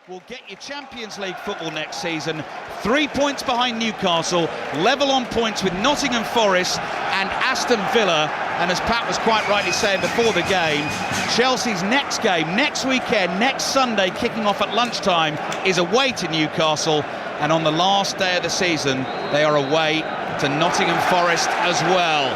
will get you Champions League football next season. 3 points behind Newcastle, level on points with Nottingham Forest and Aston Villa. And as Pat was quite rightly saying before the game, Chelsea's next game, next weekend, next Sunday, kicking off at lunchtime, is away to Newcastle. And on the last day of the season, they are away to Nottingham Forest as well.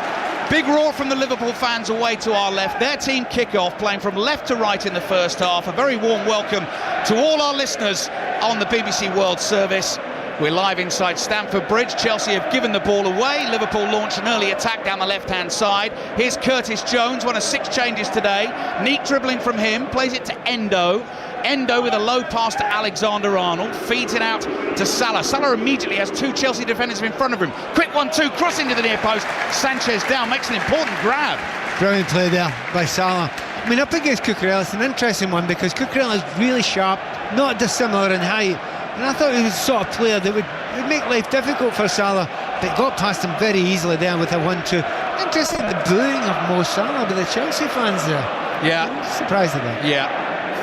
Big roar from the Liverpool fans away to our left. Their team kick off, playing from left to right in the first half. A very warm welcome to all our listeners on the BBC World Service. We're live inside Stamford Bridge. Chelsea have given the ball away. Liverpool launched an early attack down the left-hand side. Here's Curtis Jones, one of 6 changes today. Neat dribbling from him, plays it to Endo. Endo with a low pass to Alexander-Arnold, feeds it out to Salah. Salah immediately has 2 Chelsea defenders in front of him. Quick 1-2, cross into the near post. Sanchez down, makes an important grab. Brilliant play there by Salah. I mean, up against Cucurella, it's an interesting one because Cucurella is really sharp, not dissimilar in height. And I thought he was the sort of player that would make life difficult for Salah, but got past him very easily there with a 1-2. Interesting, the booing of Mo Salah by the Chelsea fans there. Yeah. I'm surprised at that. Yeah.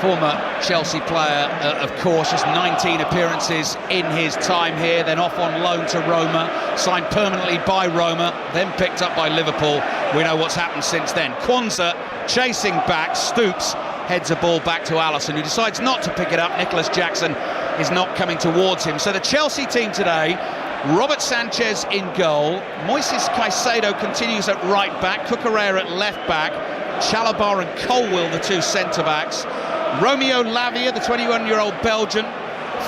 Former Chelsea player, of course, just 19 appearances in his time here, then off on loan to Roma, signed permanently by Roma, then picked up by Liverpool. We know what's happened since then. Kwanzaa chasing back, Stoops heads a ball back to Alisson, who decides not to pick it up. Nicholas Jackson is not coming towards him. So the Chelsea team today, Robert Sanchez in goal, Moises Caicedo continues at right back, Cucurella at left back, Chalobah and Colwill the 2 centre-backs, Romeo Lavia, the 21-year-old Belgian,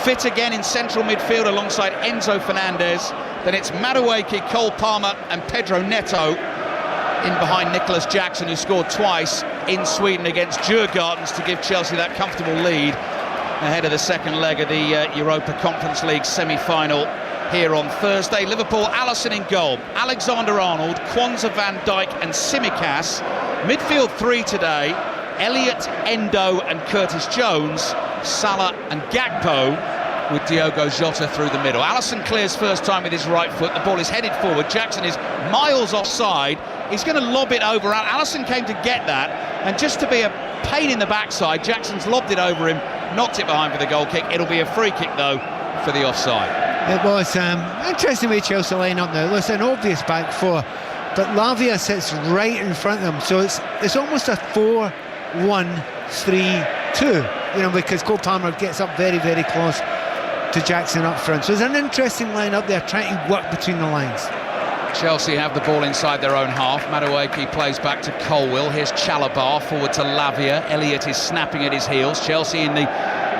fit again in central midfield alongside Enzo Fernandez. Then it's Madueke, Cole Palmer and Pedro Neto in behind Nicholas Jackson, who scored twice in Sweden against Djurgårdens to give Chelsea that comfortable lead ahead of the second leg of the Europa Conference League semi-final here on Thursday. Liverpool, Alisson in goal, Alexander-Arnold, Kwanzaa, Van Dijk and Tsimikas. Midfield 3 today, Elliott, Endo and Curtis Jones, Salah and Gakpo, with Diogo Jota through the middle. Alisson clears first time with his right foot. The ball is headed forward. Jackson is miles offside. He's going to lob it over. Alisson came to get that, and just to be a pain in the backside, Jackson's lobbed it over him, knocked it behind for the goal kick. It'll be a free kick though for the offside. It was interesting way Chelsea line up now. It's an obvious back 4, but Lavia sits right in front of them, so it's almost a 4-1-3-2, you know, because Cole Palmer gets up very, very close to Jackson up front. So it's an interesting line up there, trying to work between the lines. Chelsea have the ball inside their own half. Madueke plays back to Colwill. Here's Chalobah forward to Lavia. Elliott is snapping at his heels. Chelsea in the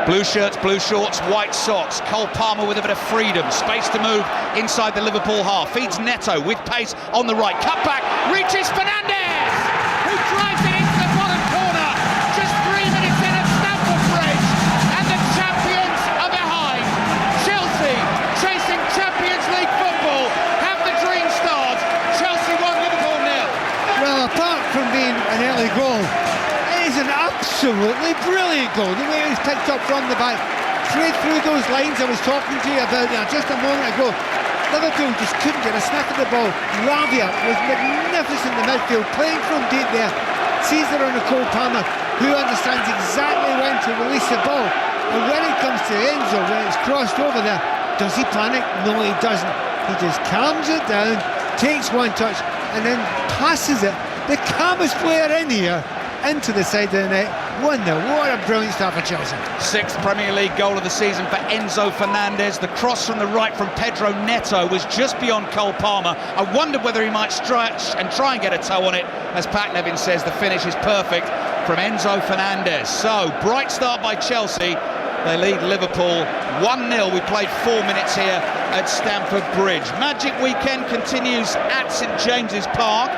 blue shirts, blue shorts, white socks. Cole Palmer with a bit of freedom. Space to move inside the Liverpool half. Feeds Neto with pace on the right. Cut back, reaches Fernandez, who drives it into the bottom corner. Just 3 minutes in at Stamford Bridge, and the champions are behind. Chelsea, chasing Champions League football, have the dream start. Chelsea 1, Liverpool 0. Well, apart from being an early goal, it is an absolutely brilliant goal. The way it was picked up from the back, straight through those lines I was talking to you about there just a moment ago. Liverpool just couldn't get a sniff of the ball. Lavia was magnificent in the midfield, playing from deep there. Sees it on Cole Palmer, who understands exactly when to release the ball. And when it comes to Enzo, when it's crossed over there, does he panic? No, he doesn't. He just calms it down, takes one touch, and then passes it. The calmest player in here into the side of the net. 1-0. What a brilliant start for Chelsea. 6th Premier League goal of the season for Enzo Fernandez. The cross from the right from Pedro Neto was just beyond Cole Palmer. I wondered whether he might stretch and try and get a toe on it. As Pat Nevin says, the finish is perfect from Enzo Fernandez. So, bright start by Chelsea. They lead Liverpool 1-0. We played 4 minutes here at Stamford Bridge. Magic weekend continues at St James's Park.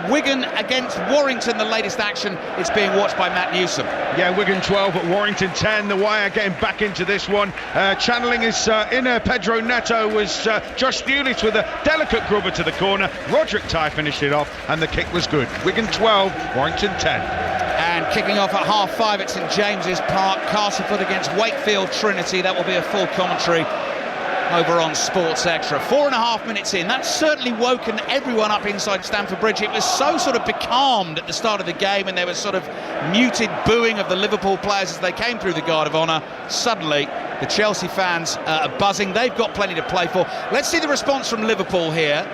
Wigan against Warrington, the latest action. It's being watched by Matt Newsom. Yeah, Wigan 12 at Warrington 10. The Wire getting back into this one. Channeling his inner Pedro Neto was Josh Stewlis with a delicate grubber to the corner. Roderick Ty finished it off, and the kick was good. Wigan 12, Warrington 10. And kicking off at 5:30 at St James's Park, Castleford against Wakefield Trinity. That will be a full commentary over on Sports Extra. 4.5 minutes in, that's certainly woken everyone up inside Stamford Bridge. It was so sort of becalmed at the start of the game, and there was sort of muted booing of the Liverpool players as they came through the Guard of Honour. Suddenly the Chelsea fans are buzzing. They've got plenty to play for. Let's see the response from Liverpool here.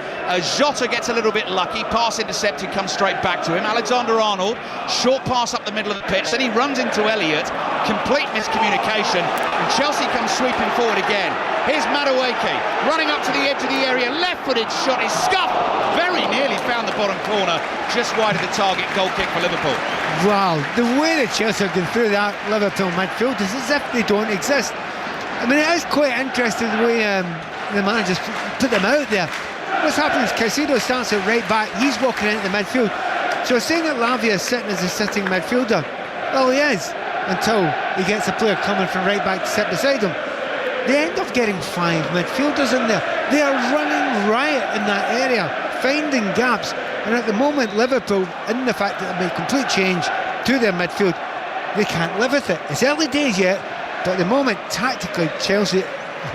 Jota gets a little bit lucky, pass intercepted, comes straight back to him. Alexander-Arnold, short pass up the middle of the pitch, then he runs into Elliott, complete miscommunication, and Chelsea comes sweeping forward again. Here's Madueke running up to the edge of the area, left-footed shot is scuffed, very nearly found the bottom corner, just wide of the target. Goal kick for Liverpool. Wow, the way that Chelsea have gone through that Liverpool midfield is as if they don't exist. I mean, it is quite interesting the way the managers put them out there. What's happening is Caicedo starts at right back, he's walking into the midfield. So saying that Lavia is sitting as a sitting midfielder, well, he is, until he gets a player coming from right back to sit beside him. They end up getting 5 midfielders in there. They are running riot in that area, finding gaps. And at the moment, Liverpool, in the fact that they've made complete change to their midfield, they can't live with it. It's early days yet, but at the moment, tactically, Chelsea,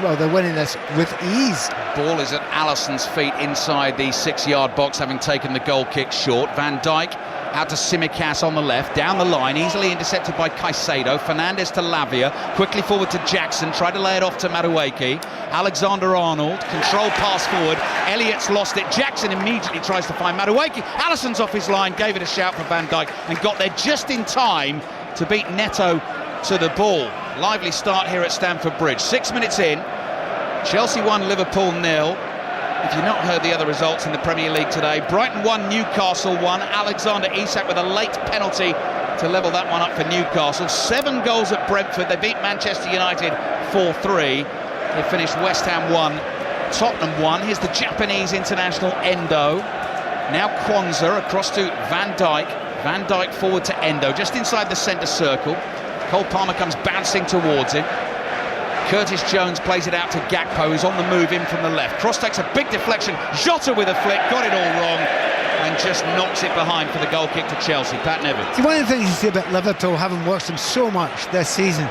well, they're winning this with ease. Ball is at Alisson's feet inside the 6-yard box, having taken the goal kick short. Van Dijk out to Tsimikas on the left, down the line, easily intercepted by Caicedo. Fernandes to Lavia, quickly forward to Jackson, tried to lay it off to Madueke. Alexander-Arnold, controlled pass forward, Elliott's lost it, Jackson immediately tries to find Madueke. Alisson's off his line, gave it a shout for Van Dijk, and got there just in time to beat Neto to the ball. Lively start here at Stamford Bridge. 6 minutes in, Chelsea 1, Liverpool 0. If you've not heard the other results in the Premier League today, Brighton 1, Newcastle 1. Alexander Isak with a late penalty to level that one up for Newcastle. 7 goals at Brentford. They beat Manchester United 4-3. They finished West Ham 1, Tottenham 1. Here's the Japanese international Endo. Now Kwanzaa across to Van Dijk. Van Dijk forward to Endo, just inside the centre circle. Cole Palmer comes bouncing towards him. Curtis Jones plays it out to Gakpo, who's on the move in from the left. Cross takes a big deflection. Jota with a flick, got it all wrong, and just knocks it behind for the goal kick to Chelsea. Pat Nevin. See, one of the things you see about Liverpool, having watched them so much this season,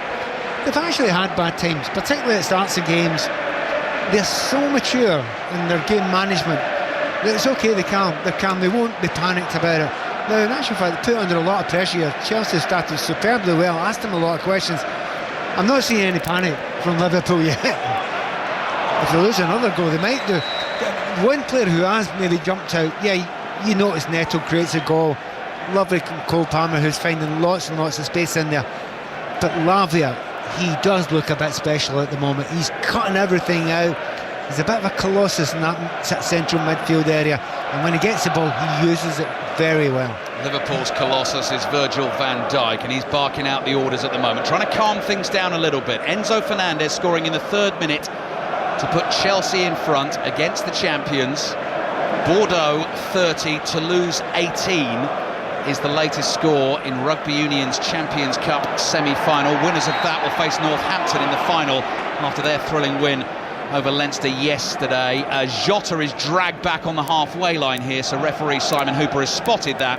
they've actually had bad times, particularly at starts of games. They're so mature in their game management that it's okay, they're calm, they won't be panicked about it. Now, in actual fact, they put under a lot of pressure here. Chelsea started superbly well, asked them a lot of questions. I'm not seeing any panic from Liverpool yet. If they lose another goal, they might do. One player who has maybe jumped out, yeah, you notice Neto creates a goal. Lovely Cole Palmer, who's finding lots and lots of space in there. But Lavia, he does look a bit special at the moment. He's cutting everything out. He's a bit of a colossus in that central midfield area, and when he gets the ball, he uses it very well. Liverpool's colossus is Virgil van Dijk, and he's barking out the orders at the moment, trying to calm things down a little bit. Enzo Fernandez scoring in the 3rd minute to put Chelsea in front against the champions. Bordeaux 30, Toulouse 18 is the latest score in Rugby Union's Champions Cup semi-final. Winners of that will face Northampton in the final after their thrilling win over Leinster yesterday. Jota is dragged back on the halfway line here, so referee Simon Hooper has spotted that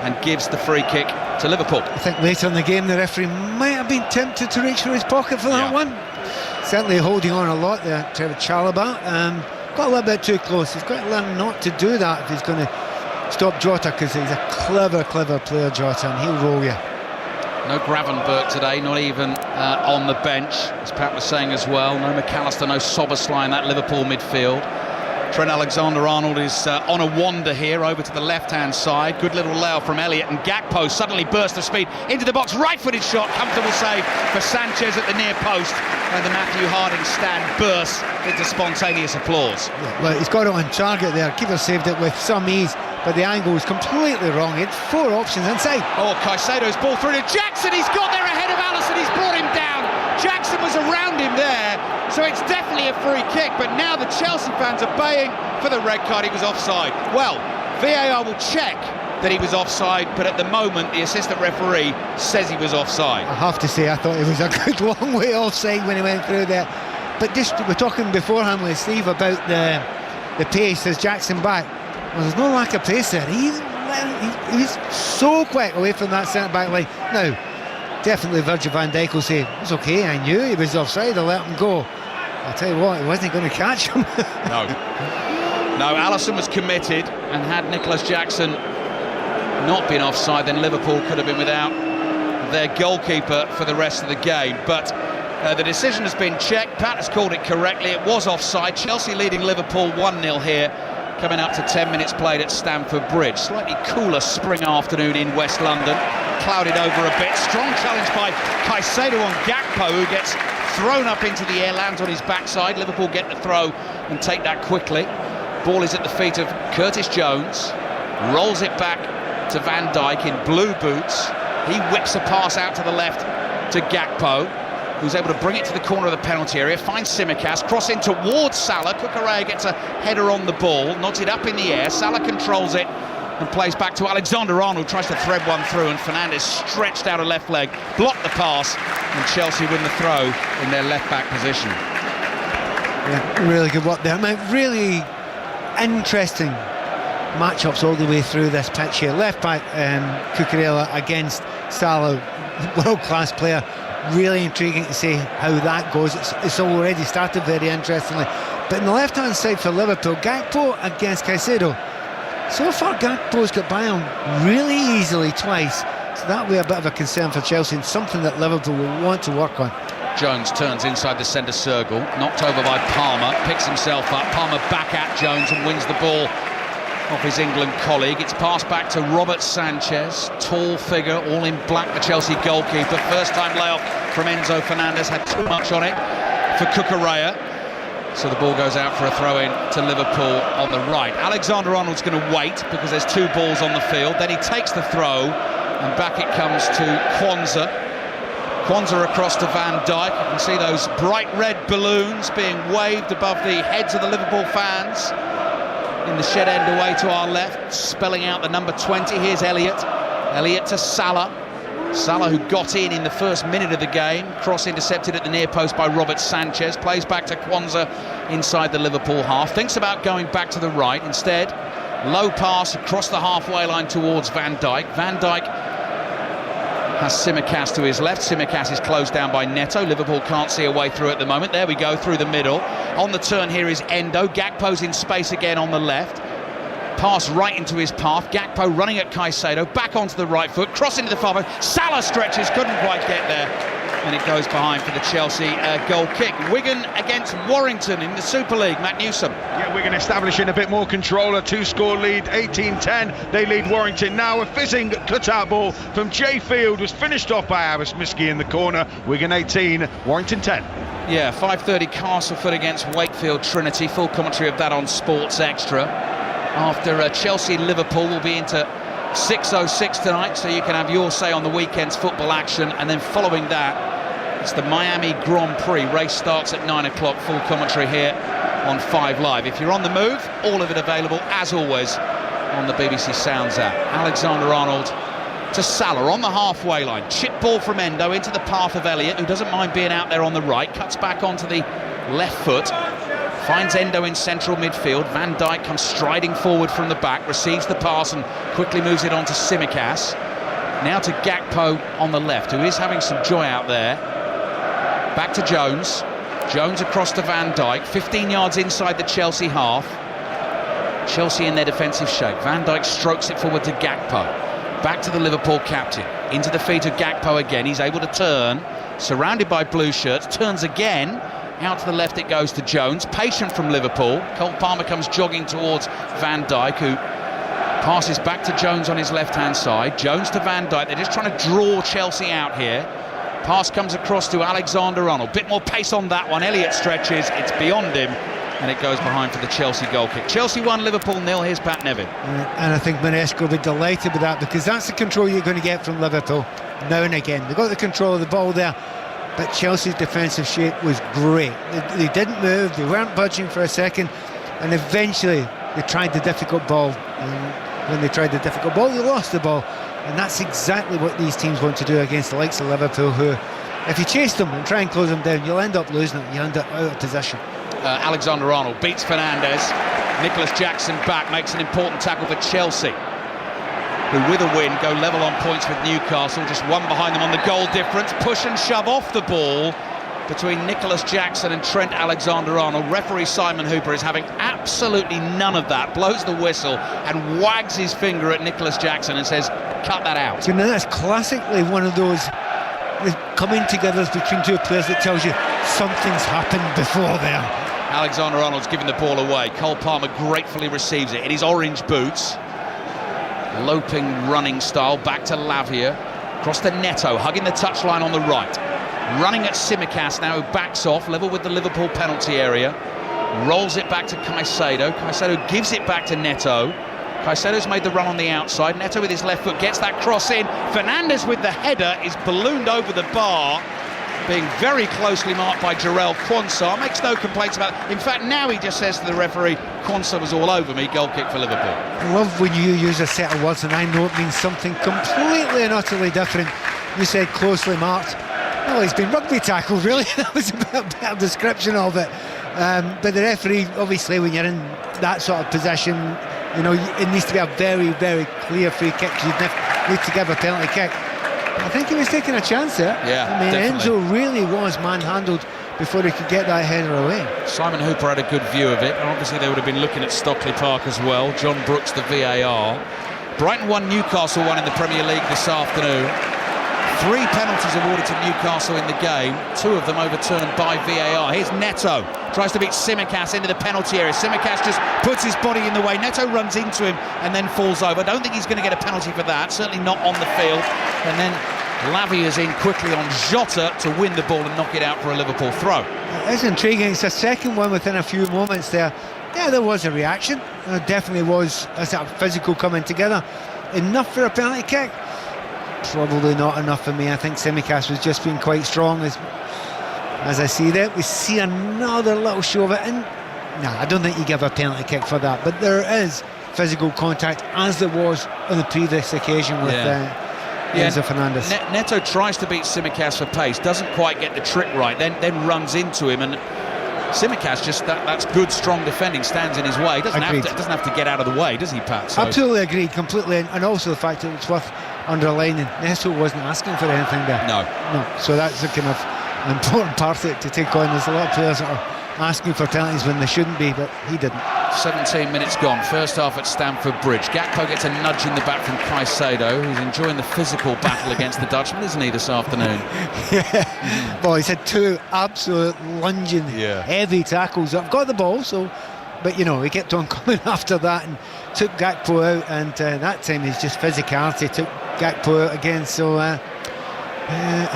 and gives the free kick to Liverpool. I think later in the game the referee might have been tempted to reach for his pocket for that one. Certainly holding on a lot there, Trevor Chalobah. Got a little bit too close. He's got to learn not to do that if he's going to stop Jota, because he's a clever player, Jota, and he'll roll you. No Gravenberg today, not even on the bench, as Pat was saying as well. No McAllister, no Soboslai in that Liverpool midfield. Trent Alexander-Arnold is on a wander here over to the left-hand side. Good little layout from Elliott, and Gakpo suddenly burst of speed into the box. Right-footed shot, comfortable save for Sanchez at the near post. And the Matthew Harding stand bursts into spontaneous applause. Yeah, well, he's got it on target there. Keeper saved it with some ease, but the angle was completely wrong. He had 4 options inside. Oh, Caicedo's ball through to Jackson. He's got there ahead of Alisson. He's brought him down. Jackson was around him there, so it's definitely a free kick. But now the Chelsea fans are baying for the red card. He was offside. Well, VAR will check that he was offside, but at the moment the assistant referee says he was offside. I have to say, I thought it was a good long way offside when he went through there. But just, we're talking beforehand with Steve about the pace as Jackson back. Well, there's no lack of pace there. He's so quick away from that centre-back line. Now, definitely Virgil van Dijk will say, it's okay, I knew he was offside, I let him go. I'll tell you what, he wasn't going to catch him. No, Alisson was committed, and had Nicholas Jackson not been offside, then Liverpool could have been without their goalkeeper for the rest of the game. But the decision has been checked. Pat has called it correctly. It was offside. Chelsea leading Liverpool 1-0 here, coming up to 10 minutes played at Stamford Bridge. Slightly cooler spring afternoon in West London, clouded over a bit. Strong challenge by Caicedo on Gakpo, who gets thrown up into the air, lands on his backside. Liverpool get the throw and take that quickly. Ball is at the feet of Curtis Jones, rolls it back to Van Dijk in blue boots. He whips a pass out to the left to Gakpo, who's able to bring it to the corner of the penalty area, finds Tsimikas, crossing towards Salah. Cucurella gets a header on the ball, nods it up in the air. Salah controls it and plays back to Alexander-Arnold, tries to thread one through, and Fernandes stretched out a left leg, blocked the pass, and Chelsea win the throw in their left-back position. Yeah, really good work there. I mean, really interesting matchups all the way through this pitch here. Left back Cucurella against Salah, world-class player. Really intriguing to see how that goes. It's already started very interestingly. But in the left-hand side for Liverpool, Gakpo against Caicedo. So far, Gakpo's got by him really easily twice. So that'll be a bit of a concern for Chelsea, and something that Liverpool will want to work on. Jones turns inside the centre circle, knocked over by Palmer, picks himself up. Palmer back at Jones and wins the ball off his England colleague. It's passed back to Robert Sanchez, tall figure, all in black, the Chelsea goalkeeper. First time layoff from Enzo Fernandez, had too much on it for Cucurella. So the ball goes out for a throw-in to Liverpool on the right. Alexander-Arnold's going to wait because there's two balls on the field. Then he takes the throw, and back it comes to Kwanzaa. Kwanzaa across to Van Dijk. You can see those bright red balloons being waved above the heads of the Liverpool fans. In the shed end away to our left, spelling out the number 20. Here's Elliott. Elliott to Salah. Salah, who got in the first minute of the game. Cross intercepted at the near post by Robert Sanchez. Plays back to Kwanzaa inside the Liverpool half. Thinks about going back to the right. Instead, low pass across the halfway line towards Van Dijk. Van Dijk has Tsimikas to his left. Tsimikas is closed down by Neto. Liverpool can't see a way through at the moment. There we go, through the middle. On the turn here is Endo. Gakpo's in space again on the left. Pass right into his path. Gakpo running at Caicedo. Back onto the right foot. Cross into the far post. Salah stretches, couldn't quite get there. And it goes behind for the Chelsea goal kick. Wigan against Warrington in the Super League. Matt Newsom. Yeah, Wigan establishing a bit more control. A two-score lead, 18-10. They lead Warrington now. A fizzing cut-out ball from Jay Field was finished off by Abbas Miski in the corner. Wigan 18, Warrington 10. Yeah, 5:30 Castleford against Wakefield Trinity. Full commentary of that on Sports Extra. After Chelsea-Liverpool, will be into 6:06 tonight, so you can have your say on the weekend's football action. And then following that, it's the Miami Grand Prix. Race starts at 9 o'clock. Full commentary here on 5 Live. If you're on the move, all of it available, as always, on the BBC Sounds app. Alexander-Arnold to Salah on the halfway line. Chip ball from Endo into the path of Elliott, who doesn't mind being out there on the right. Cuts back onto the left foot. Finds Endo in central midfield. Van Dijk comes striding forward from the back, receives the pass and quickly moves it on to Tsimikas. Now to Gakpo on the left, who is having some joy out there. Back to Jones. Jones across to Van Dijk, 15 yards inside the Chelsea half. Chelsea in their defensive shape. Van Dijk strokes it forward to Gakpo. Back to the Liverpool captain. Into the feet of Gakpo again. He's able to turn, surrounded by blue shirts. Turns again. Out to the left it goes to Jones. Patient from Liverpool. Cole Palmer comes jogging towards Van Dijk, who passes back to Jones on his left-hand side. Jones to Van Dijk. They're just trying to draw Chelsea out here. Pass comes across to Alexander-Arnold. Bit more pace on that one. Elliott stretches. It's beyond him. And it goes behind for the Chelsea goal kick. Chelsea 1, Liverpool 0. Here's Pat Nevin. And I think Manesco will be delighted with that, because that's the control you're going to get from Liverpool now and again. They've got the control of the ball there. But Chelsea's defensive shape was great. They didn't move, they weren't budging for a second, and eventually they tried the difficult ball. And when they tried the difficult ball, they lost the ball. And that's exactly what these teams want to do against the likes of Liverpool, who, if you chase them and try and close them down, you'll end up losing it, you'll end up out of position. Alexander-Arnold beats Fernandes. Nicholas Jackson back, makes an important tackle for Chelsea, who with a win go level on points with Newcastle, just one behind them on the goal difference. Push and shove off the ball, between Nicholas Jackson and Trent Alexander-Arnold. Referee Simon Hooper is having absolutely none of that, blows the whistle and wags his finger at Nicholas Jackson and says, cut that out. You know, that's classically one of those coming together between two players that tells you something's happened before there. Alexander-Arnold's giving the ball away. Cole Palmer gratefully receives it in his orange boots. Loping running style, back to Lavia. Across to Neto, hugging the touchline on the right. Running at Tsimikas now, who backs off, level with the Liverpool penalty area. Rolls it back to Caicedo. Caicedo gives it back to Neto. Caicedo's made the run on the outside. Neto with his left foot gets that cross in. Fernandes with the header is ballooned over the bar, being very closely marked by Jarell Quansah. Makes no complaints about it. In fact, now he just says to the referee, Quansah was all over me, goal kick for Liverpool. I love when you use a set of words and I know it means something completely and utterly different. You said closely marked. Well, he's been rugby tackled, really. That was a better description of it. But the referee, obviously, when you're in that sort of position, you know, it needs to be a very, very clear free kick. You need to give a penalty kick. I think he was taking a chance there. Yeah, I mean, definitely. Enzo really was manhandled before he could get that header away. Simon Hooper had a good view of it, and obviously they would have been looking at Stockley Park as well. John Brooks, the VAR. Brighton 1, Newcastle 1 in the Premier League this afternoon. 3 penalties awarded to Newcastle in the game, 2 of them overturned by VAR. Here's Neto, tries to beat Tsimikas into the penalty area. Tsimikas just puts his body in the way. Neto runs into him and then falls over. I don't think he's going to get a penalty for that, certainly not on the field. And then Lavia's in quickly on Jota to win the ball and knock it out for a Liverpool throw. It's intriguing. It's a second one within a few moments there. Yeah, there was a reaction. There definitely was. As that physical coming together. Enough for a penalty kick? Probably not enough for me. I think Tsimikas was just being quite strong. As I see that, we see another little show of it. And I don't think you give a penalty kick for that. But there is physical contact, as there was on the previous occasion with Enzo Fernandes. Neto tries to beat Tsimikas for pace, doesn't quite get the trick right, then runs into him, and Tsimikas just that's good, strong defending, stands in his way. Doesn't have to get out of the way, does he, Pat? So. Absolutely agreed, completely, and also the fact that it's worth underlining, Neto wasn't asking for anything there. No. So that's a kind of important part to take on. There's a lot of players that are asking for penalties when they shouldn't be, but he didn't. 17 minutes gone, first half at Stamford Bridge. Gakpo gets a nudge in the back from Caicedo, who's enjoying the physical battle against the Dutchman, isn't he, this afternoon? Yeah. Well, he's had 2 absolute lunging, heavy tackles. I've got the ball, but you know, he kept on coming after that and took Gakpo out, and that time he's just physicality took Gakpo out again. So I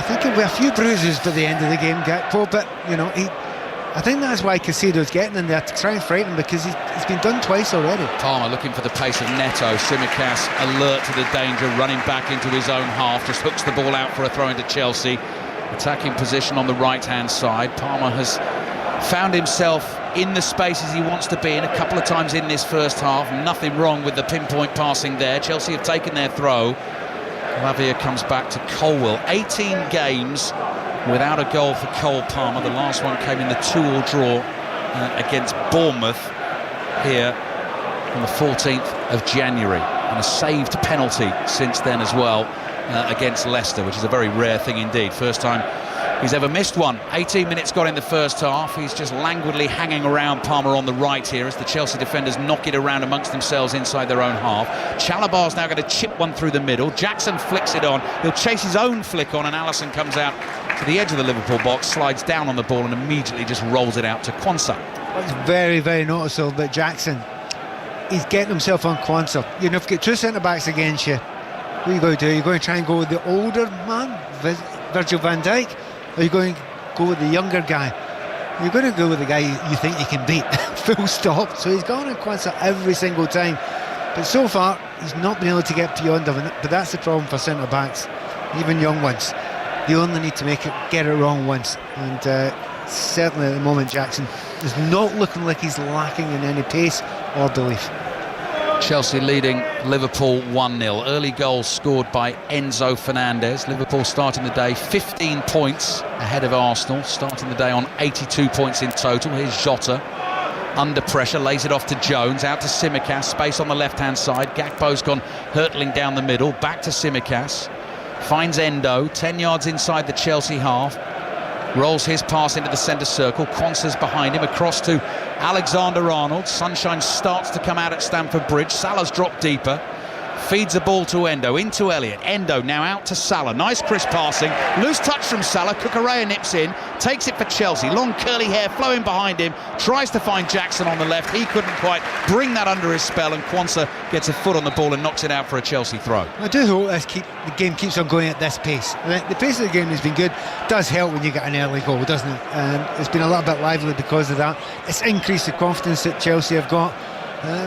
think he'll be a few bruises by the end of the game, Gakpo, but you know, I think that's why Caicedo's getting in there, to try and frighten him, because he's been done twice already. Palmer looking for the pace of Neto. Tsimikas alert to the danger, running back into his own half, just hooks the ball out for a throw into Chelsea. Attacking position on the right-hand side. Palmer has found himself in the spaces he wants to be in a couple of times in this first half. Nothing wrong with the pinpoint passing there. Chelsea have taken their throw. Lavia comes back to Colwill. 18 games without a goal for Cole Palmer. The last one came in the 2-2 draw against Bournemouth here on the 14th of January, and a saved penalty since then as well against Leicester, which is a very rare thing indeed. First time he's ever missed one. 18 minutes gone in the first half. He's just languidly hanging around Palmer on the right here as the Chelsea defenders knock it around amongst themselves inside their own half. Chalobah's now going to chip one through the middle. Jackson flicks it on. He'll chase his own flick on, and Alisson comes out to the edge of the Liverpool box, slides down on the ball and immediately just rolls it out to Quansah. It's very, very noticeable that Jackson, he's getting himself on Quansah. You know, if you get 2 centre-backs against you, what are you going to do? You're going to try and go with the older man, Virgil van Dijk, or are you going to go with the younger guy? You're going to go with the guy you think you can beat, full stop. So he's gone on Quansah every single time. But so far, he's not been able to get beyond him. But that's the problem for centre-backs, even young ones. They only need to get it wrong once. And certainly at the moment, Jackson is not looking like he's lacking in any pace or belief. Chelsea leading Liverpool 1-0. Early goals scored by Enzo Fernandes. Liverpool starting the day 15 points ahead of Arsenal, starting the day on 82 points in total. Here's Jota under pressure, lays it off to Jones, out to Tsimikas, space on the left-hand side. Gakpo's gone hurtling down the middle, back to Tsimikas. Finds Endo, 10 yards inside the Chelsea half. rolls his pass into the centre circle. Quansah's behind him, across to Alexander-Arnold. Sunshine starts to come out at Stamford Bridge. Salah's dropped deeper, feeds the ball to Endo, into Elliott. Endo now out to Salah. Nice crisp passing, loose touch from Salah. Cucurella nips in, takes it for Chelsea. Long curly hair flowing behind him, tries to find Jackson on the left. He couldn't quite bring that under his spell, and Quansah gets a foot on the ball and knocks it out for a Chelsea throw. I do hope the game keeps on going at this pace. The pace of the game has been good. Does help when you get an early goal, doesn't it? It's been a little bit lively because of that. It's increased the confidence that Chelsea have got,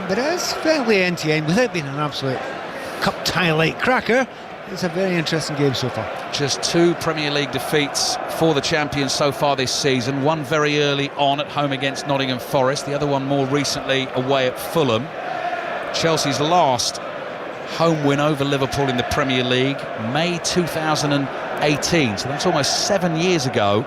but it's fairly end-to-end without being an absolute cup tie-like cracker. It's a very interesting game so far. Just 2 Premier League defeats for the champions so far this season. One very early on at home against Nottingham Forest, the other one more recently away at Fulham. Chelsea's last home win over Liverpool in the Premier League, May 2018, so that's almost 7 years ago.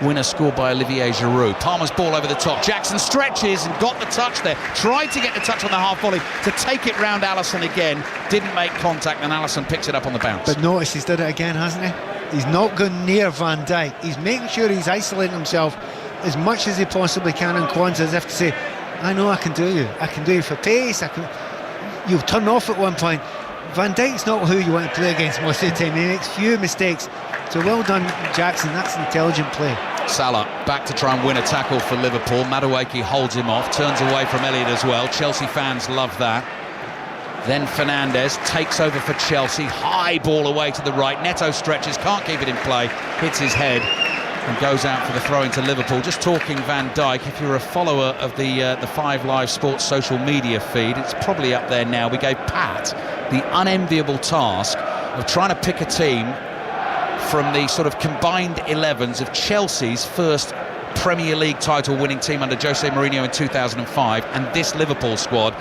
Winner scored by Olivier Giroud. Palmer's ball over the top. Jackson stretches and got the touch there. Tried to get the touch on the half volley to take it round Alisson again. Didn't make contact, and Alisson picks it up on the bounce. But notice he's did it again, hasn't he? He's not gone near Van Dijk. He's making sure he's isolating himself as much as he possibly can in Quansah, as if to say, I know I can do you. I can do you for pace. You'll turn off at one point. Van Dijk's not who you want to play against most of the time. He makes few mistakes. So well done, Jackson. That's an intelligent play. Salah back to try and win a tackle for Liverpool. Madueke holds him off, turns away from Elliott as well. Chelsea fans love that. Then Fernandes takes over for Chelsea. High ball away to the right. Neto stretches, can't keep it in play. Hits his head and goes out for the throw into Liverpool. Just talking Van Dijk, if you're a follower of the 5 Live Sports social media feed, it's probably up there now. We gave Pat the unenviable task of trying to pick a team from the sort of combined 11s of Chelsea's first Premier League title winning team under Jose Mourinho in 2005 and this Liverpool squad,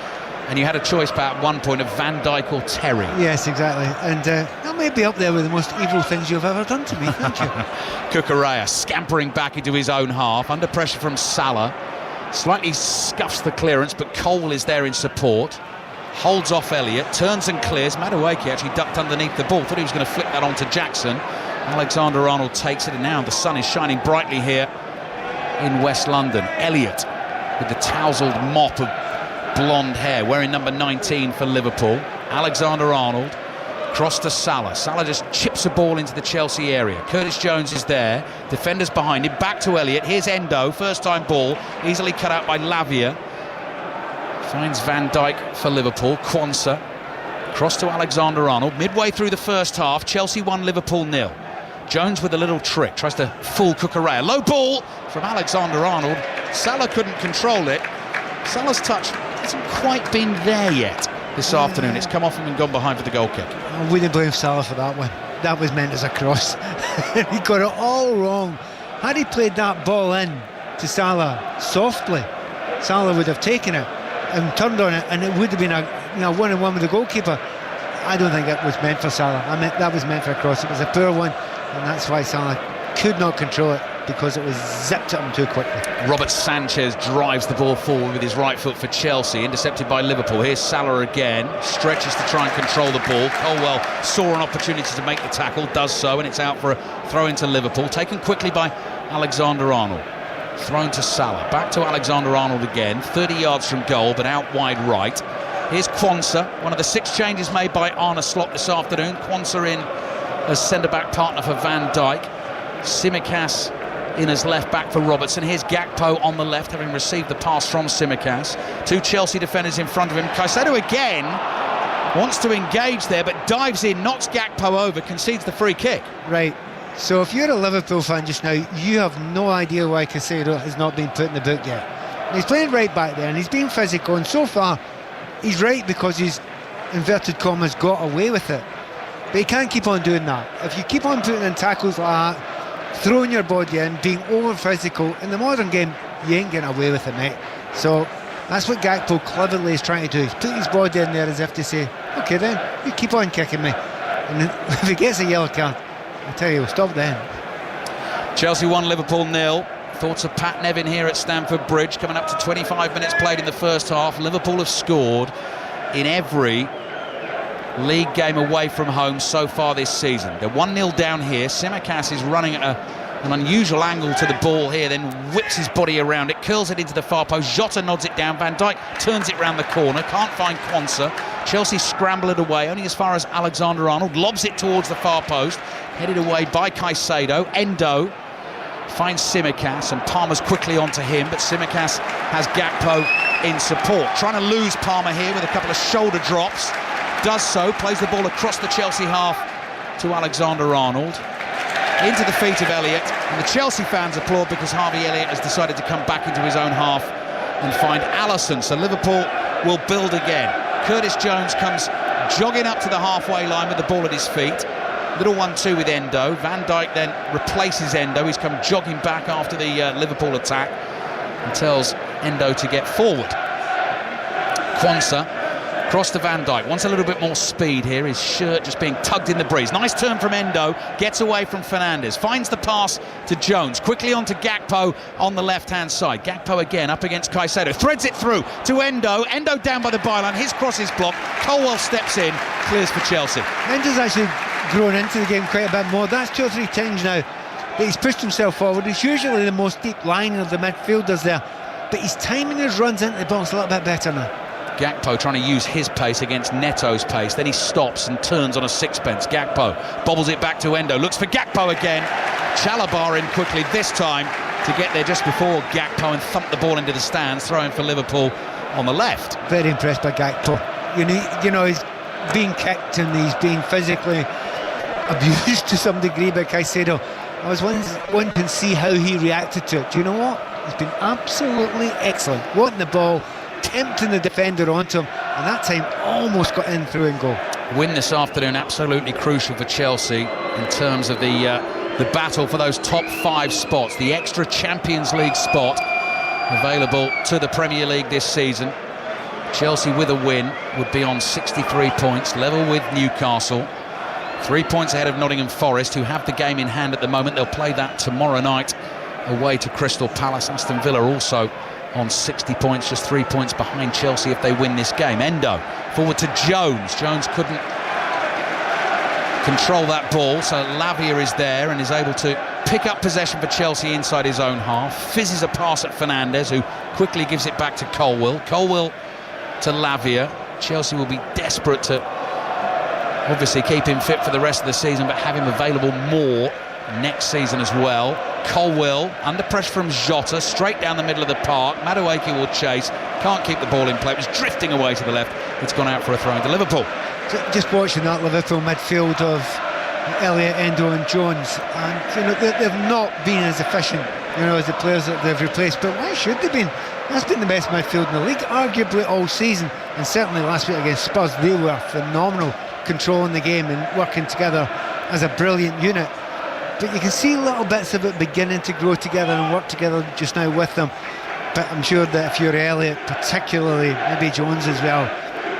and you had a choice at one point of Van Dijk or Terry. Yes, exactly, and that may be up there with the most evil things you've ever done to me. Thank you. Cucurella scampering back into his own half, under pressure from Salah, slightly scuffs the clearance, but Cole is there in support. Holds off Elliott, turns and clears. Madueke actually ducked underneath the ball, thought he was going to flick that onto Jackson. Alexander-Arnold takes it, and now the sun is shining brightly here in West London. Elliott with the tousled mop of blonde hair, wearing number 19 for Liverpool. Alexander-Arnold, cross to Salah. Salah just chips a ball into the Chelsea area. Curtis Jones is there, defenders behind him, back to Elliott. Here's Endo, first time ball, easily cut out by Lavia. Finds Van Dijk for Liverpool. Quansah, cross to Alexander-Arnold. Midway through the first half, Chelsea 1, Liverpool 0. Jones with a little trick, tries to fool Cucurella. Low ball from Alexander-Arnold. Salah couldn't control it. Salah's touch hasn't quite been there yet this afternoon. It's come off him and gone behind for the goal kick. I wouldn't blame Salah for that one. That was meant as a cross. He got it all wrong. Had he played that ball in to Salah softly, Salah would have taken it and turned on it, and it would have been a 1-on-1 with the goalkeeper. I don't think it was meant for Salah. That was meant for a cross. It was a poor one, and that's why Salah could not control it, because it was zipped at him too quickly. Robert Sanchez drives the ball forward with his right foot for Chelsea, intercepted by Liverpool. Here's Salah again, stretches to try and control the ball. Colwell saw an opportunity to make the tackle, does so, and it's out for a throw into Liverpool, taken quickly by Alexander-Arnold. Thrown to Salah, back to Alexander-Arnold again, 30 yards from goal, but out wide right. Here's Quansah, one of the 6 changes made by Arne Slot this afternoon. Quansah in as centre-back partner for Van Dijk. Tsimikas in as left-back for Robertson. Here's Gakpo on the left, having received the pass from Tsimikas. 2 Chelsea defenders in front of him. Caicedo again wants to engage there, but dives in, knocks Gakpo over, concedes the free kick. Right. So if you're a Liverpool fan just now, you have no idea why Caicedo has not been put in the book yet. And he's playing right back there, and he's been physical, and so far he's right because he's, inverted commas, got away with it. But he can't keep on doing that. If you keep on putting in tackles like that, throwing your body in, being over physical, in the modern game, you ain't getting away with it, mate. So that's what Gakpo cleverly is trying to do. He's putting his body in there as if to say, OK then, you keep on kicking me. And if he gets a yellow card, I tell you, we'll stop then. Chelsea 1, Liverpool 0. Thoughts of Pat Nevin here at Stamford Bridge, coming up to 25 minutes played in the first half. Liverpool have scored in every league game away from home so far this season. They're 1-0 down here. Tsimikas is running at a An unusual angle to the ball here, then whips his body around it, curls it into the far post. Jota nods it down. Van Dijk turns it round the corner, can't find Quansah. Chelsea scramble it away, only as far as Alexander-Arnold, lobs it towards the far post, headed away by Caicedo. Endo finds Tsimikas, and Palmer's quickly onto him, but Tsimikas has Gakpo in support. Trying to lose Palmer here with a couple of shoulder drops. Does so, plays the ball across the Chelsea half to Alexander-Arnold. Into the feet of Elliott, and the Chelsea fans applaud because Harvey Elliott has decided to come back into his own half and find Alisson. So Liverpool will build again. Curtis Jones comes jogging up to the halfway line with the ball at his feet. Little 1-2 with Endo. Van Dijk then replaces Endo. He's come jogging back after the Liverpool attack and tells Endo to get forward. Quansah cross to Van Dijk, wants a little bit more speed here, his shirt just being tugged in the breeze. Nice turn from Endo, gets away from Fernandes, finds the pass to Jones, quickly on to Gakpo on the left-hand side. Gakpo again up against Caicedo, threads it through to Endo. Endo down by the byline, his cross is blocked. Colwell steps in, clears for Chelsea. Endo's actually grown into the game quite a bit more. That's 2 or 3 times now that he's pushed himself forward. He's usually the most deep line of the midfielders there, but he's timing his runs into the box a little bit better now. Gakpo trying to use his pace against Neto's pace, then he stops and turns on a sixpence. Gakpo bobbles it back to Endo, looks for Gakpo again. Chalobah in quickly this time to get there just before Gakpo and thump the ball into the stands, throwing for Liverpool on the left. Very impressed by Gakpo. You know, he's being kicked and he's being physically abused to some degree by Caicedo. I was wanting to see how he reacted to it. Do you know what? He's been absolutely excellent. Wanting the ball, tempting the defender onto him, and that time almost got in through and goal. Win this afternoon absolutely crucial for Chelsea in terms of the battle for those top 5 spots, the extra Champions League spot available to the Premier League this season. Chelsea with a win would be on 63 points, level with Newcastle, 3 points ahead of Nottingham Forest, who have the game in hand at the moment. They'll play that tomorrow night away to Crystal Palace. Aston Villa also on 60 points, just 3 points behind Chelsea if they win this game. Endo forward to Jones. Jones couldn't control that ball, so Lavia is there and is able to pick up possession for Chelsea inside his own half. Fizzes a pass at Fernandes, who quickly gives it back to Colwell. Colwell to Lavia. Chelsea will be desperate to obviously keep him fit for the rest of the season, but have him available more next season as well. Colwell under pressure from Jota, straight down the middle of the park. Madueke will chase, can't keep the ball in play. It was drifting away to the left. It's gone out for a throw into Liverpool. Just watching that Liverpool midfield of Elliott, Endo and Jones, and they've not been as efficient as the players that they've replaced, but why should they been? That's been the best midfield in the league arguably all season, and certainly last week against Spurs they were phenomenal, controlling the game and working together as a brilliant unit. But you can see little bits of it beginning to grow together and work together just now with them. But I'm sure that if you're Elliott, particularly, maybe Jones as well,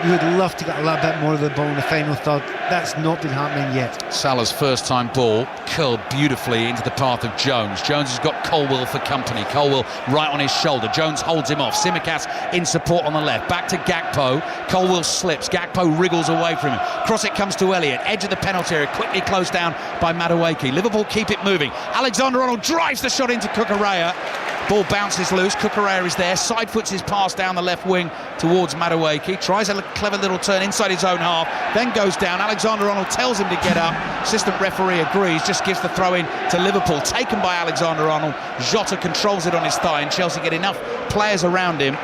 you would love to get a little bit more of the ball in the final third. That's not been happening yet. Salah's first time ball curled beautifully into the path of Jones. Jones has got Colwell for company. Colwell right on his shoulder. Jones holds him off. Tsimikas in support on the left. Back to Gakpo. Colwell slips. Gakpo wriggles away from him. Cross it comes to Elliott. Edge of the penalty area. Quickly closed down by Madueke. Liverpool keep it moving. Alexander-Arnold drives the shot into Cucurella. Ball bounces loose. Cucurella is there. Side foots his pass down the left wing towards Madueke. Tries a clever little turn inside his own half. Then goes down. Alexander-Arnold tells him to get up. Assistant referee agrees. Just gives the throw in to Liverpool. Taken by Alexander-Arnold. Jota controls it on his thigh, and Chelsea get enough players around him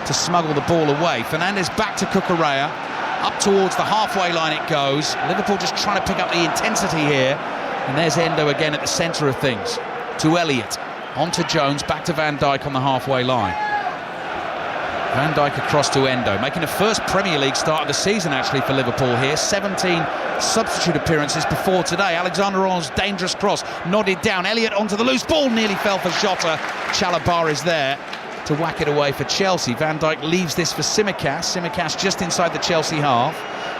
to smuggle the ball away. Fernandes back to Cucurella. Up towards the halfway line it goes. Liverpool just trying to pick up the intensity here. And there's Endo again at the centre of things. To Elliott. On to Jones, back to Van Dijk on the halfway line. Van Dijk across to Endo, making the first Premier League start of the season actually for Liverpool here. 17 substitute appearances before today. Alexander-Arnold's dangerous cross, nodded down. Elliott onto the loose ball, nearly fell for Jota. Chalobah is there to whack it away for Chelsea. Van Dijk leaves this for Tsimikas. Tsimikas just inside the Chelsea half.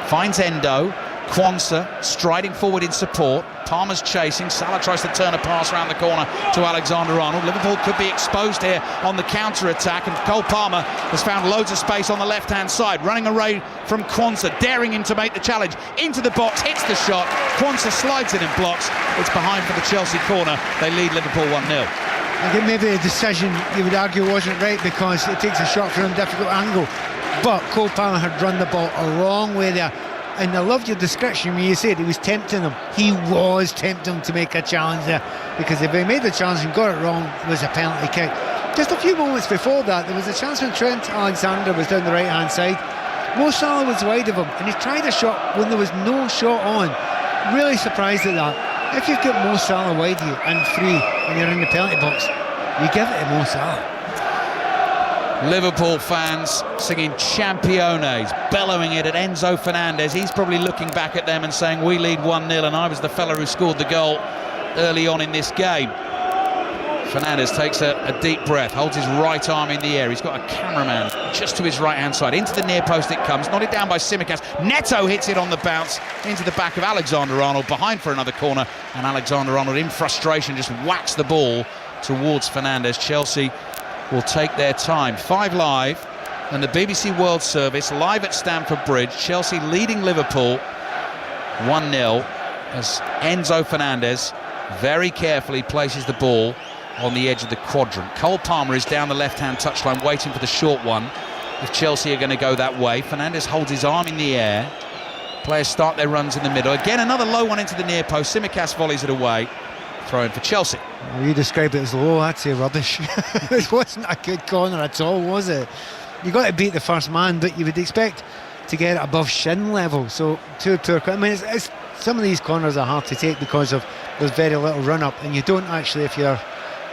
Finds Endo. Quansah striding forward in support. Palmer's chasing. Salah tries to turn a pass around the corner to Alexander-Arnold. Liverpool could be exposed here on the counter-attack, and Cole Palmer has found loads of space on the left-hand side, running away from Quansah, daring him to make the challenge. Into the box, hits the shot. Quansah slides in and blocks. It's behind for the Chelsea corner. They lead Liverpool 1-0. I think maybe a decision you would argue wasn't right, because it takes a shot from a difficult angle. But Cole Palmer had run the ball a long way there. And I loved your description when you said he was tempting them. He was tempting them to make a challenge there, because if he made the challenge and got it wrong, it was a penalty kick. Just a few moments before that, there was a chance when Trent Alexander was down the right-hand side. Mo Salah was wide of him, and he tried a shot when there was no shot on. Really surprised at that. If you've got Mo Salah wide of you and free, and you're in the penalty box, you give it to Mo Salah. Liverpool fans singing Championes, bellowing it at Enzo Fernandez. He's probably looking back at them and saying, we lead 1-0, and I was the fella who scored the goal early on in this game. Fernandez takes a deep breath, holds his right arm in the air. He's got a cameraman just to his right-hand side. Into the near post it comes, nodded down by Tsimikas. Neto hits it on the bounce into the back of Alexander-Arnold, behind for another corner, and Alexander-Arnold in frustration just whacks the ball towards Fernandez. Chelsea will take their time. 5 Live and the BBC World Service live at Stamford Bridge. Chelsea leading Liverpool 1-0 as Enzo Fernandez very carefully places the ball on the edge of the quadrant. Cole Palmer is down the left-hand touchline waiting for the short one. If Chelsea are going to go that way, Fernandez holds his arm in the air. Players start their runs in the middle. Again, another low one into the near post. Tsimikas volleys it away. Throw in for Chelsea. Well, you described it as low, I'd say rubbish. It wasn't a good corner at all, was it? You got to beat the first man, but you would expect to get it above shin level. So two poor. I mean, it's some of these corners are hard to take because of there's very little run up, and you don't actually, if you're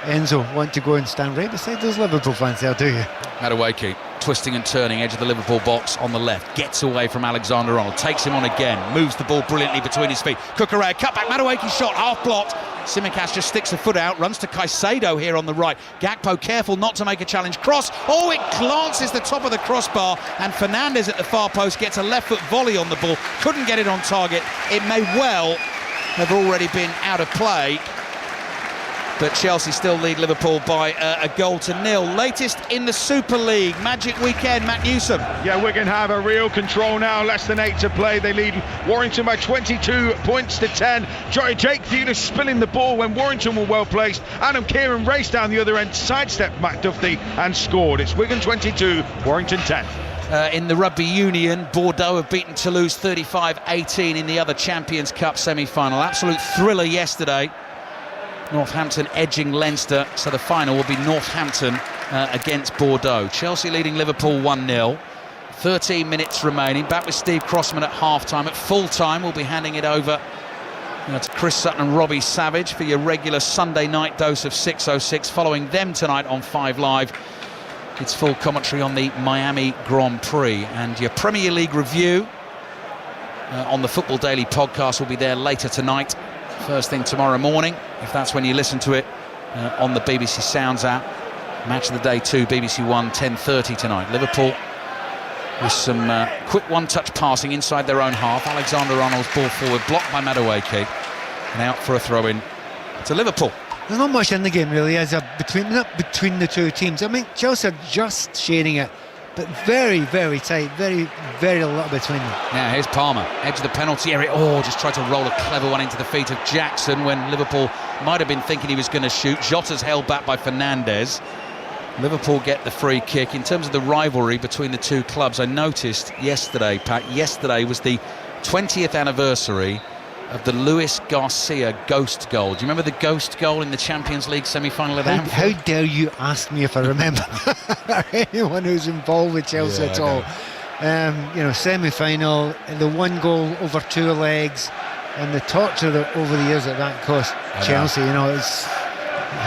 Enzo, want to go and stand right beside those Liverpool fans there, do you? Madueke twisting and turning, edge of the Liverpool box on the left, gets away from Alexander-Arnold, takes him on again, moves the ball brilliantly between his feet. Cucurella, cut back, Madueke shot, half blocked. Tsimikas just sticks a foot out, runs to Caicedo here on the right. Gakpo careful not to make a challenge. Cross, oh, it glances the top of the crossbar, and Fernandez at the far post gets a left foot volley on the ball. Couldn't get it on target. It may well have already been out of play, but Chelsea still lead Liverpool by a 1-0. Latest in the Super League. Magic weekend, Matt Newsom. Yeah, Wigan have a real control now. Less than 8 to play. They lead Warrington by 22 points to 10. Jake Theodore spilling the ball when Warrington were well placed. Adam Kieran raced down the other end, sidestepped Matt Duffy and scored. It's Wigan 22, Warrington 10. In the Rugby Union, Bordeaux have beaten Toulouse 35-18 in the other Champions Cup semi-final. Absolute thriller yesterday. Northampton edging Leinster, so the final will be Northampton against Bordeaux. Chelsea leading Liverpool 1-0. 13 minutes remaining. Back with Steve Crossman at half-time. At full-time, we'll be handing it over to Chris Sutton and Robbie Savage for your regular Sunday night dose of 606. Following them tonight on 5 Live, it's full commentary on the Miami Grand Prix. And your Premier League review on the Football Daily podcast will be there later tonight. First thing tomorrow morning, if that's when you listen to it, on the BBC Sounds app. Match of the day 2, BBC One, 10:30 tonight. Liverpool with some quick one-touch passing inside their own half. Alexander-Arnold's ball forward, blocked by Madueke, and out for a throw-in to Liverpool. There's not much in the game really, between the two teams. I mean, Chelsea are just sharing it, but very, very tight, very, very little between them. Now here's Palmer, edge of the penalty area. Oh, just tried to roll a clever one into the feet of Jackson when Liverpool might have been thinking he was going to shoot. Jota's held back by Fernandez. Liverpool get the free kick. In terms of the rivalry between the two clubs, I noticed yesterday, Pat, yesterday was the 20th anniversary of the Luis Garcia ghost goal. Do you remember the ghost goal in the Champions League semi-final at Anfield? How dare you ask me if I remember? Anyone who's involved with Chelsea at all. Semi-final, the one goal over 2 legs, and the torture that over the years that cost Chelsea. It's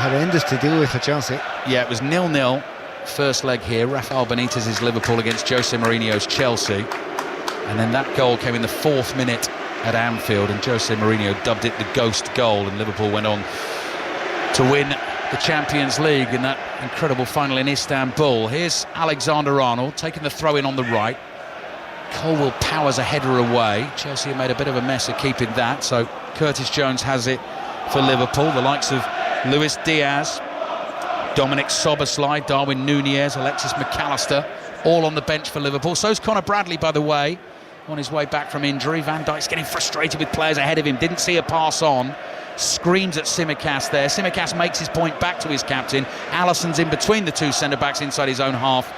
horrendous to deal with for Chelsea. Yeah, it was 0-0 first leg here. Rafael Benitez's Liverpool against Jose Mourinho's Chelsea, and then that goal came in the 4th minute at Anfield, and Jose Mourinho dubbed it the ghost goal, and Liverpool went on to win the Champions League in that incredible final in Istanbul. Here's Alexander-Arnold taking the throw in on the right. Colwill powers a header away. Chelsea have made a bit of a mess of keeping that, so Curtis Jones has it for Liverpool. The likes of Luis Diaz, Dominic Szoboszlai, Darwin Núñez, Alexis McAllister, all on the bench for Liverpool. So's Conor Bradley, by the way, on his way back from injury. Van Dijk's getting frustrated with players ahead of him. Didn't see a pass on. Screams at Tsimikas there. Tsimikas makes his point back to his captain. Alisson's in between the two centre-backs inside his own half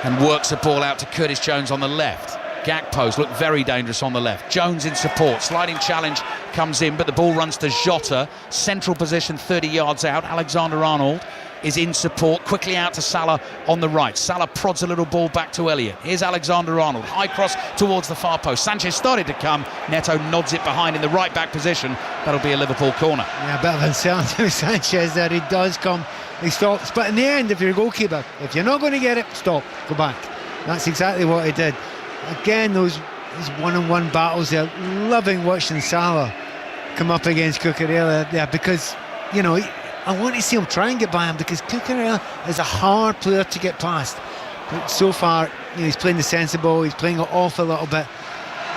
and works the ball out to Curtis Jones on the left. Gakpo's looked very dangerous on the left. Jones in support. Sliding challenge comes in, but the ball runs to Jota. Central position 30 yards out. Alexander-Arnold is in support, quickly out to Salah on the right. Salah prods a little ball back to Elliott. Here's Alexander-Arnold, high cross towards the far post. Sanchez started to come. Neto nods it behind in the right back position. That'll be a Liverpool corner. Yeah, a bit of uncertainty with Sanchez there. He does come, he stops, but in the end, if you're a goalkeeper, if you're not going to get it, stop, go back. That's exactly what he did. Again, these one-on-one battles there. Loving watching Salah come up against Cucurella there, because, you know, I want to see him try and get by him, because Cucurella is a hard player to get past. But so far, you know, he's playing the sensible, he's playing it off a little bit.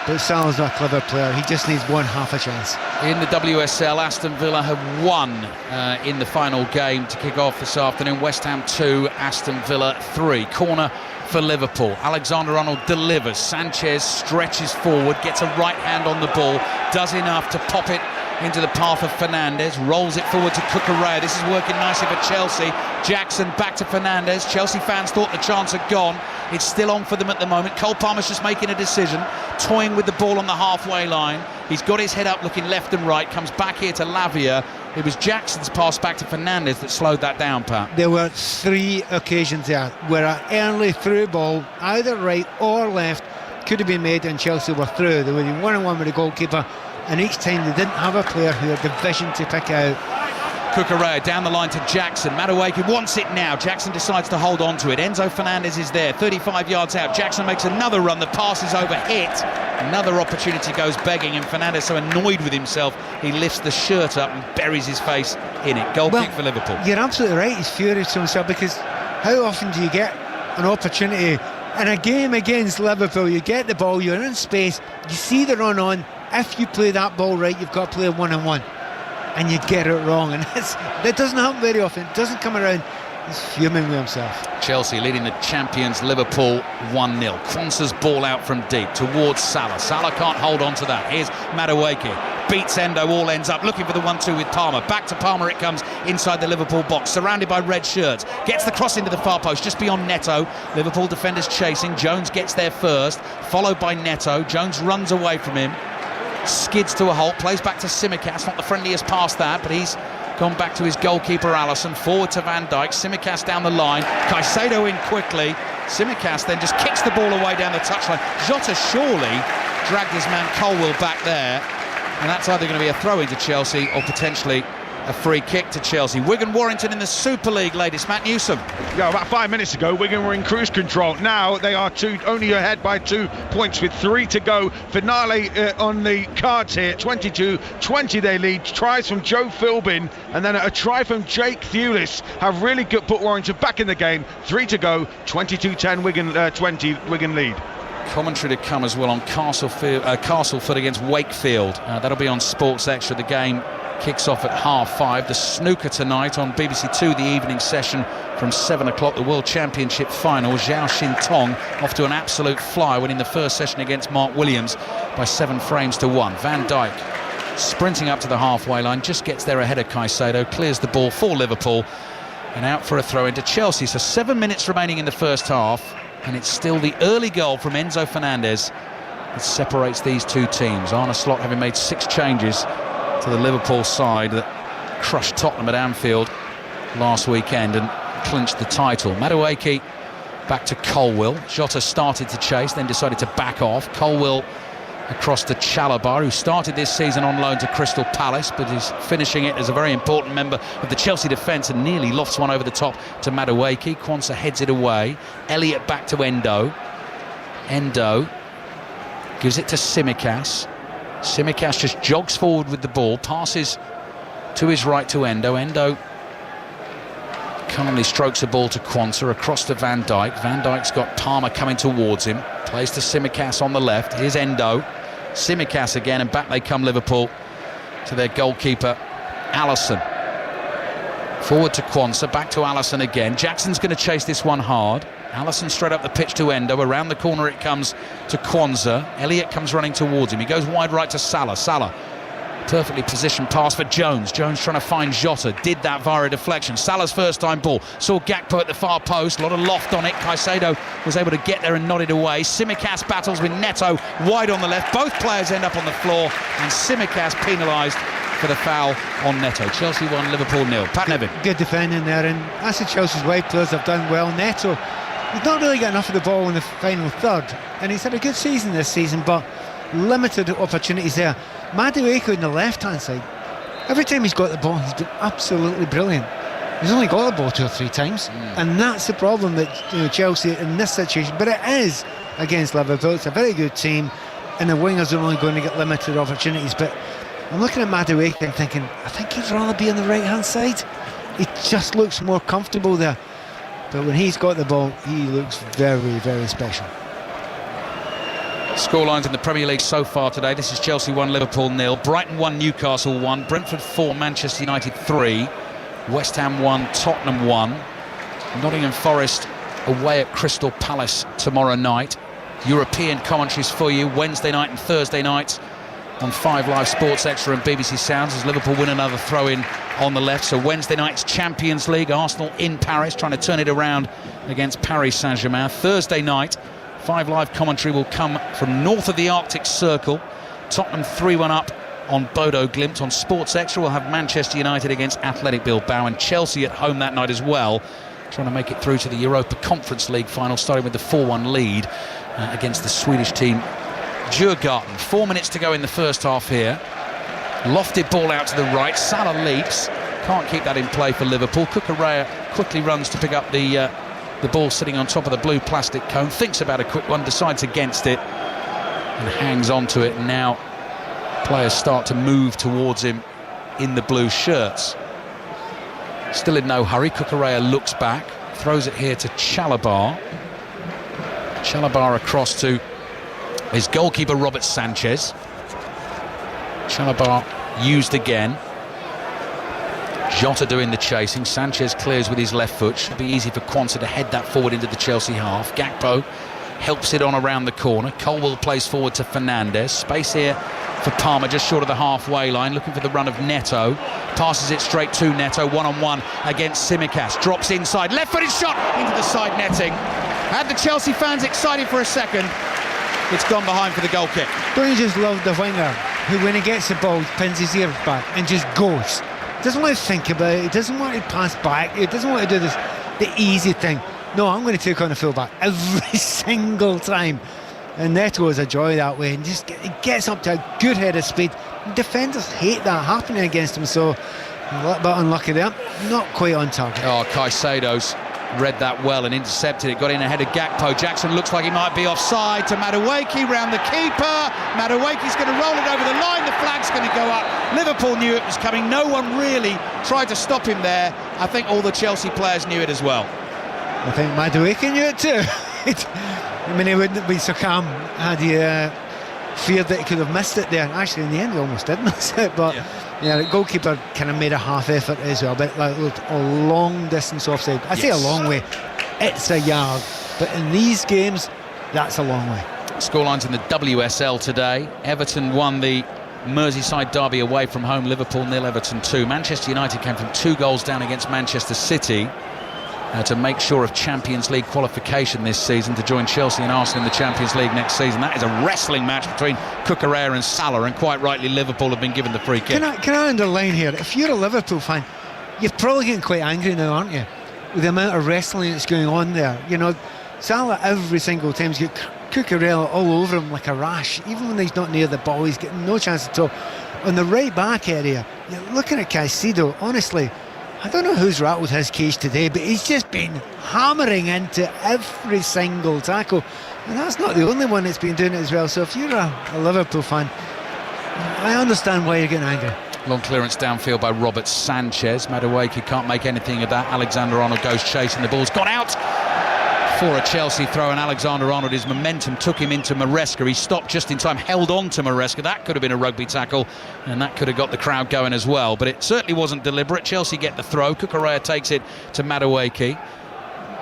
But Salah's not a clever player, he just needs one half a chance. In the WSL, Aston Villa have won in the final game to kick off this afternoon. West Ham 2, Aston Villa 3. Corner for Liverpool. Alexander-Arnold delivers. Sanchez stretches forward, gets a right hand on the ball, does enough to pop it into the path of Fernandes, rolls it forward to Cucurella. This is working nicely for Chelsea. Jackson back to Fernandes. Chelsea fans thought the chance had gone. It's still on for them at the moment. Cole Palmer's just making a decision, toying with the ball on the halfway line. He's got his head up looking left and right, comes back here to Lavia. It was Jackson's pass back to Fernandes that slowed that down, Pat. There were 3 occasions there where an early through ball, either right or left, could have been made and Chelsea were through. They were in one-on-one with the goalkeeper, and each time they didn't have a player who had the vision to pick out. Cucurella down the line to Jackson. Madueke wants it now. Jackson decides to hold on to it. Enzo Fernandez is there, 35 yards out. Jackson makes another run. The pass is overhit. Another opportunity goes begging, and Fernandez so annoyed with himself he lifts the shirt up and buries his face in it. Goal kick for Liverpool. You're absolutely right, he's furious to himself, because how often do you get an opportunity in a game against Liverpool? You get the ball, you're in space, you see the run on. If you play that ball right, you've got to play one-on-one, and you get it wrong, and that doesn't happen very often. It doesn't come around. He's fuming with himself. Chelsea leading the champions Liverpool 1-0. Quansah's ball out from deep towards Salah. Salah can't hold on to that. Here's Madueke. Beats Endo, all ends up looking for the 1-2 with Palmer. Back to Palmer it comes inside the Liverpool box, surrounded by red shirts. Gets the cross into the far post, just beyond Neto. Liverpool defenders chasing. Jones gets there first, followed by Neto. Jones runs away from him, skids to a halt, plays back to Tsimikas. Not the friendliest pass that, but he's gone back to his goalkeeper Alisson. Forward to Van Dijk. Tsimikas down the line. Caicedo in quickly. Tsimikas then just kicks the ball away down the touchline. Jota surely dragged his man Colwill back there, and that's either going to be a throw into Chelsea or potentially a free kick to Chelsea. Wigan Warrington in the Super League, latest. Matt Newsom. Yeah, about 5 minutes ago, Wigan were in cruise control. Now they are only ahead by 2 points with 3 to go. Finale on the cards here. 22-20 they lead. Tries from Joe Philbin and then a try from Jake Thewlis have really put Warrington back in the game. 3 to go. 22-10 Wigan 20 Wigan lead. Commentary to come as well on Castleford against Wakefield. That'll be on Sports Extra. The game kicks off at 5:30. The snooker tonight on BBC Two, the evening session from 7 o'clock. The World Championship final. Zhao Xintong off to an absolute fly, winning the first session against Mark Williams by 7 frames to 1. Van Dijk sprinting up to the halfway line, just gets there ahead of Caicedo, clears the ball for Liverpool, and out for a throw into Chelsea. So 7 minutes remaining in the first half, and it's still the early goal from Enzo Fernandez that separates these two teams. Arne Slot having made 6 changes to the Liverpool side that crushed Tottenham at Anfield last weekend and clinched the title. Madueke back to Colwill. Jota started to chase, then decided to back off. Colwill across to Chalobah, who started this season on loan to Crystal Palace, but is finishing it as a very important member of the Chelsea defence and nearly lofts one over the top to Madueke. Quansah heads it away. Elliott back to Endo. Endo gives it to Tsimikas. Tsimikas just jogs forward with the ball, passes to his right to Endo. Endo Calmly strokes the ball to Quansah, across to Van Dijk. Van Dijk's got Palmer coming towards him. Plays to Tsimikas on the left. Here's Endo. Tsimikas again, and back they come Liverpool to their goalkeeper, Alisson. Forward to Quansah, back to Alisson again. Jackson's going to chase this one hard. Alisson straight up the pitch to Endo. Around the corner it comes to Quansah. Elliott comes running towards him. He goes wide right to Salah. Salah, perfectly positioned pass for Jones. Jones trying to find Jota. Did that via a deflection. Salah's first time ball. Saw Gakpo at the far post. A lot of loft on it. Caicedo was able to get there and nod it away. Tsimikas battles with Neto wide on the left. Both players end up on the floor, and Tsimikas penalised for the foul on Neto. Chelsea 1, Liverpool 0. Pat Nevin. Good defending there, and I said Chelsea's wide players have done well. Neto, he's not really got enough of the ball in the final third, and he's had a good season this season, but limited opportunities there. Madueke on the left-hand side, every time he's got the ball, he's been absolutely brilliant. He's only got the ball 2 or 3 times, and that's the problem that Chelsea in this situation. But it is against Liverpool. It's a very good team, and the wingers are only going to get limited opportunities. But I'm looking at Madueke and thinking, I think he'd rather be on the right-hand side. He just looks more comfortable there. But when he's got the ball, he looks very, very special. Scorelines in the Premier League so far today. This is Chelsea 1, Liverpool 0. Brighton 1, Newcastle 1. Brentford 4, Manchester United 3. West Ham 1, Tottenham 1. Nottingham Forest away at Crystal Palace tomorrow night. European commentaries for you Wednesday night and Thursday night on 5 Live Sports Extra and BBC Sounds as Liverpool win another throw-in on the left. So Wednesday night's Champions League, Arsenal in Paris trying to turn it around against Paris Saint-Germain. Thursday night, 5 Live commentary will come from north of the Arctic Circle. Tottenham 3-1 up on Bodo Glimt. On Sports Extra we'll have Manchester United against Athletic Bilbao, and Chelsea at home that night as well, trying to make it through to the Europa Conference League final, starting with the 4-1 lead against the Swedish team Djurgården. 4 minutes to go in the first half here. Lofted ball out to the right. Salah leaps. Can't keep that in play for Liverpool. Cucurella quickly runs to pick up the ball sitting on top of the blue plastic cone. Thinks about a quick one, decides against it, and hangs on to it. And now players start to move towards him in the blue shirts. Still in no hurry. Cucurella looks back. Throws it here to Chalobah. Chalobah across to his goalkeeper Robert Sanchez. Chalobah used again. Jota doing the chasing. Sanchez clears with his left foot. Should be easy for Quansah to head that forward into the Chelsea half. Gakpo helps it on around the corner. Colwill plays forward to Fernandes. Space here for Palmer just short of the halfway line, looking for the run of Neto. Passes it straight to Neto, one-on-one against Tsimikas. Drops inside, left-footed shot into the side netting. Had the Chelsea fans excited for a second. It's gone behind for the goal kick. Don't you just love the winger who, when he gets the ball, pins his ears back and just goes? Doesn't want to think about it. He doesn't want to pass back. He doesn't want to do the easy thing. No, I'm going to take on the full-back every single time. And Neto is a joy that way, and just he gets up to a good head of speed. Defenders hate that happening against him, so a little bit unlucky there. Not quite on target. Oh, Caicedo's read that well and intercepted it. Got in ahead of Gakpo. Jackson looks like he might be offside to Madueke round the keeper. Madueke's going to roll it over the line. The flag's going to go up. Liverpool knew it was coming. No one really tried to stop him there. I think all the Chelsea players knew it as well. I think Madueke knew it too. I mean, he wouldn't be so calm had he feared that he could have missed it there. Actually, in the end, he almost did miss it. But yeah, the goalkeeper kind of made a half effort as well. But like, looked a long distance offside. I say a long way. It's a yard. But in these games, that's a long way. Scorelines in the WSL today. Everton won the Merseyside derby away from home. Liverpool 0, Everton 2. Manchester United came from 2 goals down against Manchester City to make sure of Champions League qualification this season to join Chelsea and Arsenal in the Champions League next season. That is a wrestling match between Cucurella and Salah, and quite rightly Liverpool have been given the free kick. Can I underline here, if you're a Liverpool fan, you're probably getting quite angry now, aren't you, with the amount of wrestling that's going on there. You know, Salah every single time's got Cucurella all over him like a rash. Even when he's not near the ball, he's getting no chance at all. On the right back area, you're looking at Caicedo, honestly, I don't know who's rattled his cage today, but he's just been hammering into every single tackle. And that's not the only one that's been doing it as well. So if you're a Liverpool fan, I understand why you're getting angry. Long clearance downfield by Robert Sanchez. Madueke can't make anything of that. Alexander-Arnold goes chasing. The ball's gone out for a Chelsea throw, and Alexander-Arnold, his momentum took him into Maresca. He stopped just in time, held on to Maresca. That could have been a rugby tackle, and that could have got the crowd going as well. But it certainly wasn't deliberate. Chelsea get the throw. Cucurella takes it to Madueke.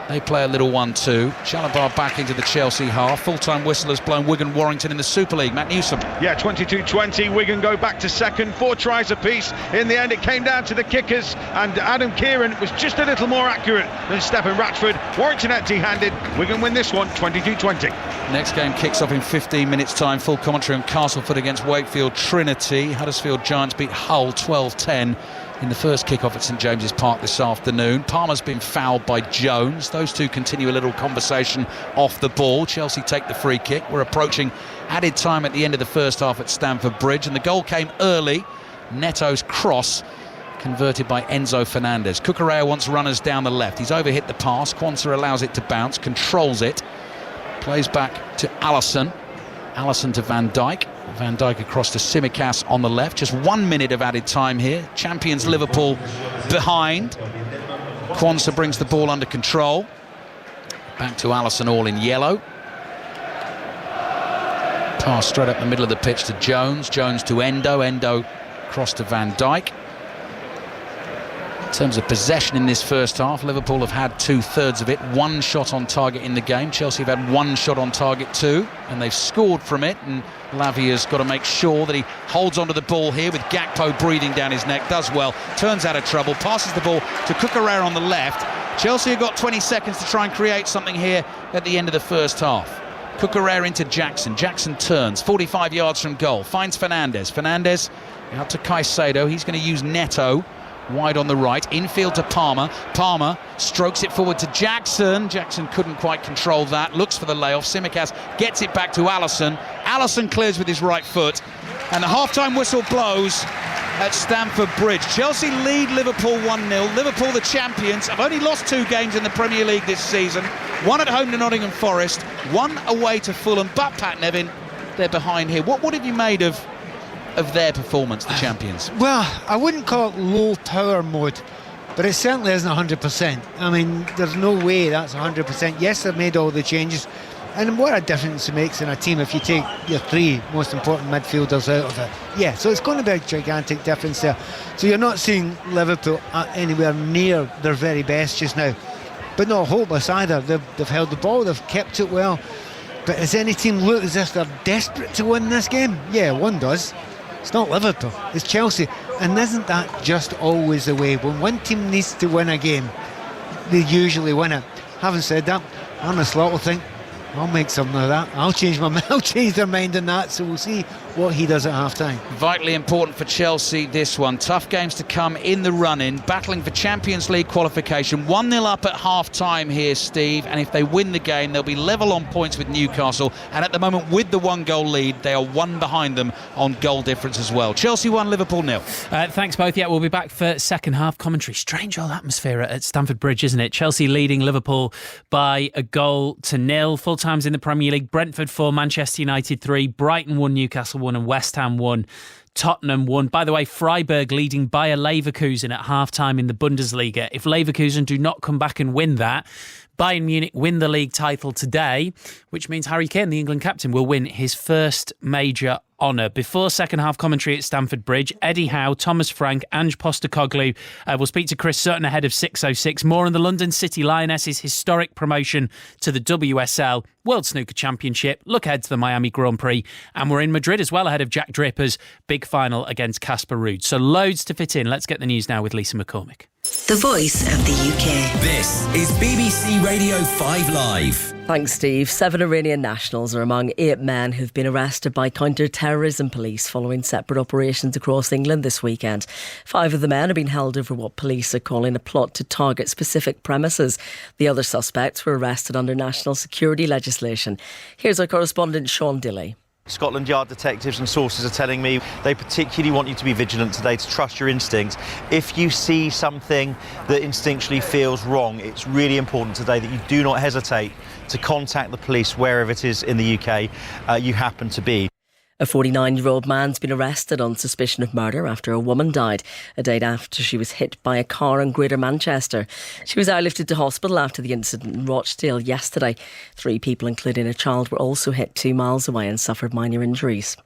They play a little 1-2. Chalobah back into the Chelsea half. Full-time whistle has blown. Wigan Warrington in the Super League. Matt Newsom. Yeah, 22-20. Wigan go back to second. 4 tries apiece. In the end, it came down to the kickers, and Adam Kieran was just a little more accurate than Stephen Ratchford. Warrington empty-handed. Wigan win this one, 22-20. Next game kicks off in 15 minutes' time. Full commentary on Castleford against Wakefield Trinity. Huddersfield Giants beat Hull 12-10. in the first kick-off at St James's Park this afternoon. Palmer's been fouled by Jones. Those two continue a little conversation off the ball. Chelsea take the free kick. We're approaching added time at the end of the first half at Stamford Bridge, and the goal came early. Neto's cross converted by Enzo Fernandez. Cucurella wants runners down the left. He's overhit the pass. Quansah allows it to bounce, controls it, plays back to Alisson. Alisson to Van Dijk. Van Dijk across to Tsimikas on the left. Just 1 minute of added time here. Champions Liverpool behind. Quansah brings the ball under control. Back to Alisson, all in yellow. Pass straight up the middle of the pitch to Jones. Jones to Endo. Endo cross to Van Dijk. In terms of possession in this first half, Liverpool have had 2/3 of it. One shot on target in the game. Chelsea have had one shot on target too, and they've scored from it. And Lavia's got to make sure that he holds onto the ball here with Gakpo breathing down his neck. Does well, turns out of trouble, passes the ball to Cucurella on the left. Chelsea have got 20 seconds to try and create something here at the end of the first half. Cucurella into Jackson. Jackson turns 45 yards from goal, finds Fernandez. Fernandez out to Caicedo. He's going to use Neto wide on the right, infield to Palmer. Palmer strokes it forward to Jackson. Jackson couldn't quite control that, looks for the layoff. Tsimikas gets it back to Alisson. Alisson clears with his right foot, and the half-time whistle blows at Stamford Bridge. Chelsea lead Liverpool 1-0. Liverpool, the champions, have only lost 2 games in the Premier League this season. One at home to Nottingham Forest, one away to Fulham. But Pat Nevin, they're behind here. What have you made of their performance, the champions? Well, I wouldn't call it low power mode, but it certainly isn't 100%. I mean, there's no way that's 100%. Yes, they've made all the changes, and what a difference it makes in a team if you take your 3 most important midfielders out of it. Yeah, so it's going to be a gigantic difference there. So you're not seeing Liverpool anywhere near their very best just now, but not hopeless either. They've held the ball, they've kept it well. But does any team look as if they're desperate to win this game? Yeah, one does. It's not Liverpool, it's Chelsea. And isn't that just always the way? When one team needs to win a game, they usually win it. Having said that, Arne Slot will think, I'll make something of that. I'll change their mind on that. So we'll see what he does at half-time. Vitally important for Chelsea, this one. Tough games to come in the run-in, battling for Champions League qualification. 1-0 up at half-time here, Steve, and if they win the game, they'll be level on points with Newcastle, and at the moment, with the 1-goal lead, they are 1 behind them on goal difference as well. Chelsea 1, Liverpool 0. Thanks both. Yeah, we'll be back for second half commentary. Strange old atmosphere at Stamford Bridge, isn't it? Chelsea leading Liverpool by 1-0. Full times in the Premier League: Brentford 4, Manchester United 3, Brighton 1, Newcastle 1, and West Ham 1, Tottenham 1. By the way, Freiburg leading Bayer Leverkusen at half-time in the Bundesliga. If Leverkusen do not come back and win that, Bayern Munich win the league title today, which means Harry Kane, the England captain, will win his first major honour. Before second half commentary at Stamford Bridge, Eddie Howe, Thomas Frank, Ange Postecoglou will speak to Chris Sutton ahead of 6:06. More on the London City Lionesses' historic promotion to the WSL World Snooker Championship. Look ahead to the Miami Grand Prix, and we're in Madrid as well ahead of Jack Draper's big final against Casper Ruud. So loads to fit in. Let's get the news now with Lisa McCormick. The voice of the UK. This is BBC Radio 5 Live. Thanks, Steve. 7 Iranian nationals are among 8 men who've been arrested by counter-terrorism police following separate operations across England this weekend. 5 of the men have been held over what police are calling a plot to target specific premises. The other suspects were arrested under national security legislation. Here's our correspondent Sean Dilley. Scotland Yard detectives and sources are telling me they particularly want you to be vigilant today, to trust your instincts. If you see something that instinctually feels wrong, it's really important today that you do not hesitate to contact the police wherever it is in the UK you happen to be. A 49-year-old man's been arrested on suspicion of murder after a woman died a day after she was hit by a car in Greater Manchester. She was airlifted to hospital after the incident in Rochdale yesterday. 3 people, including a child, were also hit 2 miles away and suffered minor injuries.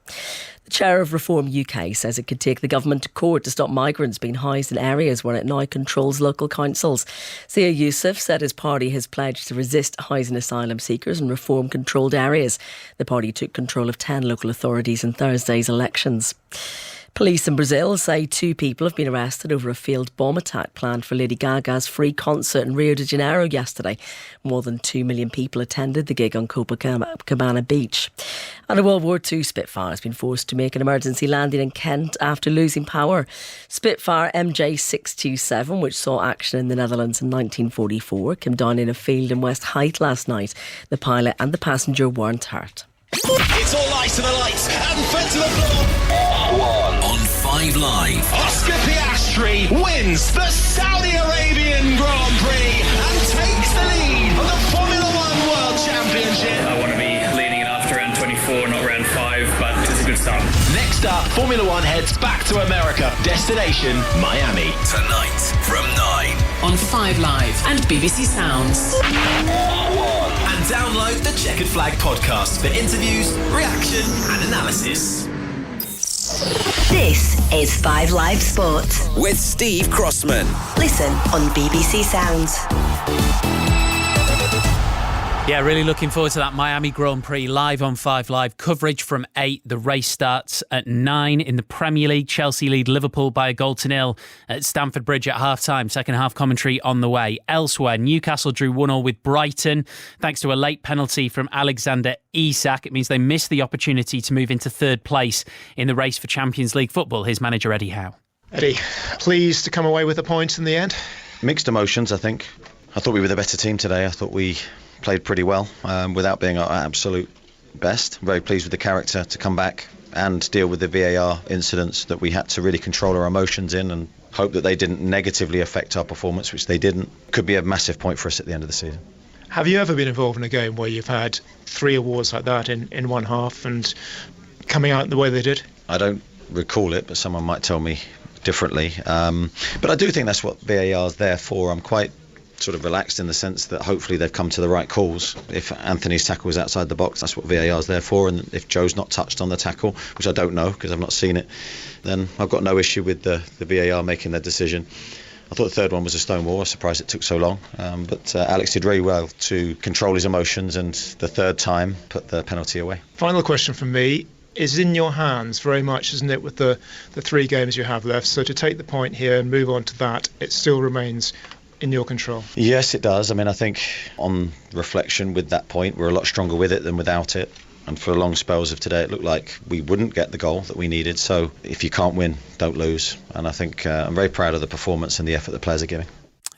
The chair of Reform UK says it could take the government to court to stop migrants being housed in areas where it now controls local councils. Zia Youssef said his party has pledged to resist housing asylum seekers in reform-controlled areas. The party took control of 10 local authorities in Thursday's elections. Police in Brazil say 2 people have been arrested over a failed bomb attack planned for Lady Gaga's free concert in Rio de Janeiro yesterday. More than 2 million people attended the gig on Copacabana Beach. And a World War II Spitfire has been forced to make an emergency landing in Kent after losing power. Spitfire MJ627, which saw action in the Netherlands in 1944, came down in a field in West Hythe last night. The pilot and the passenger weren't hurt. It's all lights to the lights and fed to the floor. On 5 Live. Oscar Piastri wins the Saudi Arabian Grand Prix and takes the lead of the Formula One World Championship. I want to be leading it after round 24, not round 5, but it's a good start. Next up, Formula One heads back to America. Destination, Miami. Tonight from 9. On 5 Live and BBC Sounds. And download the Checkered Flag podcast for interviews, reaction and analysis. This is 5 Live Sport With Steve Crossman. Listen on BBC Sounds. Yeah, really looking forward to that Miami Grand Prix live on 5 Live. Coverage from 8. The race starts at 9. In the Premier League, Chelsea lead Liverpool by a 1-0 at Stamford Bridge at half-time. Second half commentary on the way. Elsewhere, Newcastle drew 1-1 with Brighton thanks to a late penalty from Alexander Isak. It means they missed the opportunity to move into 3rd place in the race for Champions League football. Here's manager Eddie Howe. Eddie, pleased to come away with the points in the end? Mixed emotions, I think. I thought we were the better team today. I thought we played pretty well without being our absolute best. Very pleased with the character to come back and deal with the VAR incidents that we had to really control our emotions in and hope that they didn't negatively affect our performance, which they didn't. Could be a massive point for us at the end of the season. Have you ever been involved in a game where you've had 3 awards like that in one half and coming out the way they did? I don't recall it, but someone might tell me differently. But I do think that's what VAR is there for. I'm quite sort of relaxed in the sense that hopefully they've come to the right calls. If Anthony's tackle was outside the box, that's what VAR is there for, and if Joe's not touched on the tackle, which I don't know because I've not seen it, then I've got no issue with the VAR making their decision. I thought the third one was a stonewall. I was surprised it took so long, but Alex did really well to control his emotions and the third time put the penalty away. Final question from me is in your hands very much, isn't it, with the 3 games you have left, so to take the point here and move on to that, it still remains in your control. Yes, it does. I mean, I think on reflection with that point, we're a lot stronger with it than without it. And for long spells of today, it looked like we wouldn't get the goal that we needed. So if you can't win, don't lose. And I think I'm very proud of the performance and the effort the players are giving.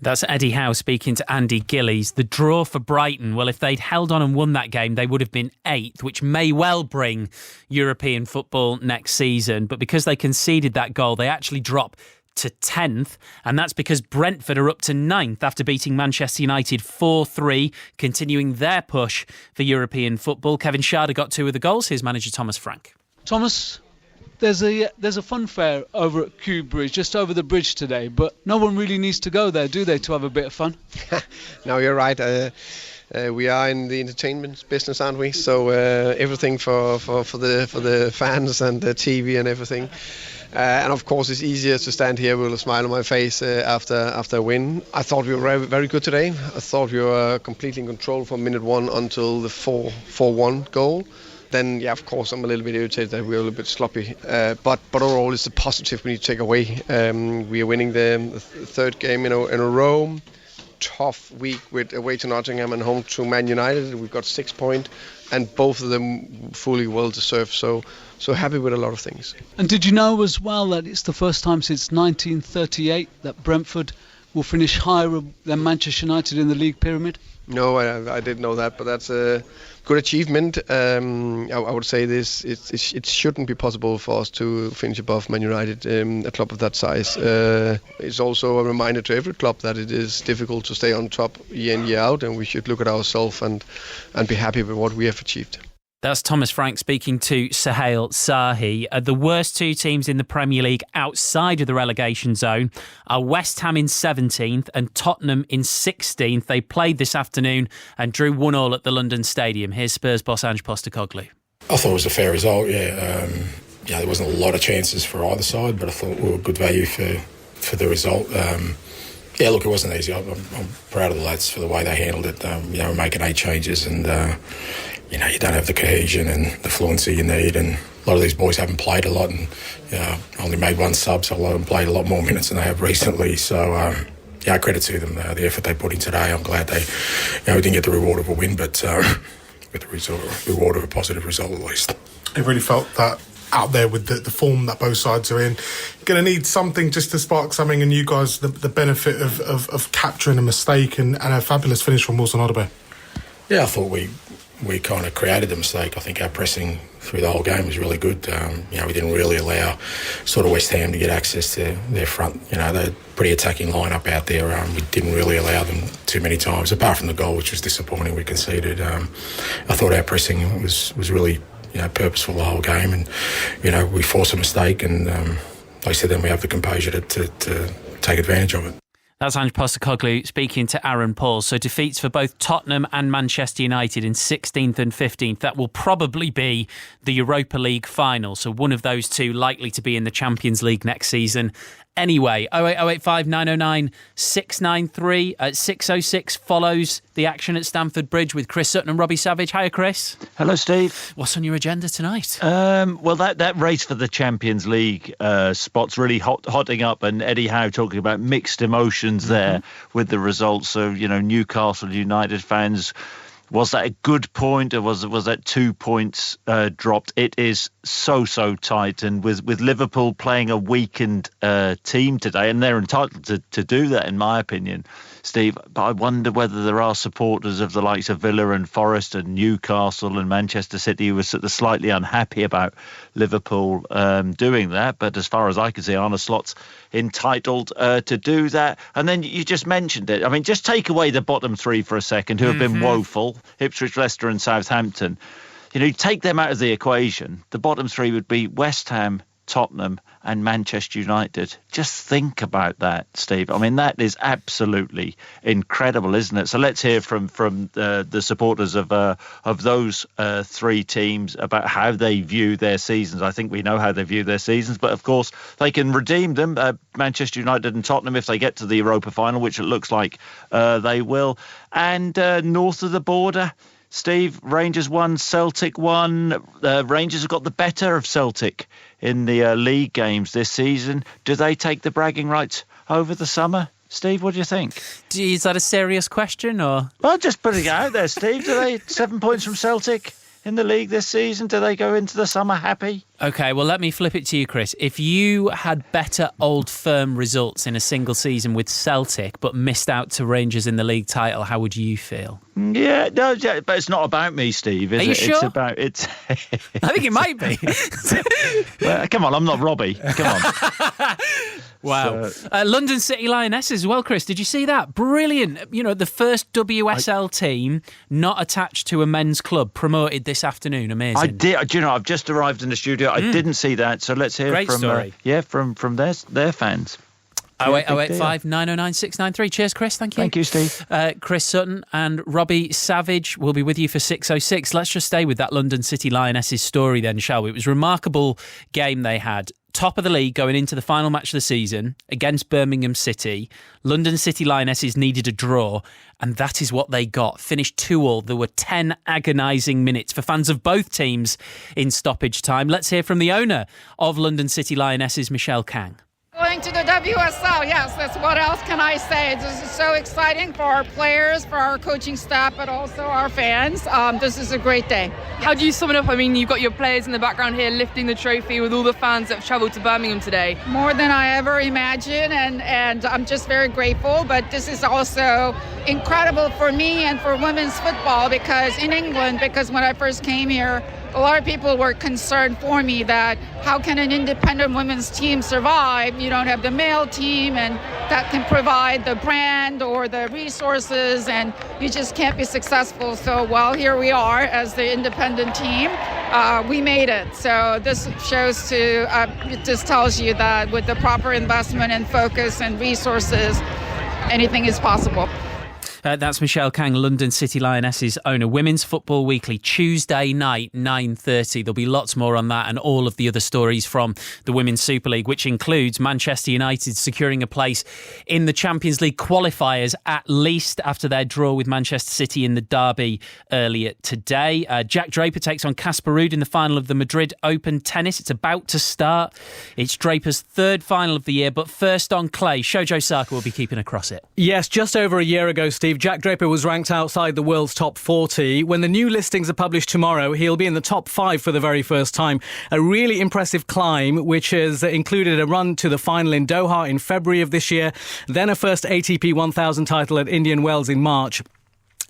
That's Eddie Howe speaking to Andy Gillies. The draw for Brighton, well, if they'd held on and won that game, they would have been 8th, which may well bring European football next season. But because they conceded that goal, they actually drop to 10th, and that's because Brentford are up to 9th after beating Manchester United 4-3, continuing their push for European football. Kevin Schade got 2 of the goals. Here's manager Thomas Frank. Thomas, there's a fun fair over at Kew Bridge, just over the bridge today, but no one really needs to go there, do they, to have a bit of fun? No, you're right. We are in the entertainment business, aren't we? So everything for the fans and the TV and everything. And of course, it's easier to stand here with a smile on my face after a win. I thought we were very, very good today. I thought we were completely in control from minute 1 until the 4-1 goal. Then, yeah, of course, I'm a little bit irritated that we were a little bit sloppy. But overall, it's a positive we need to take away. We are winning the 3rd game in a row. Tough week with away to Nottingham and home to Man United. We've got 6 points, and both of them fully well deserved. So happy with a lot of things. And did you know as well that it's the first time since 1938 that Brentford will finish higher than Manchester United in the league pyramid? No, I didn't know that, but that's a good achievement. I would say it shouldn't be possible for us to finish above Man United, a club of that size. It's also a reminder to every club that it is difficult to stay on top year in, year out, and we should look at ourselves and be happy with what we have achieved. That's Thomas Frank speaking to Sohail Sahi. The worst two teams in the Premier League outside of the relegation zone are West Ham in 17th and Tottenham in 16th. They played this afternoon and drew 1-1 at the London Stadium. Here's Spurs boss Ange Postecoglou. I thought it was a fair result, yeah. There wasn't a lot of chances for either side, but I thought we were good value for the result. Look, it wasn't easy. I'm proud of the lads for the way they handled it. We're making 8 changes and... you don't have the cohesion and the fluency you need, and a lot of these boys haven't played a lot and only made 1 sub, so a lot of them played a lot more minutes than they have recently. So credit to them, the effort they put in today. I'm glad we didn't get the reward of a win, but get the reward of a positive result at least. It really felt that out there with the form that both sides are in. Going to need something just to spark something, and you guys the benefit of capturing a mistake and a fabulous finish from Wilson Odobert. Yeah, I thought we kind of created the mistake. I think our pressing through the whole game was really good. We didn't really allow sort of West Ham to get access to their front. They're a pretty attacking lineup out there. We didn't really allow them too many times, apart from the goal, which was disappointing. We conceded. I thought our pressing was really purposeful the whole game, and we forced a mistake, and like I said, then we have the composure to take advantage of it. That's Ange Postecoglou speaking to Aaron Paul. So defeats for both Tottenham and Manchester United in 16th and 15th. That will probably be the Europa League final. So one of those two likely to be in the Champions League next season. Anyway, 08085 909 693 at 606 follows the action at Stamford Bridge with Chris Sutton and Robbie Savage. Hiya, Chris. Hello, Steve. What's on your agenda tonight? Well, that race for the Champions League spot's really hotting up, and Eddie Howe talking about mixed emotions there with the results. So, Newcastle United fans, was that a good point, or was that 2 points dropped? It is so tight, and with Liverpool playing a weakened team today, and they're entitled to do that, in my opinion, Steve. But I wonder whether there are supporters of the likes of Villa and Forest and Newcastle and Manchester City who are sort of slightly unhappy about Liverpool doing that. But as far as I can see, Arne Slot's entitled to do that. And then you just mentioned it. I mean, just take away the bottom 3 for a second, who have been woeful: Ipswich, Leicester and Southampton. Take them out of the equation. The bottom 3 would be West Ham, Tottenham and Manchester United. Just think about that, Steve. I mean, that is absolutely incredible, isn't it? So let's hear from the supporters of those 3 teams about how they view their seasons. I think we know how they view their seasons, but of course they can redeem them. Manchester United and Tottenham, if they get to the Europa final, which it looks like they will. And north of the border, Steve, Rangers won, Celtic won. Rangers have got the better of Celtic in the league games this season. Do they take the bragging rights over the summer? Steve, what do you think? Is that a serious question, or? Well, just putting it out there, Steve. Do they 7 points from Celtic in the league this season? Do they go into the summer happy? OK, well, let me flip it to you, Chris. If you had better old firm results in a single season with Celtic but missed out to Rangers in the league title, how would you feel? Yeah, no, but it's not about me, Steve, is it? Are you sure? It's about it. I think it might be. Well, come on, I'm not Robbie. Come on. Wow. London City Lionesses as well, Chris. Did you see that? Brilliant. The first WSL team not attached to a men's club promoted this afternoon. Amazing. I did. Do you know, I've just arrived in the studio. I didn't see that. So let's hear Great from story. From their fans. 08085 909 693. Cheers, Chris. Thank you. Thank you, Steve. Chris Sutton and Robbie Savage will be with you for 606. Let's just stay with that London City Lionesses story then, shall we? It was a remarkable game they had. Top of the league going into the final match of the season against Birmingham City. London City Lionesses needed a draw, and that is what they got. Finished 2-2. There were 10 agonising minutes for fans of both teams in stoppage time. Let's hear from the owner of London City Lionesses, Michelle Kang. Going to the WSL, yes, that's what else can I say? This is so exciting for our players, for our coaching staff, but also our fans. This is a great day. How do you sum it up? I mean, you've got your players in the background here lifting the trophy with all the fans that have travelled to Birmingham today. More than I ever imagined, and I'm just very grateful, but this is also incredible for me and for women's football, because in England, because when I first came here, a lot of people were concerned for me that how can an independent women's team survive? You don't have the male team and that can provide the brand or the resources, and you just can't be successful. So, well, here we are as the independent team. We made it. So this shows it just tells you that with the proper investment and focus and resources, anything is possible. That's Michelle Kang, London City Lionesses owner. Women's Football Weekly, Tuesday night, 9:30. There'll be lots more on that and all of the other stories from the Women's Super League, which includes Manchester United securing a place in the Champions League qualifiers, at least after their draw with Manchester City in the derby earlier today. Jack Draper takes on Casper Ruud in the final of the Madrid Open tennis. It's about to start. It's Draper's third final of the year, but first on clay. Shojo Saka will be keeping across it. Yes, just over a year ago, Steve, Jack Draper was ranked outside the world's top 40. When the new listings are published tomorrow, he'll be in the top 5 for the very first time. A really impressive climb, which has included a run to the final in Doha in February of this year, then a first ATP 1000 title at Indian Wells in March.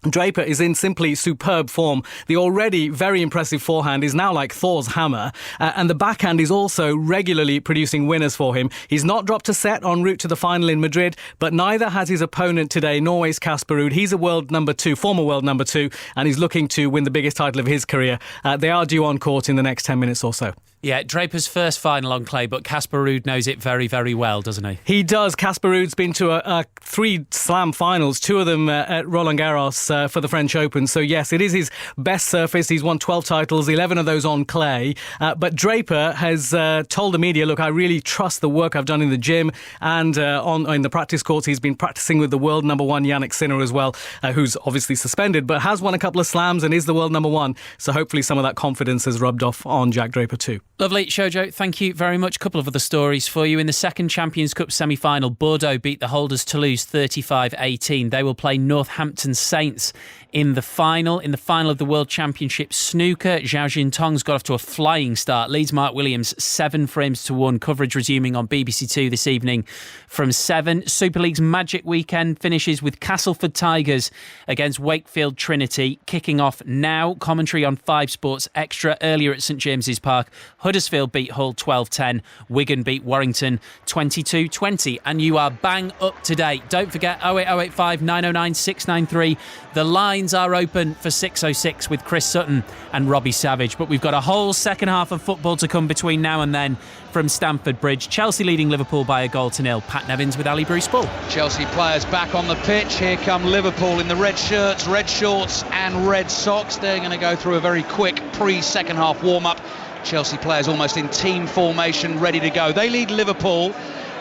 Draper is in simply superb form. The already very impressive forehand is now like Thor's hammer, and the backhand is also regularly producing winners for him. He's not dropped a set en route to the final in Madrid, but neither has his opponent today, Norway's Casper Ruud. He's a world number 2, former world number 2, and he's looking to win the biggest title of his career. They are due on court in the next 10 minutes or so. Yeah, Draper's first final on clay, but Casper Ruud knows it very, very well, doesn't he? He does. Casper Ruud's been to 3 Slam finals, 2 of them at Roland Garros for the French Open. So yes, it is his best surface. He's won 12 titles, 11 of those on clay. But Draper has told the media, look, I really trust the work I've done in the gym and in the practice courts. He's been practicing with the world number 1, Yannick Sinner, as well, who's obviously suspended, but has won a couple of slams and is the world number 1. So hopefully some of that confidence has rubbed off on Jack Draper too. Lovely, Shojo. Thank you very much. A couple of other stories for you. In the second Champions Cup semi-final, Bordeaux beat the holders Toulouse 35-18. They will play Northampton Saints in the final. In the final of the World Championship snooker, Zhao Jintong's got off to a flying start. Leads Mark Williams 7-1. Coverage resuming on BBC Two this evening from 7. Super League's Magic Weekend finishes with Castleford Tigers against Wakefield Trinity. Kicking off now. Commentary on 5 Sports Extra. Earlier at St James's Park, Huddersfield beat Hull 12-10. Wigan beat Warrington 22-20. And you are bang up to date. Don't forget 08085 909 693. The lines are open for 606 with Chris Sutton and Robbie Savage. But we've got a whole second half of football to come between now and then from Stamford Bridge. Chelsea leading Liverpool by a goal to 0. Pat Nevins with Ali Bruce Ball. Chelsea players back on the pitch. Here come Liverpool in the red shirts, red shorts and red socks. They're going to go through a very quick pre-second half warm-up. Chelsea players almost in team formation, ready to go. They lead Liverpool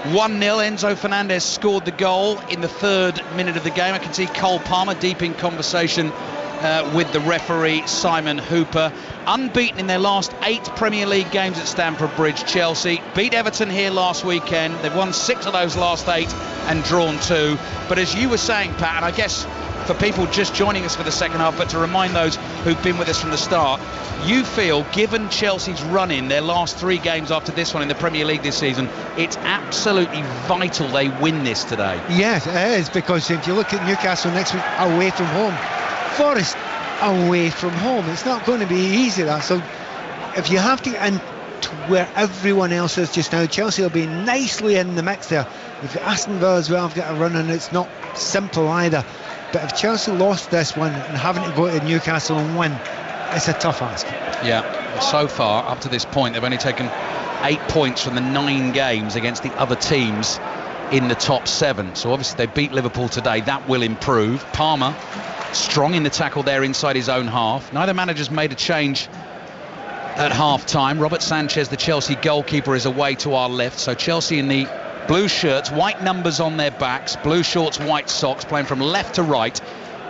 1-0. Enzo Fernandez scored the goal in the 3rd minute of the game. I can see Cole Palmer deep in conversation with the referee Simon Hooper. Unbeaten in their last 8 Premier League games at Stamford Bridge, Chelsea beat Everton here last weekend. They've won 6 of those last 8 and drawn 2. But as you were saying, Pat, and I guess for people just joining us for the second half, but to remind those who've been with us from the start, you feel, given Chelsea's run in their last 3 games after this one in the Premier League this season, it's absolutely vital they win this today. Yes, it is, because if you look at Newcastle next week away from home, Forest away from home, it's not going to be easy, that. So if you have to get into where everyone else is just now, Chelsea will be nicely in the mix there. You've got Aston Villa as well, have got a run, and it's not simple either. But if Chelsea lost this one and having to go to Newcastle and win, it's a tough ask. Yeah, so far up to this point they've only taken 8 points from the 9 games against the other teams in the top 7. So obviously they beat Liverpool today. That will improve. Palmer strong in the tackle there inside his own half. Neither manager's made a change at half time. Robert Sanchez, the Chelsea goalkeeper, is away to our left. So Chelsea in the blue shirts, white numbers on their backs, blue shorts, white socks, playing from left to right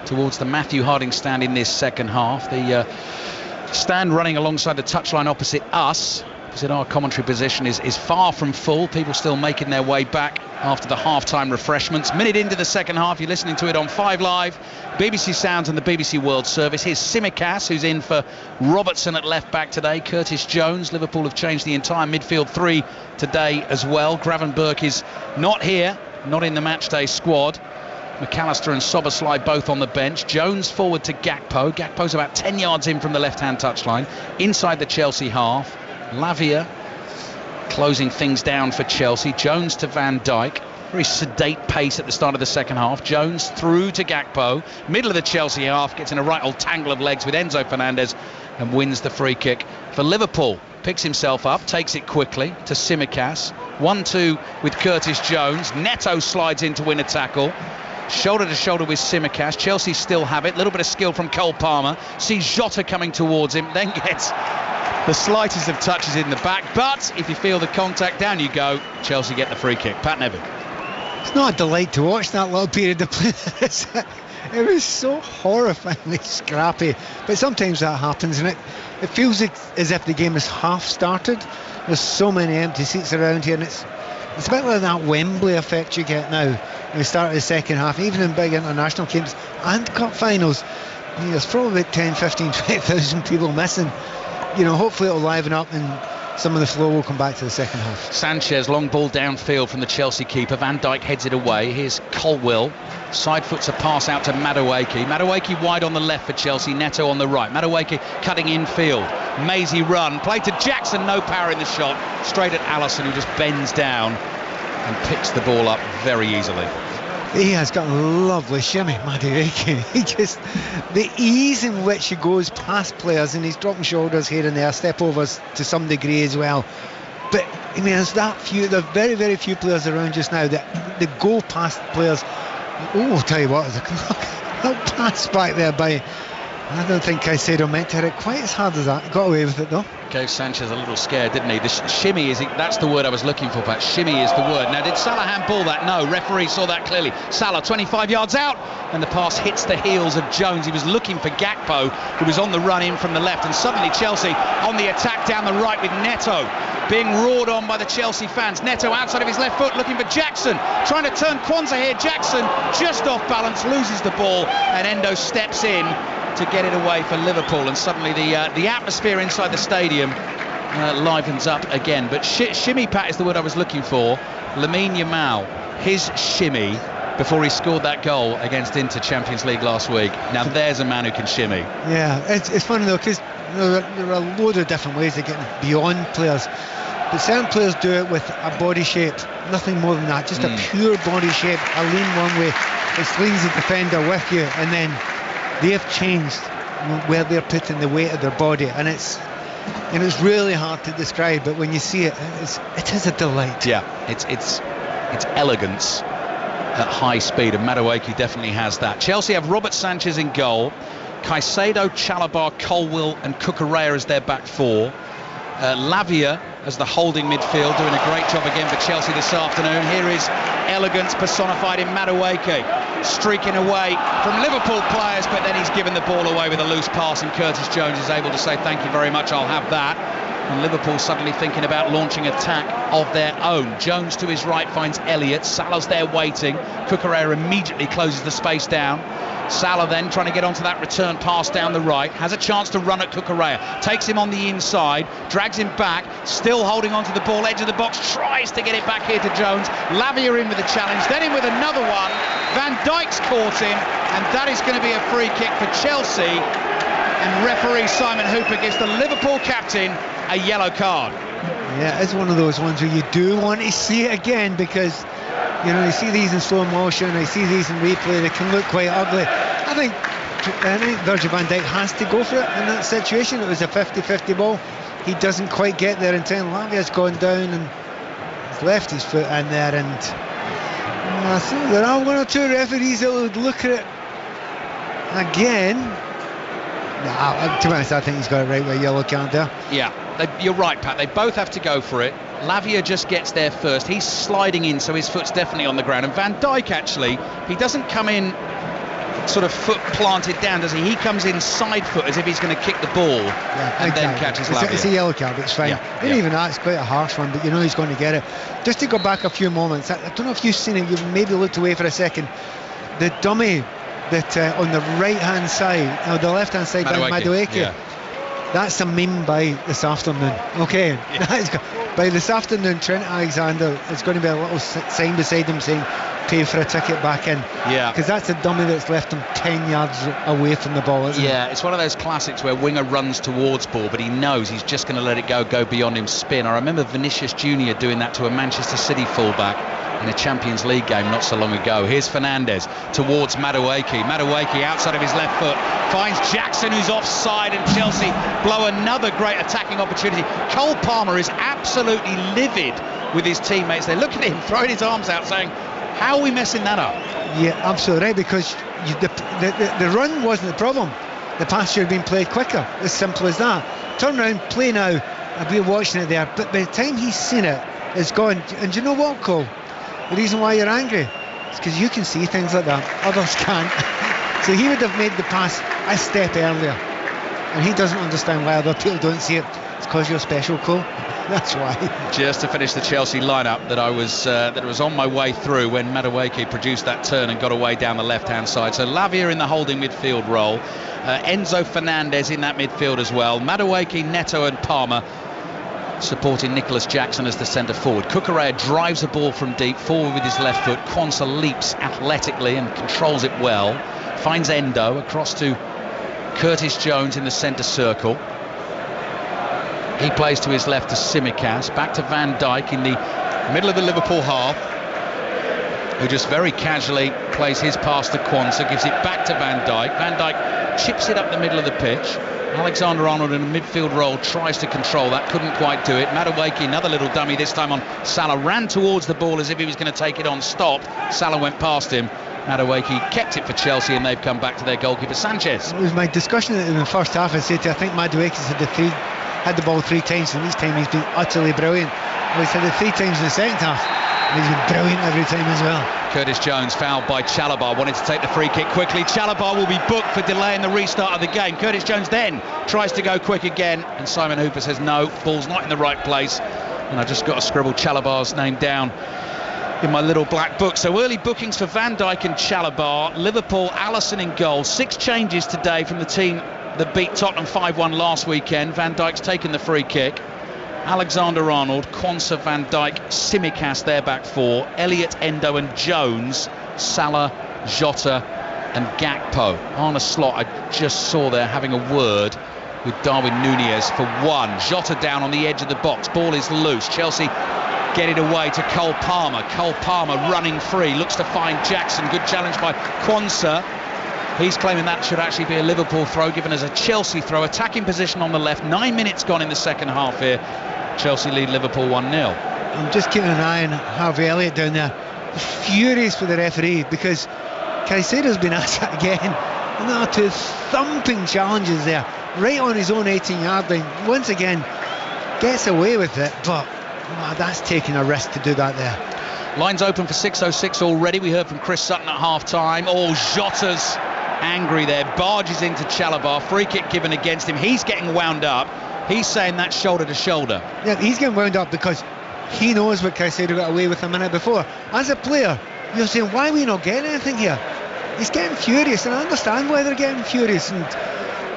towards the Matthew Harding stand in this second half. The stand running alongside the touchline opposite us, opposite our commentary position, is far from full. People still making their way back after the half-time refreshments. Minute into the second half, you're listening to it on 5 Live, BBC Sounds and the BBC World Service. Here's Tsimikas, who's in for Robertson at left-back today. Curtis Jones. Liverpool have changed the entire midfield 3 today as well. Gravenberch is not here, not in the matchday squad. McAllister and Soboslai both on the bench. Jones forward to Gakpo. Gakpo's about 10 yards in from the left-hand touchline. Inside the Chelsea half. Lavia closing things down for Chelsea. Jones to Van Dijk. Very sedate pace at the start of the second half. Jones through to Gakpo. Middle of the Chelsea half. Gets in a right old tangle of legs with Enzo Fernandez and wins the free kick for Liverpool. Picks himself up, takes it quickly to Tsimikas. 1-2 with Curtis Jones. Neto slides in to win a tackle. Shoulder to shoulder with Tsimikas. Chelsea still have it. A little bit of skill from Cole Palmer. Sees Jota coming towards him. Then gets the slightest of touches in the back. But if you feel the contact, down you go. Chelsea get the free kick. Pat Nevin. It's not a delight to watch that little period of play. It was so horrifyingly scrappy. But sometimes that happens, and it feels as if the game is half started. There's so many empty seats around here, and it's a bit like that Wembley effect you get now when you start the second half, even in big international games and cup finals. There's probably about 10, 15, 20,000 people missing. Hopefully it'll liven up and some of the flow will come back to the second half. Sanchez, long ball downfield from the Chelsea keeper. Van Dijk heads it away. Here's Colwill. Side foots a pass out to Madueke. Madueke wide on the left for Chelsea. Neto on the right. Madueke cutting infield. Mazy run. Play to Jackson. No power in the shot. Straight at Allison, who just bends down and picks the ball up very easily. He has got a lovely shimmy, Madueke. The ease in which he goes past players, and he's dropping shoulders here and there, step overs to some degree as well. But there's there are very, very few players around just now that go past players. I'll tell you what, there's a pass back there by, I don't think Caicedo meant to hit it quite as hard as that. Got away with it though. Gave Sanchez a little scared, didn't he? The shimmy that's the word I was looking for, Pat. Shimmy is the word. Now, did Salah handball that? No, referee saw that clearly. Salah 25 yards out, and the pass hits the heels of Jones. He was looking for Gakpo, who was on the run in from the left, and suddenly Chelsea on the attack down the right with Neto being roared on by the Chelsea fans. Neto outside of his left foot looking for Jackson, trying to turn Kwanzaa here. Jackson just off balance, loses the ball, and Endo steps in to get it away for Liverpool, and suddenly the atmosphere inside the stadium livens up again. But shimmy, Pat, is the word I was looking for. Lamine Yamal, his shimmy before he scored that goal against Inter Champions League last week. Now there's a man who can shimmy. Yeah, it's funny though, because there are a load of different ways of getting beyond players, but certain players do it with a body shape, nothing more than that, just a pure body shape, a lean one way, it slings the defender with you, and then they have changed where they're putting the weight of their body, and it's really hard to describe, but when you see it, it is a delight. Yeah, it's elegance at high speed, and Madueke definitely has that. Chelsea have Robert Sanchez in goal, Caicedo, Chalobah, Colwill and Cucurella as their back four. Lavia as the holding midfield, doing a great job again for Chelsea this afternoon. Here is elegance personified in Madueke, streaking away from Liverpool players, but then he's given the ball away with a loose pass, and Curtis Jones is able to say thank you very much, I'll have that. And Liverpool suddenly thinking about launching attack of their own. Jones to his right finds Elliott. Salah's there waiting. Cucurella immediately closes the space down. Salah then trying to get onto that return pass down the right, has a chance to run at Cucurella, takes him on the inside, drags him back, still holding onto the ball, edge of the box, tries to get it back here to Jones. Lavia in with a challenge, then in with another one. Van Dijk's caught him, and that is going to be a free kick for Chelsea, and referee Simon Hooper gives the Liverpool captain a yellow card. Yeah, it's one of those ones where you do want to see it again, because you see these in slow motion, I see these in replay, they can look quite ugly. I think Virgil van Dijk has to go for it in that situation. It was a 50-50 ball. He doesn't quite get there in time. Lavia's gone down and he's left his foot in there, and I think there are one or two referees that would look at it again. To be honest, I think he's got it right with a yellow card there. Yeah, you're right, Pat. They both have to go for it. Lavia just gets there first. He's sliding in, so his foot's definitely on the ground. And Van Dijk, actually, he doesn't come in sort of foot planted down, does he? He comes in side foot as if he's going to kick the ball, and then catches Lavia. It's a yellow card, it's fine. And even that, it's quite a harsh one, but he's going to get it. Just to go back a few moments, I don't know if you've seen it, you've maybe looked away for a second. The dummy that on the right-hand side, the left-hand side, Madueke. That's a meme by this afternoon. Okay, by this afternoon, Trent Alexander, it's going to be a little sign beside him saying, pay for a ticket back in. Yeah. Because that's a dummy that's left him 10 yards away from the ball, isn't it? Yeah, it's one of those classics where winger runs towards ball, but he knows he's just going to let it go beyond him, spin. I remember Vinicius Jr. doing that to a Manchester City fullback in a Champions League game not so long ago. Here's Fernandes towards Madueke. Madueke outside of his left foot finds Jackson, who's offside, and Chelsea blow another great attacking opportunity. Cole Palmer is absolutely livid with his teammates. They look at him throwing his arms out saying, how are we messing that up? Yeah, absolutely right, because the run wasn't the problem. The pass should have been played quicker. As simple as that. Turn around, play now. I've been watching it there, but by the time he's seen it, it's gone. And do you know what, Cole? The reason why you're angry is because you can see things like that. Others can't. So he would have made the pass a step earlier. And he doesn't understand why other people don't see it. It's because you're special, Cole. That's why. Just to finish the Chelsea lineup that I was on my way through when Madueke produced that turn and got away down the left-hand side. So Lavia in the holding midfield role, Enzo Fernandez in that midfield as well, Madueke, Neto and Palmer supporting Nicholas Jackson as the centre forward. Cucurella drives the ball from deep forward with his left foot. Quansah leaps athletically and controls it well. Finds Endo across to Curtis Jones in the centre circle. He plays to his left to Tsimikas, back to Van Dijk in the middle of the Liverpool half, who just very casually plays his pass to Quansah, gives it back to Van Dijk. Van Dijk chips it up the middle of the pitch. Alexander-Arnold in a midfield role tries to control that, couldn't quite do it. Madueke, another little dummy, this time on Salah, ran towards the ball as if he was going to take it on, stopped. Salah went past him. Madueke kept it for Chelsea, and they've come back to their goalkeeper Sanchez. It was my discussion in the first half. I said I think Madueke's had the ball 3 times, and each time he's been utterly brilliant. He's had it 3 times in the second half, and he's been brilliant every time as well. Curtis Jones fouled by Chalobah, wanted to take the free kick quickly. Chalobah will be booked for delaying the restart of the game. Curtis Jones then tries to go quick again, and Simon Hooper says no, ball's not in the right place. And I just got to scribble Chalobah's name down in my little black book. So early bookings for Van Dijk and Chalobah. Liverpool, Alisson in goal. 6 changes today from the team that beat Tottenham 5-1 last weekend. Van Dijk's taken the free kick. Alexander-Arnold, Quansah, Van Dijk, Tsimikas, their back 4. Elliott, Endo and Jones, Salah, Jota and Gakpo. Arne Slot, I just saw there having a word with Darwin Núñez for 1. Jota down on the edge of the box. Ball is loose. Chelsea get it away to Cole Palmer. Cole Palmer running free, looks to find Jackson. Good challenge by Quansah. He's claiming that should actually be a Liverpool throw, given as a Chelsea throw. Attacking position on the left. 9 minutes gone in the second half here. Chelsea lead Liverpool 1-0. I'm just keeping an eye on Harvey Elliott down there. Furious with the referee because Caicedo's been at it again. And there are 2 thumping challenges there, right on his own 18-yard line. Once again, gets away with it, but that's taking a risk to do that there. Lines open for 6:06 already. We heard from Chris Sutton at half-time. Oh, Jota's angry there, barges into Chalobah. Free kick given against him. He's getting wound up. He's saying that's shoulder to shoulder. Yeah, he's getting wound up because he knows what Caicedo got away with a minute before. As a player, you're saying, why are we not getting anything here? He's getting furious, and I understand why they're getting furious. And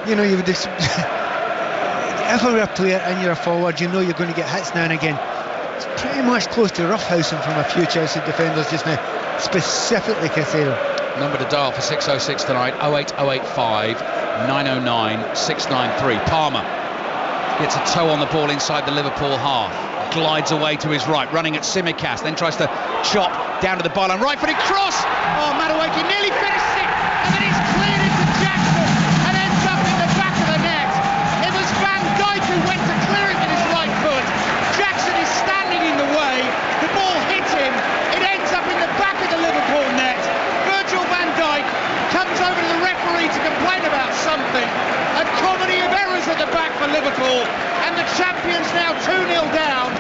you know, you would if I were a player and you're a forward, you know you're going to get hits now and again. It's pretty much close to roughhousing from a few Chelsea defenders just now, specifically Caicedo. Number to dial for 6:06 tonight, 08085 909 693. Palmer gets a toe on the ball inside the Liverpool half. Glides away to his right, running at Tsimikas, then tries to chop down to the byline. Right-footed cross! Oh, Madueke nearly finished it, and then he's cleared into Jackson and ends up in the back of the net. It was Van Dijk who went to clear it with his right foot. Jackson is standing in the way. The ball hits him. It ends up in the back of the Liverpool net. Virgil van Dijk comes over to the referee to complain about something. A comedy of errors at the back for Liverpool, and the champions now 2-0 down,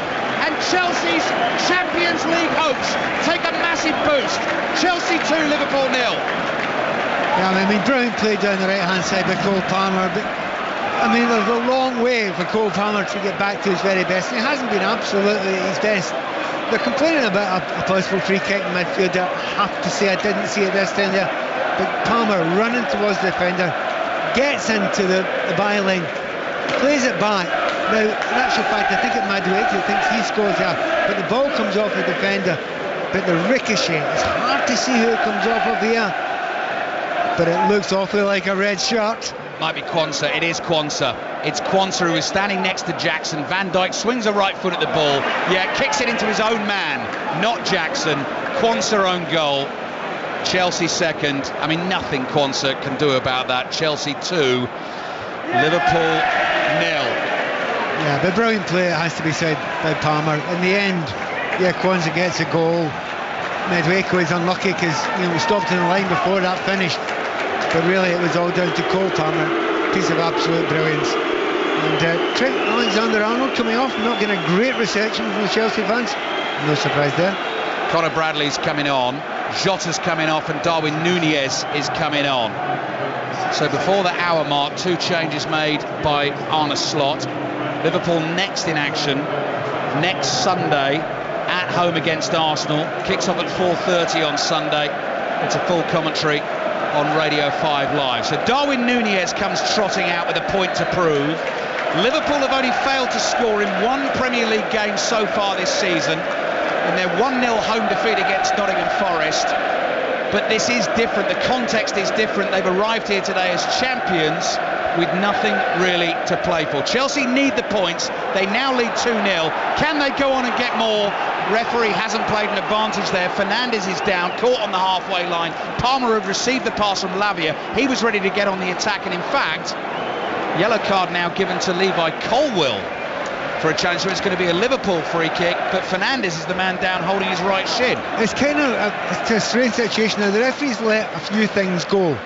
and Chelsea's Champions League hopes take a massive boost. Chelsea 2, Liverpool 0. Yeah, I mean, brilliant play down the right-hand side by Cole Palmer, but I mean, there's a long way for Cole Palmer to get back to his very best, and he hasn't been absolutely at his best. They're complaining about a possible free kick in midfield. I have to say I didn't see it this time there, but Palmer running towards the defender, gets into the byline, plays it back. Now, in actual fact, I think it's Madueke who thinks he scores there, but the ball comes off the defender, but the ricochet, it's hard to see who it comes off of here, but it looks awfully like a red shirt. Might be Quansah. It is Quansah. It's Quansah who is standing next to Jackson. Van Dijk swings a right foot at the ball. Yeah, kicks it into his own man, not Jackson. Quansah own goal. Chelsea second. I mean, nothing Quansah can do about that. Chelsea 2, Liverpool 0. Yeah, but brilliant play, it has to be said, by Palmer. In the end, yeah, Quansah gets a goal. Madueke is unlucky because we stopped in the line before that finished. But really, it was all down to Cole Palmer. Piece of absolute brilliance. And Trent Alexander-Arnold coming off, not getting a great reception from the Chelsea fans. No surprise there. Conor Bradley's coming on. Jota's coming off, and Darwin Núñez is coming on. So before the hour mark, 2 changes made by Arne Slot. Liverpool next in action next Sunday at home against Arsenal. Kicks off at 4:30 on Sunday. It's a full commentary on Radio 5 Live. So Darwin Núñez comes trotting out with a point to prove. Liverpool have only failed to score in 1 Premier League game so far this season, in their 1-0 home defeat against Nottingham Forest. But this is different, the context is different. They've arrived here today as champions with nothing really to play for. Chelsea need the points. They now lead 2-0. Can they go on and get more? Referee hasn't played an advantage there. Fernandes is down, caught on the halfway line. Palmer had received the pass from Lavia. He was ready to get on the attack, and in fact, yellow card now given to Levi Colwill for a challenge. So it's going to be a Liverpool free kick, but Fernandes is the man down holding his right shin. It's kind of a strange situation. Now, the referee's let a few things go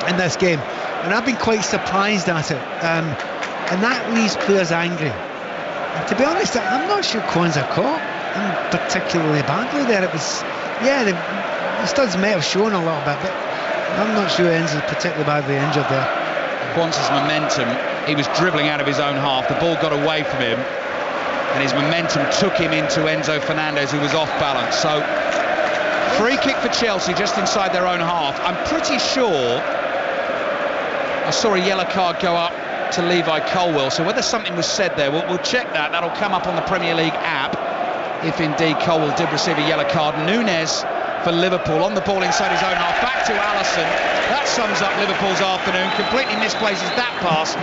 in this game, and I've been quite surprised at it, and that leaves players angry. And to be honest, I'm not sure Quansah caught him particularly badly there. It was, yeah, the studs may have shown a little bit, but I'm not sure Enzo's particularly badly injured there. Quansah's momentum, he was dribbling out of his own half, the ball got away from him, and his momentum took him into Enzo Fernandez, who was off balance. So free kick for Chelsea just inside their own half. I'm pretty sure I saw a yellow card go up to Levi Colwill, so whether something was said there, we'll check that. That'll come up on the Premier League app if indeed Colwill did receive a yellow card. Núñez for Liverpool on the ball inside his own half, back to Alisson. That sums up Liverpool's afternoon, completely misplaces that pass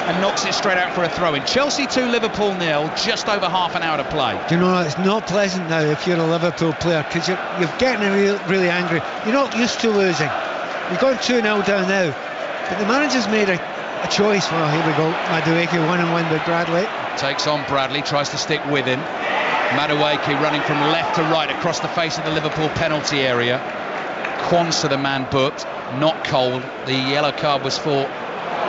and knocks it straight out for a throw-in. Chelsea 2, Liverpool 0, just over half an hour to play. Do you know, it's not pleasant now if you're a Liverpool player, because you're getting really angry. You're not used to losing. You've gone 2-0 down now, but the manager's made a choice. Well, here we go. Madueke 1-1 with Bradley. Takes on Bradley, tries to stick with him. Madueke running from left to right across the face of the Liverpool penalty area. Quansah the man booked, not Cole. The yellow card was for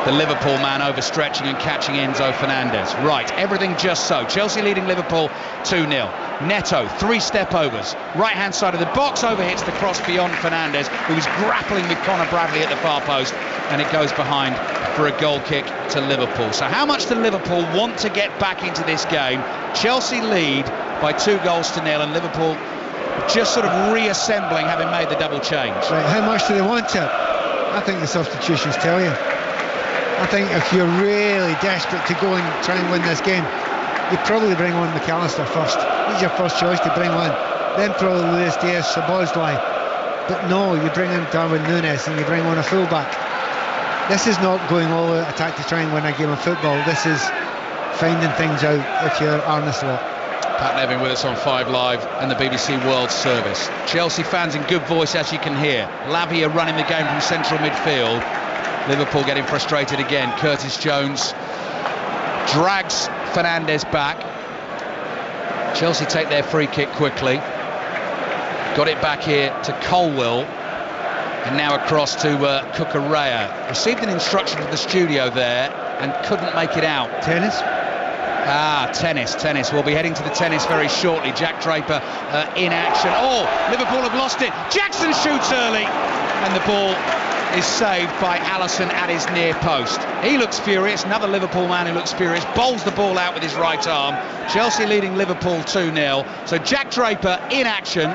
the Liverpool man overstretching and catching Enzo Fernandez. Right, everything just so. Chelsea leading Liverpool 2-0. Neto, 3 step overs. Right hand side of the box, overhits the cross beyond Fernandez, who was grappling with Conor Bradley at the far post, and it goes behind for a goal kick to Liverpool. So how much do Liverpool want to get back into this game? Chelsea lead by 2-0, and Liverpool just sort of reassembling, having made the double change. Right, how much do they want it? I think the substitutions tell you. I think if you're really desperate to go and try and win this game, you probably bring on McAllister first. He's your first choice to bring on. Then probably Luis Diaz, Szoboszlai. But no, you bring in Darwin Núñez and you bring on a fullback. This is not going all out attack to try and win a game of football. This is finding things out if you're Arne Slot. Pat Nevin with us on 5 Live and the BBC World Service. Chelsea fans in good voice, as you can hear. Lavia running the game from central midfield. Liverpool getting frustrated again. Curtis Jones drags Fernandes back. Chelsea take their free kick quickly. Got it back here to Colwill. And now across to Cucurella. Received an instruction from the studio there and couldn't make it out. Tennis? Tennis. We'll be heading to the tennis very shortly. Jack Draper in action. Oh, Liverpool have lost it. Jackson shoots early, and the ball is saved by Alisson at his near post. He looks furious. Another Liverpool man who looks furious bowls the ball out with his right arm. Chelsea leading Liverpool 2-0. So Jack Draper in action.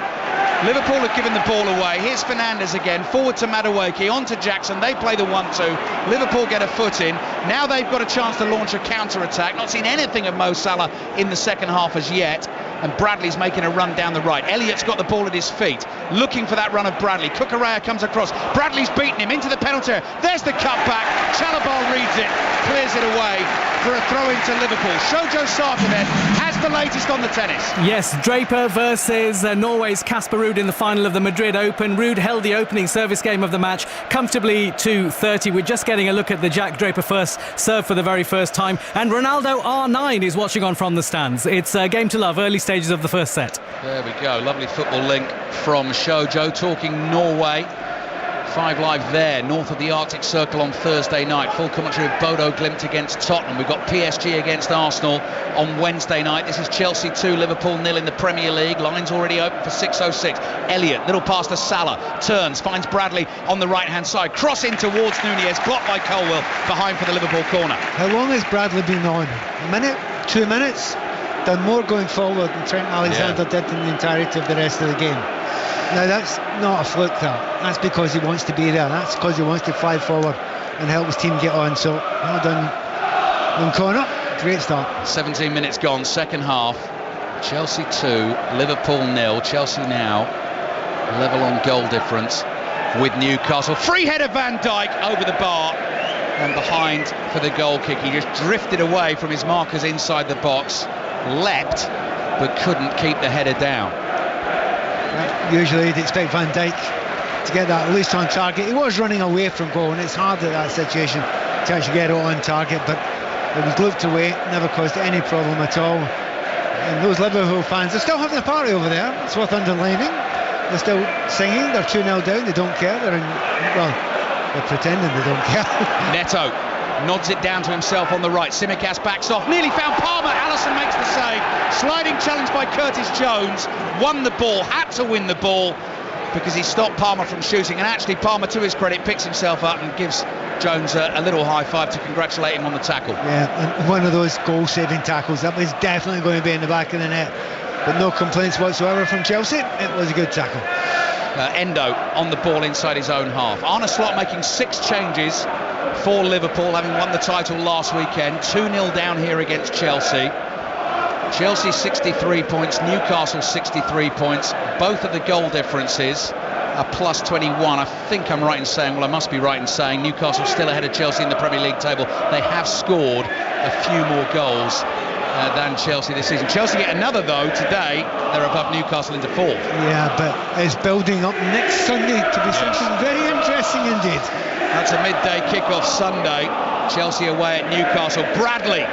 Liverpool have given the ball away. Here's Fernandes again, forward to Madueke, on to Jackson. They play the 1-2. Liverpool get a foot in. Now they've got a chance to launch a counter-attack. Not seen anything of Mo Salah in the second half as yet. and Bradley's making a run down the right. Elliott's got the ball at his feet, looking for that run of Bradley. Cucurella comes across. Bradley's beaten him into the penalty area. There's the cutback. Chalobah reads it, clears it away for a throw into Liverpool. Shojo Saka then has the latest on the tennis. Yes, Draper versus Norway's Casper Ruud in the final of the Madrid Open. Ruud held the opening service game of the match comfortably to 30. We're just getting a look at the Jack Draper first serve for the very first time. And Ronaldo R9 is watching on from the stands. It's a game to love, early stages of the first set. There we go, lovely football link from Shojo talking Norway. 5 Live there, north of the Arctic Circle on Thursday night. Full commentary of Bodo Glimt against Tottenham. We've got PSG against Arsenal on Wednesday night. This is Chelsea 2, Liverpool 0 in the Premier League. Line's already open for 6:06. Elliott, little pass to Salah, turns, finds Bradley on the right-hand side. Cross in towards Nunez, blocked by Colwill, behind for the Liverpool corner. How long has Bradley been on? A minute? 2 minutes? Done more going forward than Trent Alexander did in the entirety of the rest of the game. Now that's not a fluke, that's because he wants to be there, that's because he wants to fly forward and help his team get on. So well done Connor, great start. 17 minutes gone, second half. Chelsea 2, Liverpool 0. Chelsea now level on goal difference with Newcastle. Free header Van Dijk over the bar and behind for the goal kick. He just drifted away from his markers inside the box, leapt but couldn't keep the header down. Usually you'd expect Van Dijk to get that at least on target. He was running away from goal, and it's hard at that situation to actually get it on target, but it was looked away, never caused any problem at all. And those Liverpool fans, they're still having a party over there, it's worth underlining. They're still singing, they're 2-0 down, they don't care, they're pretending they don't care. Neto nods it down to himself on the right. Tsimikas backs off, nearly found Palmer. Alisson makes the save. Sliding challenge by Curtis Jones. Won the ball, had to win the ball because he stopped Palmer from shooting. And actually Palmer, to his credit, picks himself up and gives Jones a little high five to congratulate him on the tackle. Yeah, and one of those goal-saving tackles. That was definitely going to be in the back of the net. But no complaints whatsoever from Chelsea. It was a good tackle. Endo on the ball inside his own half. Arne Slot making 6 changes for Liverpool, having won the title last weekend. 2-0 down here against Chelsea. Chelsea 63 points, Newcastle 63 points. Both of the goal differences are plus 21. I think I'm right in saying, well, I must be right in saying Newcastle still ahead of Chelsea in the Premier League table. They have scored a few more goals than Chelsea this season. Chelsea get another though today. They're above Newcastle into 4th. Yeah, but it's building up next Sunday to be something very interesting indeed. That's a midday kickoff Sunday. Chelsea away at Newcastle. Bradley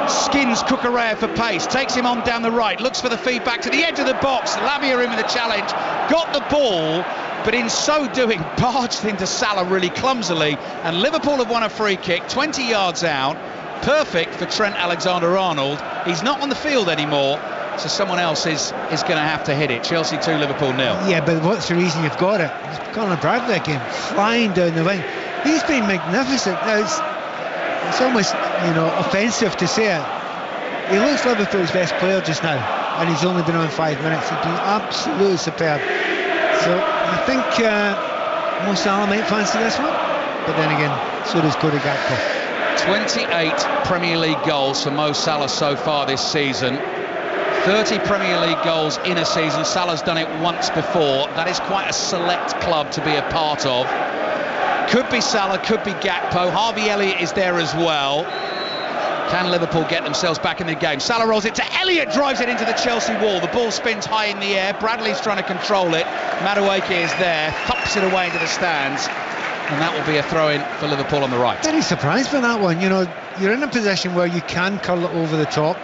skins Cucurella for pace, takes him on down the right, looks for the feedback to the edge of the box. Lamia in with a challenge, got the ball, but in so doing barged into Salah really clumsily, and Liverpool have won a free kick 20 yards out. Perfect for Trent Alexander-Arnold. He's not on the field anymore, so someone else is going to have to hit it. Chelsea 2, Liverpool 0. Yeah, but what's the reason you've got it? It's Conor Bradley again, flying down the wing. He's been magnificent. Now it's almost, offensive to say it. He looks Liverpool's best player just now, and he's only been on 5 minutes. He's been absolutely superb. So I think Mo Salah might fancy this one, but then again, so does Cody Gakpo. 28 Premier League goals for Mo Salah so far this season. 30 Premier League goals in a season. Salah's done it once before. That is quite a select club to be a part of. Could be Salah, could be Gakpo. Harvey Elliott is there as well. Can Liverpool get themselves back in the game? Salah rolls it to Elliott, drives it into the Chelsea wall. The ball spins high in the air. Bradley's trying to control it. Madueke is there, thumps it away into the stands. And that will be a throw-in for Liverpool on the right. Very surprised by that one. You're in a position where you can curl it over the top.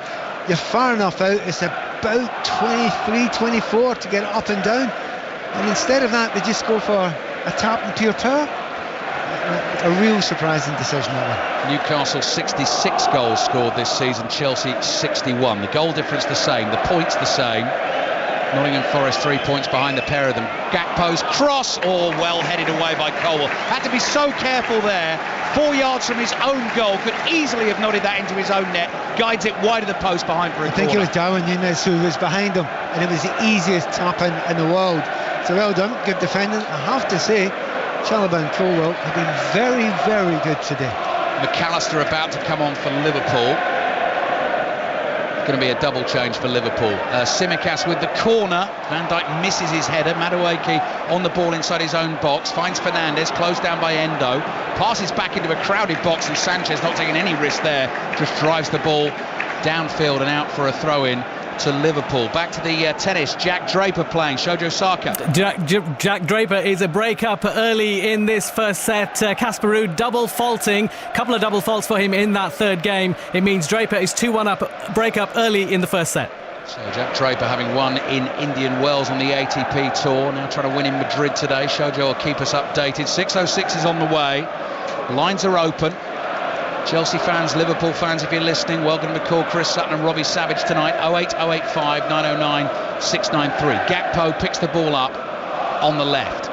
You're far enough out. It's about 23, 24 to get it up and down. And instead of that, they just go for a tap and pure power. A real surprising decision, that one. Newcastle 66 goals scored this season. Chelsea 61. The goal difference the same. The points the same. Nottingham Forest 3 points behind the pair of them. Gakpo's cross, well headed away by Colwill. Had to be so careful there. 4 yards from his own goal, could easily have nodded that into his own net. Guides it wide of the post behind for a corner. I think it was Darwin Núñez who was behind him, and it was the easiest tap-in in the world. So well done, good defending. I have to say, Chalobah and Colwill have been very, very good today. McAllister about to come on for Liverpool. going to be a double change for Liverpool. Tsimikas with the corner. Van Dijk misses his header. Madueke on the ball inside his own box. Finds Fernandes, closed down by Endo. Passes back into a crowded box, and Sanchez, not taking any risk there, just drives the ball downfield and out for a throw-in to Liverpool. Back to the tennis. Jack Draper playing. Shojo Saka. Jack Draper is a break-up early in this first set. Casper Ruud double faulting. Couple of double faults for him in that third game. It means Draper is 2-1 up, break-up early in the first set. So Jack Draper, having won in Indian Wells on the ATP Tour, now trying to win in Madrid today. Shojo will keep us updated. 6:06 is on the way. Lines are open. Chelsea fans, Liverpool fans, if you're listening, welcome to call Chris Sutton and Robbie Savage tonight. 08085 909 693. Gakpo picks the ball up on the left.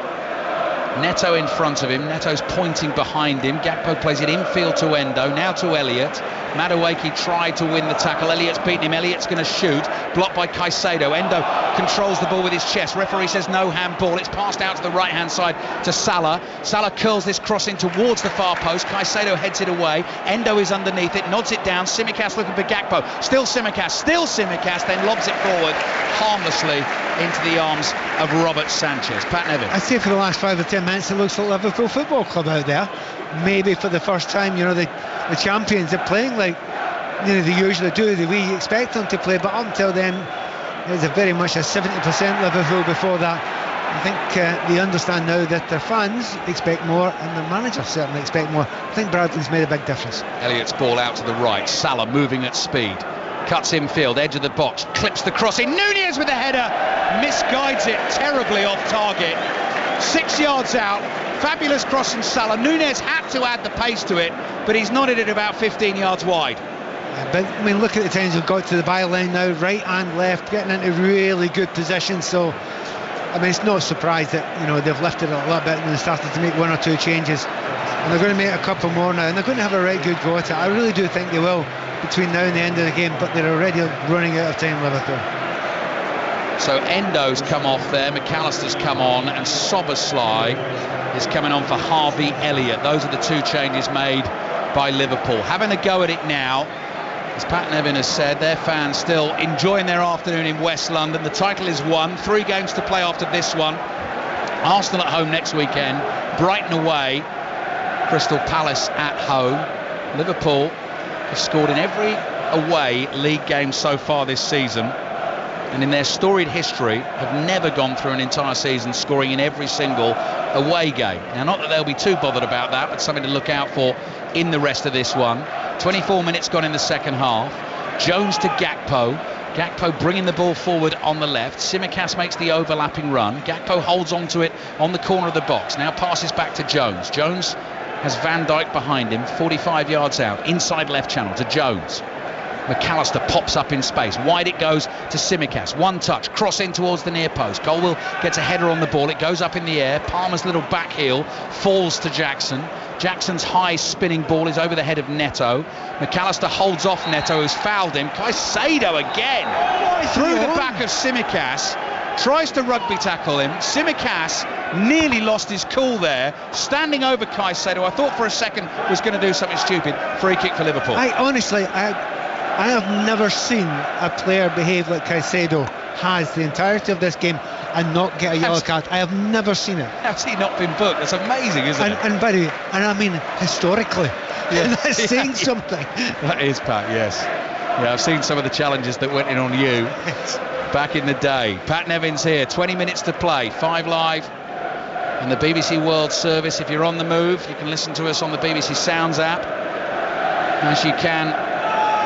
Neto in front of him. Neto's pointing behind him. Gakpo plays it infield to Endo, now to Elliott. Madueke tried to win the tackle. Elliott's beaten him. Elliott's going to shoot. Blocked by Caicedo. Endo controls the ball with his chest. Referee says no handball. It's passed out to the right-hand side to Salah. Salah curls this cross in towards the far post. Caicedo heads it away. Endo is underneath it, nods it down. Tsimikas looking for Gakpo. Still Tsimikas, then lobs it forward harmlessly into the arms of Robert Sanchez. Pat Nevin. I'd say for the last 5 or 10 minutes it looks like Liverpool Football Club out there. Maybe for the first time, the champions are playing like they usually do, the way you expect them to play, but up until then it was very much a 70% Liverpool before that. I think they understand now that their fans expect more and their managers certainly expect more. I think Bradley's made a big difference. Elliott's ball out to the right. Salah moving at speed. Cuts infield, edge of the box, clips the cross in. Nunez with the header, misguides it terribly off target. 6 yards out, fabulous cross from Salah. Nunez had to add the pace to it, but he's nodded it about 15 yards wide. But I mean, look at the times we've got to the byline now, right and left, getting into really good positions. So I mean, it's no surprise that they've lifted it a little bit and they started to make 1 or 2 changes, and they're going to make a couple more now, and they're going to have a right good go at it. I really do think they will between now and the end of the game, but they're already running out of time, Liverpool. So Endo's come off there, McAllister's come on, and Soboslai is coming on for Harvey Elliott. Those are the 2 changes made by Liverpool. Having a go at it now, as Pat Nevin has said, their fans still enjoying their afternoon in West London. The title is won. 3 games to play after this one. Arsenal at home next weekend, Brighton away, Crystal Palace at home. Liverpool have scored in every away league game so far this season, and in their storied history have never gone through an entire season scoring in every single away game. Now, not that they'll be too bothered about that, but something to look out for in the rest of this one. 24 minutes gone in the second half. Jones to Gakpo. Gakpo bringing the ball forward on the left. Tsimikas makes the overlapping run. Gakpo holds onto it on the corner of the box. Now passes back to Jones. Jones has Van Dijk behind him, 45 yards out, inside left channel to Jones. McAllister pops up in space. Wide it goes to Tsimikas. One touch, cross in towards the near post. Colwill gets a header on the ball. It goes up in the air. Palmer's little back heel falls to Jackson. Jackson's high spinning ball is over the head of Neto. McAllister holds off Neto, who's fouled him. Caicedo again through the back of Tsimikas. Tries to rugby tackle him. Tsimikas nearly lost his cool there, standing over Caicedo. I thought for a second was going to do something stupid. Free kick for Liverpool. I have never seen a player behave like Caicedo has the entirety of this game and not get a yellow card. I have never seen it. How's he not been booked? That's amazing, isn't it? And I mean historically. Yeah. That's saying something. That is, Pat, yes. Yeah, I've seen some of the challenges that went in on you back in the day. Pat Nevin's here, 20 minutes to play, 5 Live and the BBC World Service. If you're on the move, you can listen to us on the BBC Sounds app, as you can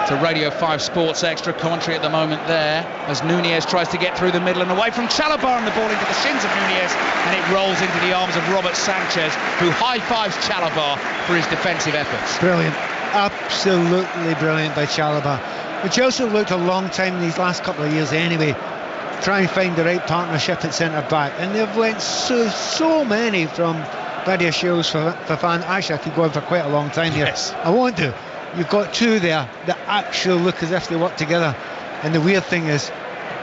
to Radio 5 Sports Extra. Commentary at the moment there as Nunez tries to get through the middle and away from Chalobah, and the ball into the shins of Nunez, and it rolls into the arms of Robert Sanchez, who high-fives Chalobah for his defensive efforts. Brilliant, absolutely brilliant by Chalobah. But Chelsea looked a long time in these last couple of years anyway, try and find the right partnership at centre-back, and they've went so many from Badia Shields for Fafan. Actually, I could go on for quite a long time here. Yes. I want to. You've got 2 there that actually look as if they work together, and the weird thing is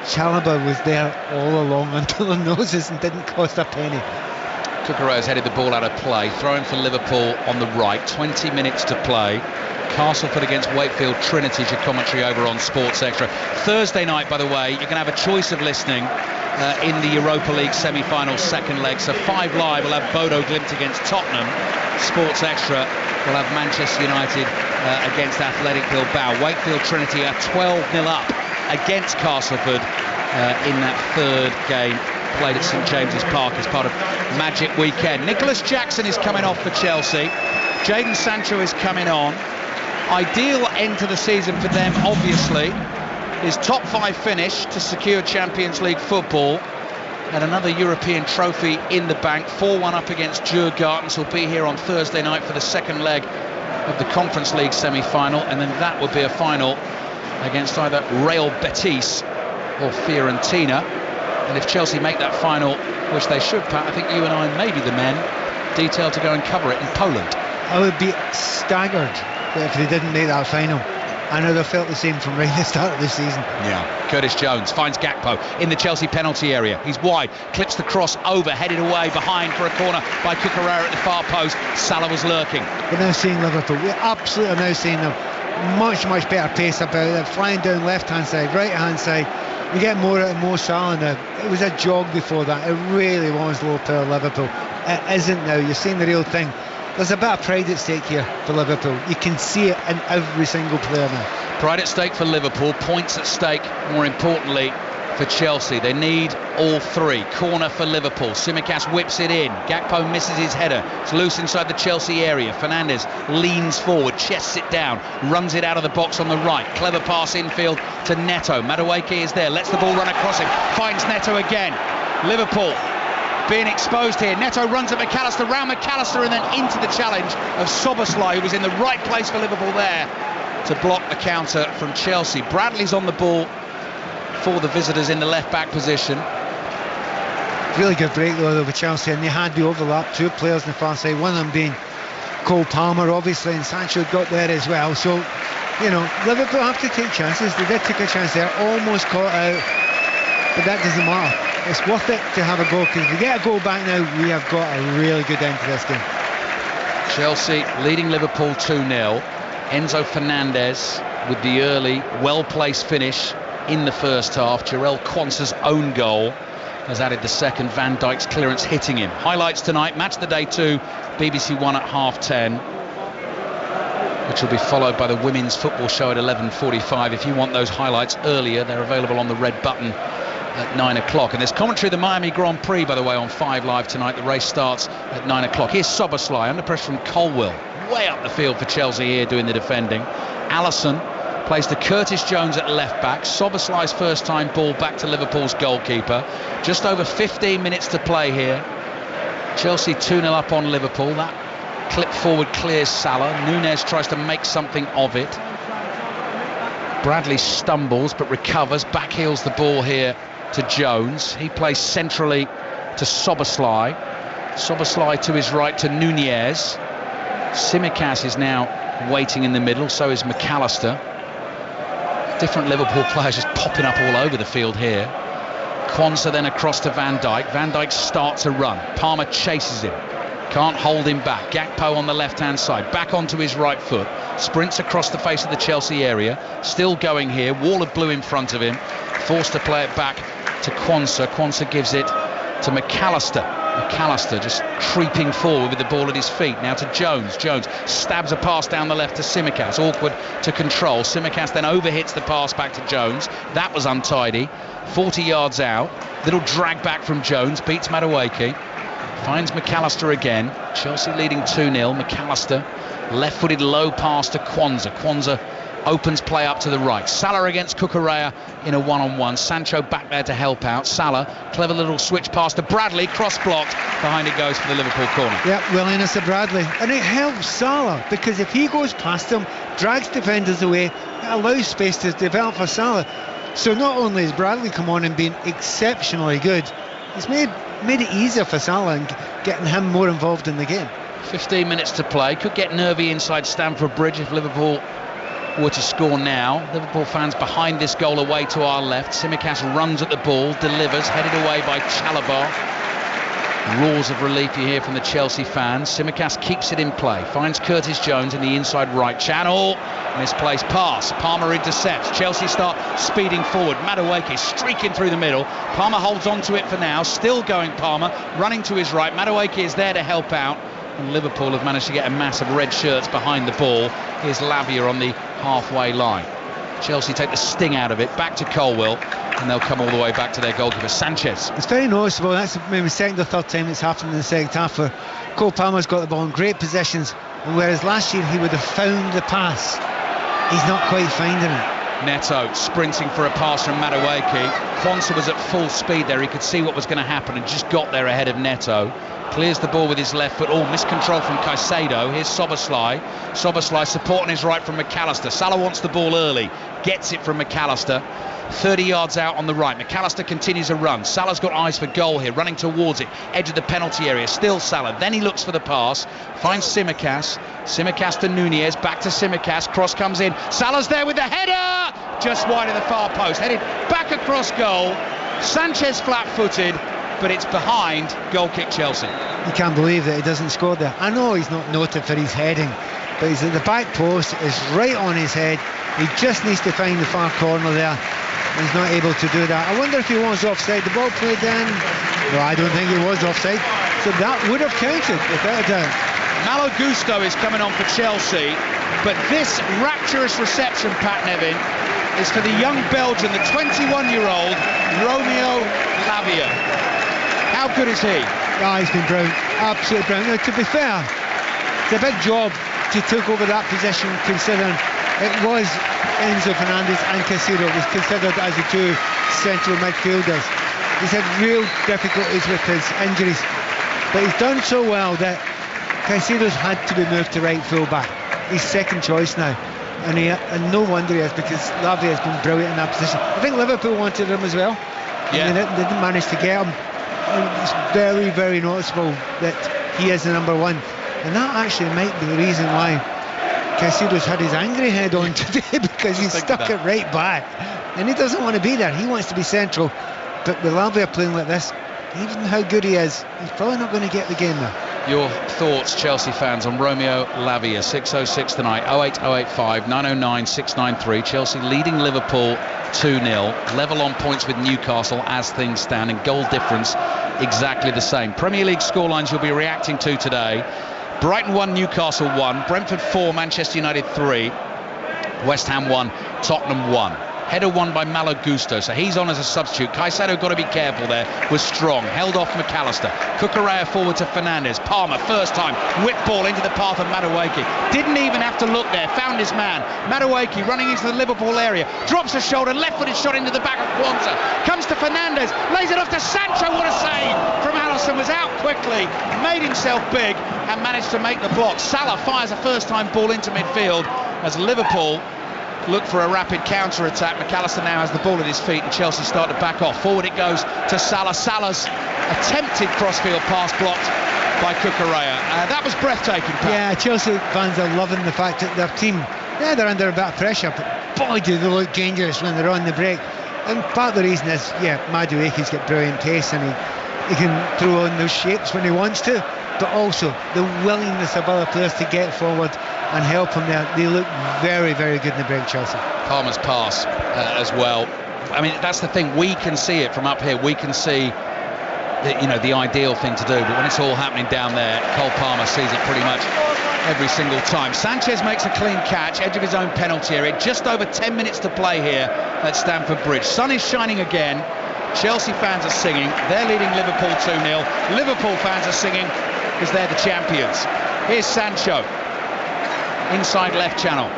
Chalobah was there all along under their noses and didn't cost a penny. Cucurella's headed the ball out of play, throwing for Liverpool on the right. 20 minutes to play. Castleford against Wakefield Trinity is your commentary over on Sports Extra. Thursday night, by the way, you can have a choice of listening in the Europa League semi-final second leg. So 5 Live will have Bodo Glimt against Tottenham. Sports Extra will have Manchester United against Athletic Bilbao. Wakefield Trinity are 12-0 up against Castleford in that third game played at St James's Park as part of Magic Weekend. Nicholas Jackson is coming off for Chelsea. Jadon Sancho is coming on. Ideal end to the season for them, obviously, is top 5 finish to secure Champions League football and another European trophy in the bank. 4-1 up against Djurgårdens, will be here on Thursday night for the second leg of the Conference League semi-final, and then that would be a final against either Real Betis or Fiorentina. And if Chelsea make that final, which they should, Pat, I think you and I may be the men detailed to go and cover it in Poland. I would be staggered if they didn't make that final. I know they felt the same from right at the start of the season. Yeah. Curtis Jones finds Gakpo in the Chelsea penalty area. He's wide, clips the cross over, headed away behind for a corner by Cucurella at the far post. Salah was lurking. We're now seeing Liverpool. We absolutely are now seeing them much better pace about it, flying down left-hand side, right-hand side. You get more out of Mo Salah now. It was a jog before that. It really was low power Liverpool. It isn't now. You're seeing the real thing. There's a bit of pride at stake here for Liverpool. You can see it in every single player now. Pride at stake for Liverpool, points at stake, more importantly, for Chelsea. They need all 3. Corner for Liverpool. Tsimikas whips it in. Gakpo misses his header. It's loose inside the Chelsea area. Fernandes leans forward, chests it down, runs it out of the box on the right. Clever pass infield to Neto. Madueke is there, lets the ball run across him. Finds Neto again. Liverpool being exposed here. Neto runs at McAllister, round McAllister, and then into the challenge of Soboslai, who was in the right place for Liverpool there to block the counter from Chelsea. Bradley's on the ball for the visitors in the left-back position. Really good break though with Chelsea, and they had the overlap. 2 players in the far side, one of them being Cole Palmer, obviously, and Sancho got there as well. So, you know, Liverpool have to take chances. They did take a chance there, almost caught out, but that doesn't matter. It's worth it to have a goal, because if we get a goal back now, we have got a really good end to this game. Chelsea leading Liverpool 2-0. Enzo Fernandez with the early, well-placed finish in the first half. Jarell Quansah's own goal has added the second. Van Dijk's clearance hitting him. Highlights tonight, Match of the Day 2, BBC 1 at 10:30, which will be followed by the Women's Football Show at 11:45. If you want those highlights earlier, they're available on the red button at 9 o'clock. And there's commentary of the Miami Grand Prix, by the way, on 5 Live tonight. The race starts at 9 o'clock. Here's Soboslai under pressure from Colwill. Way up the field for Chelsea here doing the defending. Allison plays to Curtis Jones at left back. Soboslai's first time ball back to Liverpool's goalkeeper. Just over 15 minutes to play here. Chelsea 2-0 up on Liverpool. That clip forward clears Salah. Nunez tries to make something of it. Bradley stumbles but recovers. Backheels the ball here to Jones. He plays centrally to Soboslai. Soboslai to his right to Nunez. Tsimikas is now waiting in the middle, so is McAllister. Different Liverpool players just popping up all over the field here. Quansah then across to Van Dijk. Van Dijk starts a run. Palmer chases him. Can't hold him back. Gakpo on the left-hand side. Back onto his right foot. Sprints across the face of the Chelsea area. Still going here. Wall of blue in front of him. Forced to play it back to Quansah. Quansah gives it to McAllister. McAllister just creeping forward with the ball at his feet. Now to Jones. Jones stabs a pass down the left to Tsimikas. Awkward to control. Tsimikas then overhits the pass back to Jones. That was untidy. 40 yards out. Little drag back from Jones. Beats Madueke. Finds McAllister again. Chelsea leading 2-0. McAllister left-footed low pass to Quansah. Quansah opens play up to the right. Salah against Cucurella in a one-on-one. Sancho back there to help out. Salah, clever little switch pass to Bradley, cross blocked. Behind it goes for the Liverpool corner. Yeah, willingness to Bradley. And it helps Salah, because if he goes past him, drags defenders away, it allows space to develop for Salah. So not only has Bradley come on and been exceptionally good, it's made it easier for Salah and getting him more involved in the game. 15 minutes to play. Could get nervy inside Stamford Bridge if Liverpool were to score now. Liverpool fans behind this goal away to our left. Tsimikas runs at the ball, delivers, headed away by Chalobah. Roars of relief you hear from the Chelsea fans. Tsimikas keeps it in play, finds Curtis Jones in the inside right channel. Misplaced pass. Palmer intercepts. Chelsea start speeding forward. Madueke streaking through the middle. Palmer holds on to it for now. Still going Palmer, running to his right. Madueke is there to help out. And Liverpool have managed to get a mass of red shirts behind the ball. Here's Lavia on the halfway line. Chelsea take the sting out of it. Back to Colwill. And they'll come all the way back to their goalkeeper, Sanchez. It's very noticeable. That's maybe second or third time it's happened in the second half where Cole Palmer's got the ball in great positions, and whereas last year he would have found the pass, he's not quite finding it. Neto sprinting for a pass from Madueke. Quansah was at full speed there. He could see what was going to happen and just got there ahead of Neto. Clears the ball with his left foot. Miscontrol from Caicedo. Here's Soboslai. Soboslai supporting his right from McAllister. Salah wants the ball early. Gets it from McAllister. 30 yards out on the right. McAllister continues a run. Salah's got eyes for goal here, running towards it. Edge of the penalty area. Still Salah. Then he looks for the pass. Finds Tsimikas. Tsimikas to Nunez. Back to Tsimikas. Cross comes in. Salah's there with the header. Just wide of the far post. Headed back across goal. Sanchez flat-footed, but it's behind. Goal kick Chelsea. You can't believe that he doesn't score there. I know he's not noted for his heading, but he's at the back post. It's right on his head. He just needs to find the far corner there. He's not able to do that. I wonder if he was offside. The ball played in. No, I don't think he was offside. So that would have counted without a doubt. Malo Gusto is coming on for Chelsea, but this rapturous reception, Pat Nevin, is for the young Belgian, the 21-year-old Romeo Lavia. How good is he? He's been brilliant, absolutely brilliant. Now, to be fair, it's a big job to take over that position, considering it was Enzo Fernandez and Caicedo was considered as the two central midfielders. He's had real difficulties with his injuries, but he's done so well that Caicedo's had to be moved to right full back. He's second choice now, and no wonder he is, because Lavia has been brilliant in that position. I think Liverpool wanted him as well. Yeah. They didn't manage to get him. And it's very, very noticeable that he is the number one, and that actually might be the reason why Caicedo's had his angry head on today, because he's stuck it right back and he doesn't want to be there. He wants to be central, but with Lavia playing like this, even how good he is, he's probably not going to get the game there. Your thoughts, Chelsea fans, on Romeo Lavia? 6:06 tonight, 08085 909 693. Chelsea leading Liverpool 2-0, level on points with Newcastle as things stand, and goal difference exactly the same. Premier League scorelines you'll be reacting to today: Brighton 1, Newcastle 1, Brentford 4, Manchester United 3, West Ham 1, Tottenham 1. Header won by Malo Gusto, so he's on as a substitute. Caicedo got to be careful there, was strong, held off McAllister. Cucurella forward to Fernandez. Palmer, first time, whip ball into the path of Madueke. Didn't even have to look there, found his man. Madueke running into the Liverpool area, drops a shoulder, left-footed shot into the back of Quansah. Comes to Fernandez, lays it off to Sancho, what a save from Alisson, was out quickly, made himself big and managed to make the block. Salah fires a first-time ball into midfield as Liverpool look for a rapid counter-attack. McAllister now has the ball at his feet and Chelsea start to back off. Forward it goes to Salah. Salah's attempted crossfield pass blocked by Cucurella. That was breathtaking, Pat. Yeah, Chelsea fans are loving the fact that their team, they're under a bit of pressure, but boy do they look dangerous when they're on the break. And part of the reason is, Madueke's got brilliant pace and he can throw on those shapes when he wants to, but also the willingness of other players to get forward and help him there. They look very, very good in the break, Chelsea. Palmer's pass as well. I mean, that's the thing. We can see it from up here. We can see the ideal thing to do, but when it's all happening down there, Cole Palmer sees it pretty much every single time. Sanchez makes a clean catch, edge of his own penalty area. Just over 10 minutes to play here at Stamford Bridge. Sun is shining again. Chelsea fans are singing. They're leading Liverpool 2-0. Liverpool fans are singing because they're the champions. Here's Sancho. Inside left channel.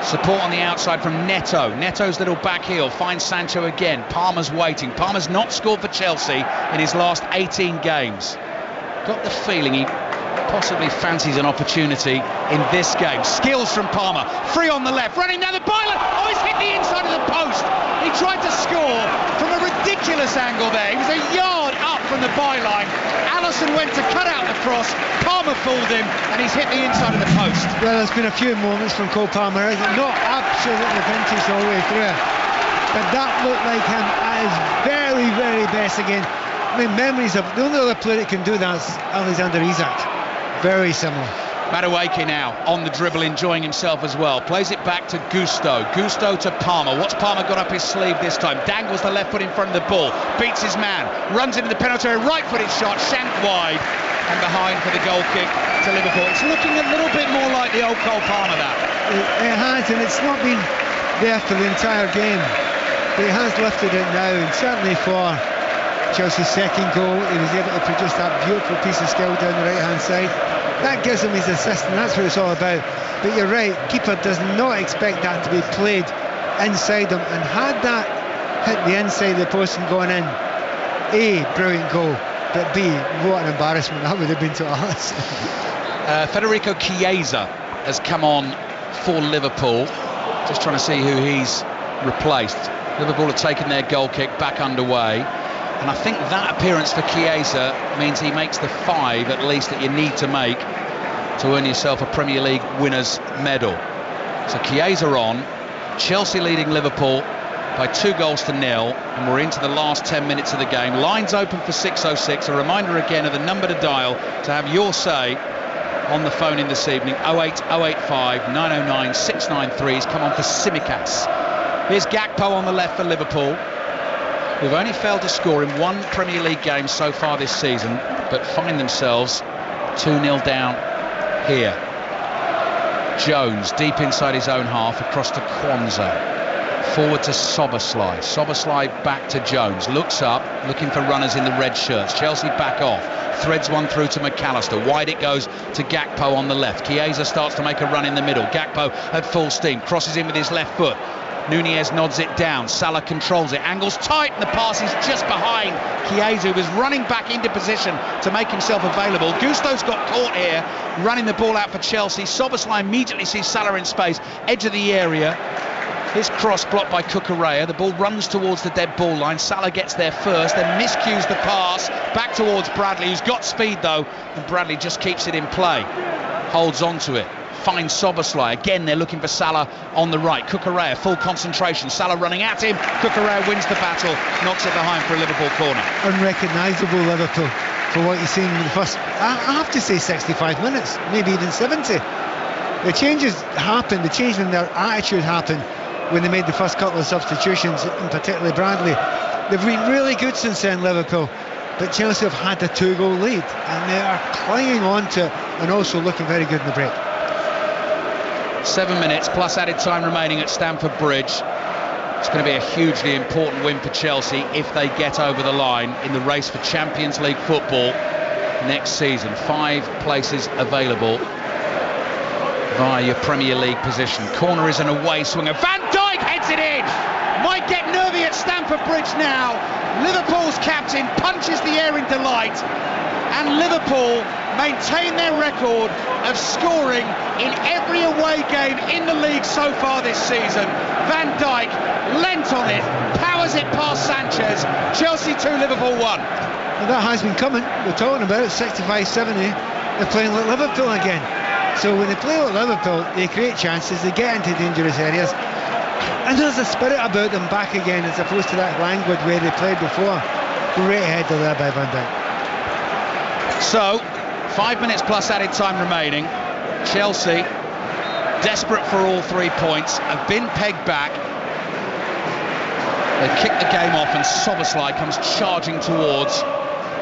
Support on the outside from Neto. Neto's little back heel finds Sancho again. Palmer's waiting. Palmer's not scored for Chelsea in his last 18 games. Got the feeling he possibly fancies an opportunity in this game. Skills from Palmer. Free on the left. Running down the byline. Oh, he's hit the inside of the post. He tried to score from a ridiculous angle there. He was a yard up from the byline. Alisson went to cut out the cross. Palmer fooled him and he's hit the inside of the post. Well, there's been a few moments from Cole Palmer, not absolutely vintage all the way through, but that looked like him at his very, very best again. I mean, memories of the only other player that can do that is Alexander Isak. Very similar. Madueke now on the dribble, enjoying himself as well. Plays it back to Gusto. Gusto to Palmer. What's Palmer got up his sleeve this time? Dangles the left foot in front of the ball. Beats his man. Runs into the penalty area. Right-footed shot. Shanked wide. And behind for the goal kick to Liverpool. It's looking a little bit more like the old Cole Palmer, that. It has, and it's not been there for the entire game. But he has lifted it now, and certainly for Chelsea's second goal, he was able to produce that beautiful piece of skill down the right-hand side. That gives him his assist, and that's what it's all about. But you're right, keeper does not expect that to be played inside him, and had that hit the inside of the post and gone in, A, brilliant goal, but B, what an embarrassment that would have been to us. Federico Chiesa has come on for Liverpool, just trying to see who he's replaced. Liverpool have taken their goal kick back underway. And I think that appearance for Chiesa means he makes the 5 at least that you need to make to earn yourself a Premier League winner's medal. So Chiesa on, Chelsea leading Liverpool by 2-0, and we're into the last 10 minutes of the game. Lines open for 606. A reminder again of the number to dial to have your say on the phone in this evening. 08085 909 693. He's come on for Tsimikas. Here's Gakpo on the left for Liverpool, who've only failed to score in one Premier League game so far this season, but find themselves 2-0 down here. Jones deep inside his own half, across to Kwanzaa. Forward to Soboslai. Soboslai back to Jones. Looks up, looking for runners in the red shirts. Chelsea back off. Threads one through to McAllister. Wide it goes to Gakpo on the left. Chiesa starts to make a run in the middle. Gakpo at full steam. Crosses in with his left foot. Nunez nods it down. Salah controls it. Angles tight, and the pass is just behind Chiesa, who was running back into position to make himself available. Gusto's got caught here, running the ball out for Chelsea. Soboslai immediately sees Salah in space, edge of the area. His cross blocked by Cucurella. The ball runs towards the dead ball line. Salah gets there first, then miscues the pass back towards Bradley, who's got speed though, and Bradley just keeps it in play. Holds on to it. Finds Soboslai. Again, they're looking for Salah on the right. Cucurella, full concentration. Salah running at him. Cucurella wins the battle, knocks it behind for a Liverpool corner. Unrecognisable Liverpool for what you've seen in the first, I have to say, 65 minutes, maybe even 70. The changes happened, the change in their attitude happened when they made the first couple of substitutions, and particularly Bradley. They've been really good since then, Liverpool, but Chelsea have had a 2-goal lead, and they are clinging on to it and also looking very good in the break. 7 minutes plus added time remaining at Stamford Bridge. It's going to be a hugely important win for Chelsea if they get over the line in the race for Champions League football next season. 5 places available via your Premier League position. Corner is an away swinger. Van Dijk heads it in. Might get nervy at Stamford Bridge now. Liverpool's captain punches the air in delight, and Liverpool maintain their record of scoring in every away game in the league so far this season. Van Dijk lent on it, powers it past Sanchez. Chelsea 2, Liverpool 1. Well, that has been coming. We're talking about it, 65-70. They're playing like Liverpool again. So when they play like Liverpool, they create chances, they get into dangerous areas, and there's a spirit about them back again, as opposed to that languid way they played before. Great header there by Van Dijk. So 5 minutes plus added time remaining. Chelsea, desperate for all 3 points, have been pegged back. They've kicked the game off, and Soboslai comes charging towards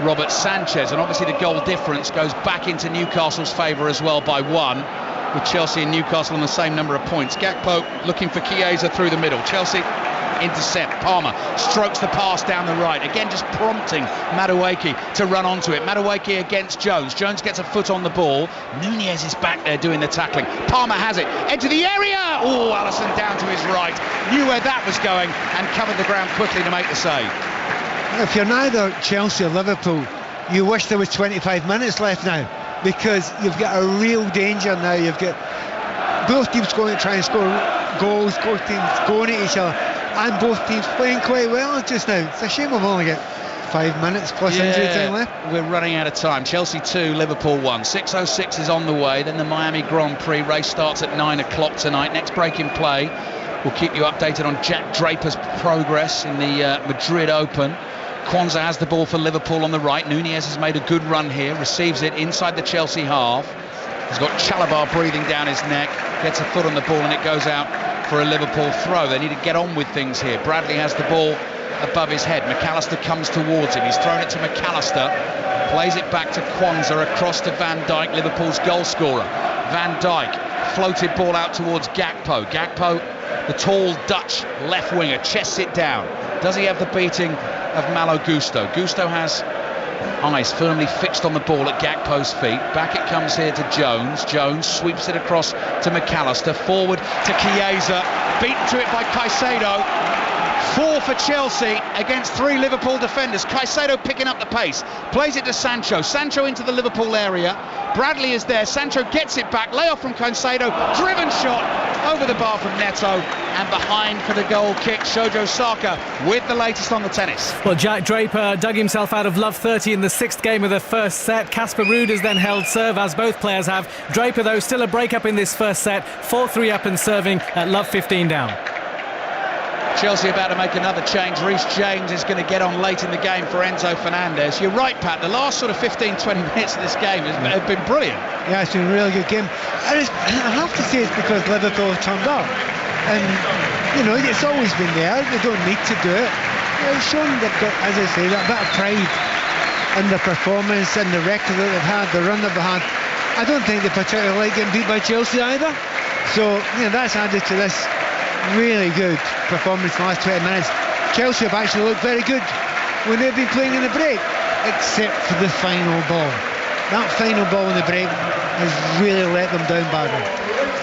Robert Sanchez, and obviously the goal difference goes back into Newcastle's favour as well by 1, with Chelsea and Newcastle on the same number of points. Gakpo looking for Chiesa through the middle. Chelsea intercept. Palmer strokes the pass down the right, again just prompting Madueke to run onto it. Madueke against Jones. Jones gets a foot on the ball. Nunez is back there doing the tackling. Palmer has it, edge of the area. Oh, Alisson down to his right, knew where that was going and covered the ground quickly to make the save. If you're neither Chelsea or Liverpool, you wish there was 25 minutes left now, because you've got a real danger now. You've got both teams going to try and score goals, both teams going at each other, and both teams playing quite well just now. It's a shame we've only got 5 minutes plus injury time left. We're running out of time. Chelsea 2, Liverpool 1. 6:06 is on the way. Then the Miami Grand Prix race starts at 9 o'clock tonight. Next break in play. We'll keep you updated on Jack Draper's progress in the Madrid Open. Kwanzaa has the ball for Liverpool on the right. Nunez has made a good run here, receives it inside the Chelsea half. He's got Chalobah breathing down his neck, gets a foot on the ball, and it goes out for a Liverpool throw. They need to get on with things here. Bradley has the ball above his head. McAllister comes towards him. He's thrown it to McAllister, plays it back to Kwanzaa, across to Van Dijk, Liverpool's goal scorer. Van Dijk, floated ball out towards Gakpo. Gakpo, the tall Dutch left winger, chests it down. Does he have the beating of Malo Gusto? Gusto has eyes firmly fixed on the ball at Gakpo's feet. Back it comes here to Jones. Jones sweeps it across to McAllister. Forward to Chiesa. Beaten to it by Caicedo. 4 for Chelsea against 3 Liverpool defenders. Caicedo picking up the pace. Plays it to Sancho. Sancho into the Liverpool area. Bradley is there. Sancho gets it back. Layoff from Caicedo. Driven shot over the bar from Neto. And behind for the goal kick, Shojo Saka with the latest on the tennis. Well, Jack Draper dug himself out of love 30 in the 6th game of the first set. Casper Ruud has then held serve, as both players have. Draper, though, still a break-up in this first set. 4-3 up and serving at love 15 down. Chelsea about to make another change. Reece James is going to get on late in the game for Enzo Fernandez. You're right, Pat, the last sort of 15-20 minutes of this game have been brilliant. Yeah, it's been a really good game. I have to say it's because Liverpool have turned up. And, you know, it's always been there. They don't need to do it. They've shown they've got, as I say, that bit of pride in their performance and the record that they've had, the run that they've had. I don't think they particularly like getting beat by Chelsea either. So, you know, that's added to this really good performance in the last 20 minutes. Chelsea have actually looked very good when they've been playing in the break, except for the final ball. That final ball in the break has really let them down badly.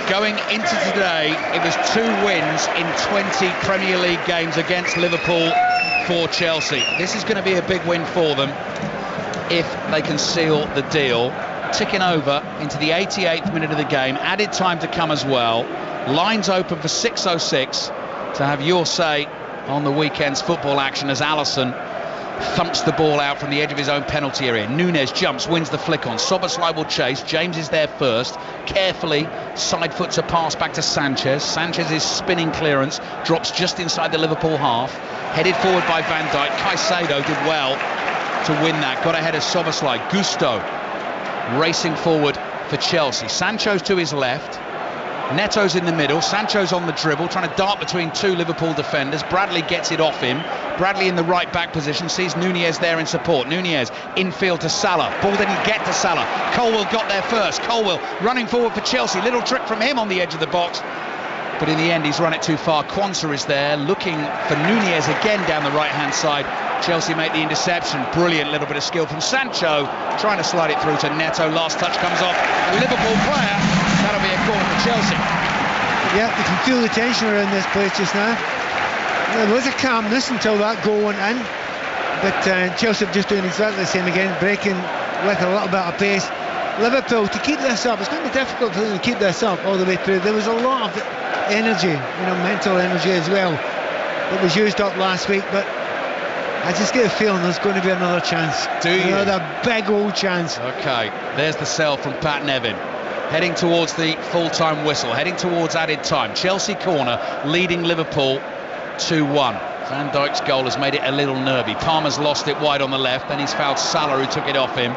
Going into today, it was 2 wins in 20 Premier League games against Liverpool for Chelsea. This is going to be a big win for them if they can seal the deal. Ticking over into the 88th minute of the game, added time to come as well. Lines open for 6:06 to have your say on the weekend's football action as Alisson thumps the ball out from the edge of his own penalty area. Nunez jumps, wins the flick on. Szoboszlai will chase. James is there first. Carefully side foots a pass back to Sanchez. Sanchez's spinning clearance drops just inside the Liverpool half. Headed forward by Van Dijk. Caicedo did well to win that. Got ahead of Szoboszlai. Gusto racing forward for Chelsea. Sancho's to his left. Neto's in the middle. Sancho's on the dribble, trying to dart between 2 Liverpool defenders. Bradley gets it off him. Bradley in the right back position, sees Nunez there in support. Nunez infield to Salah. Ball didn't get to Salah. Colwill got there first. Colwill running forward for Chelsea. Little trick from him on the edge of the box. But in the end, he's run it too far. Kwanzaa is there, looking for Nunez again down the right-hand side. Chelsea make the interception. Brilliant little bit of skill from Sancho, trying to slide it through to Neto. Last touch comes off a Liverpool player. That'll be a corner for Chelsea. Yeah, you can feel the tension around this place just now. There was a calmness until that goal went in. But Chelsea are just doing exactly the same again, breaking with a little bit of pace. Liverpool, to keep this up, it's going to be difficult for them to keep this up all the way through. There was a lot of energy, you know, mental energy as well, that was used up last week, but I just get a feeling there's going to be another chance. Do you? Another big old chance. Okay, there's the sell from Pat Nevin. Heading towards the full-time whistle, heading towards added time. Chelsea corner, leading Liverpool 2-1. Van Dijk's goal has made it a little nervy. Palmer's lost it wide on the left, then he's fouled Salah, who took it off him.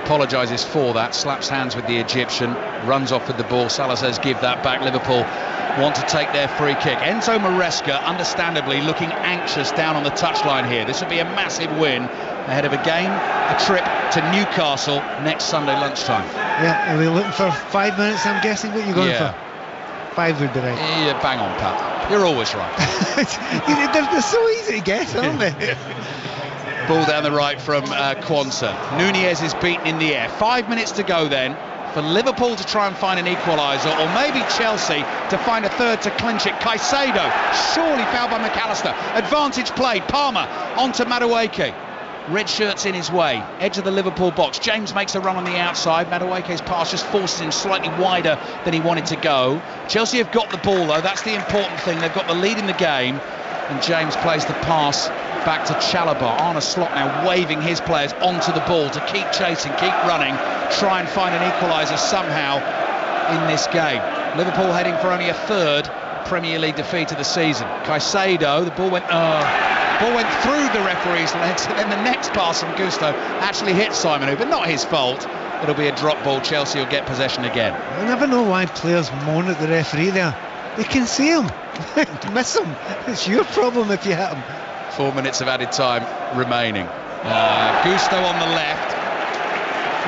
Apologises for that, slaps hands with the Egyptian, runs off with the ball. Salah says give that back. Liverpool want to take their free kick. Enzo Maresca, understandably, looking anxious down on the touchline here. This would be a massive win ahead of a game, a trip to Newcastle next Sunday lunchtime. Yeah, are we looking for 5 minutes, I'm guessing? What are you going for? 5 would be right. Yeah, bang on, Pat. You're always right. They're so easy to guess, aren't they? Ball down the right from Kwanzaa. Nunez is beaten in the air. 5 minutes to go then for Liverpool to try and find an equaliser, or maybe Chelsea to find a third to clinch it. Caicedo, surely fouled by McAllister. Advantage played. Palmer onto Madueke. Red shirt's in his way. Edge of the Liverpool box. James makes a run on the outside. Madueke's pass just forces him slightly wider than he wanted to go. Chelsea have got the ball though. That's the important thing. They've got the lead in the game. And James plays the pass back to Chalobah. Arne Slot now waving his players onto the ball to keep chasing, keep running, try and find an equaliser somehow in this game. Liverpool heading for only a 3rd Premier League defeat of the season. Caicedo, the ball went Ball went through the referee's legs, and then the next pass from Gusto actually hit Simon Hooper. Not his fault. It'll be a drop ball. Chelsea will get possession again. I never know why players moan at the referee there. They can see him. Miss him. It's your problem if you hit him. 4 minutes of added time remaining. Gusto on the left.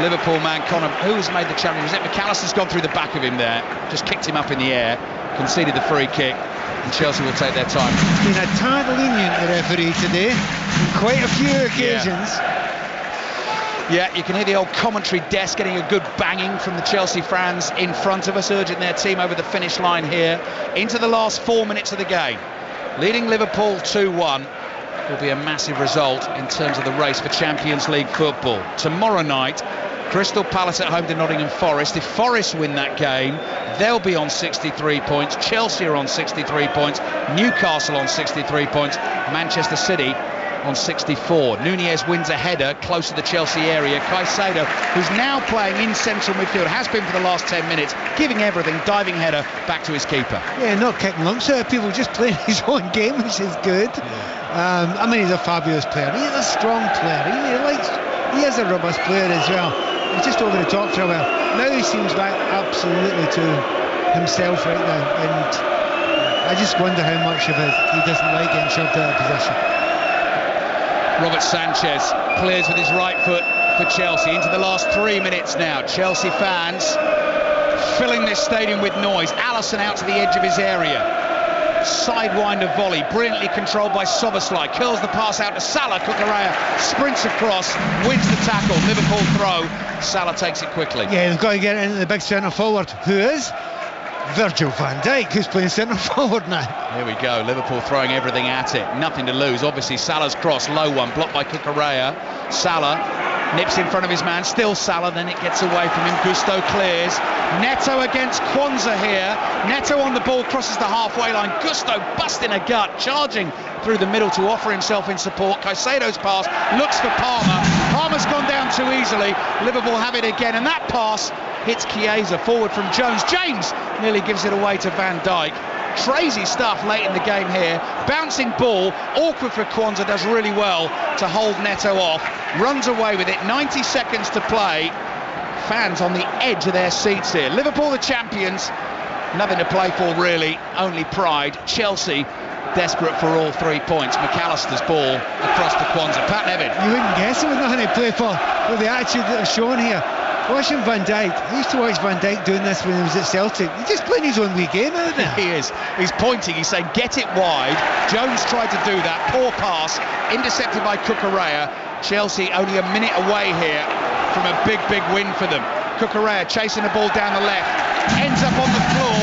Liverpool man Connor, who's made the challenge? Was it McAllister's gone through the back of him there? Just kicked him up in the air. Conceded the free kick. And Chelsea will take their time. He's been a tad lenient, the referee, today. On quite a few occasions. Yeah, you can hear the old commentary desk getting a good banging from the Chelsea fans in front of us, urging their team over the finish line here. Into the last 4 minutes of the game. Leading Liverpool 2-1 will be a massive result in terms of the race for Champions League football. Tomorrow night, Crystal Palace at home to Nottingham Forest. If Forest win that game, they'll be on 63 points. Chelsea are on 63 points. Newcastle on 63 points. Manchester City on 64. Nunez wins a header close to the Chelsea area. Caicedo, who's now playing in central midfield, has been for the last 10 minutes, giving everything, diving header back to his keeper. Yeah, not kicking lumps out of people, just playing his own game, which is good. I mean, he's a fabulous player. He's a strong player. He is a robust player as well. He's just over the top for a while. Now he seems back absolutely to himself right now, and I just wonder how much of it he doesn't like getting shoved out of position. Robert Sanchez clears with his right foot for Chelsea. Into the last 3 minutes now. Chelsea fans filling this stadium with noise. Alisson out to the edge of his area. Sidewinder volley, brilliantly controlled by Szoboszlai. Curls the pass out to Salah. Cucurella sprints across, wins the tackle. Liverpool throw. Salah takes it quickly. Yeah, they've got to get into the big centre forward, who is Virgil van Dijk, who's playing centre forward now. Here we go, Liverpool throwing everything at it, nothing to lose. Obviously Salah's cross, low one, blocked by Cucurella. Salah nips in front of his man, still Salah, then it gets away from him. Gusto clears. Neto against Kwanzaa here. Neto on the ball, crosses the halfway line. Gusto busting a gut, charging through the middle to offer himself in support. Caicedo's pass looks for Palmer. Palmer's gone down too easily. Liverpool have it again, and that pass hits Chiesa forward from Jones. James nearly gives it away to Van Dijk. Crazy stuff late in the game here. Bouncing ball, awkward for Kwanzaa, does really well to hold Neto off. Runs away with it, 90 seconds to play. Fans on the edge of their seats here. Liverpool the champions, nothing to play for really, only pride. Chelsea desperate for all 3 points. McAllister's ball across to Kwanzaa. Pat Nevin. You wouldn't guess it with nothing to play for, with the attitude that was shown here. Watching Van Dijk, I used to watch Van Dijk doing this when he was at Celtic. He's just playing his own wee game out there. He is. He's pointing, he's saying get it wide. Jones tried to do that, poor pass, intercepted by Cucurella. Chelsea only a minute away here from a big win for them. Cucurella chasing the ball down the left, ends up on the floor.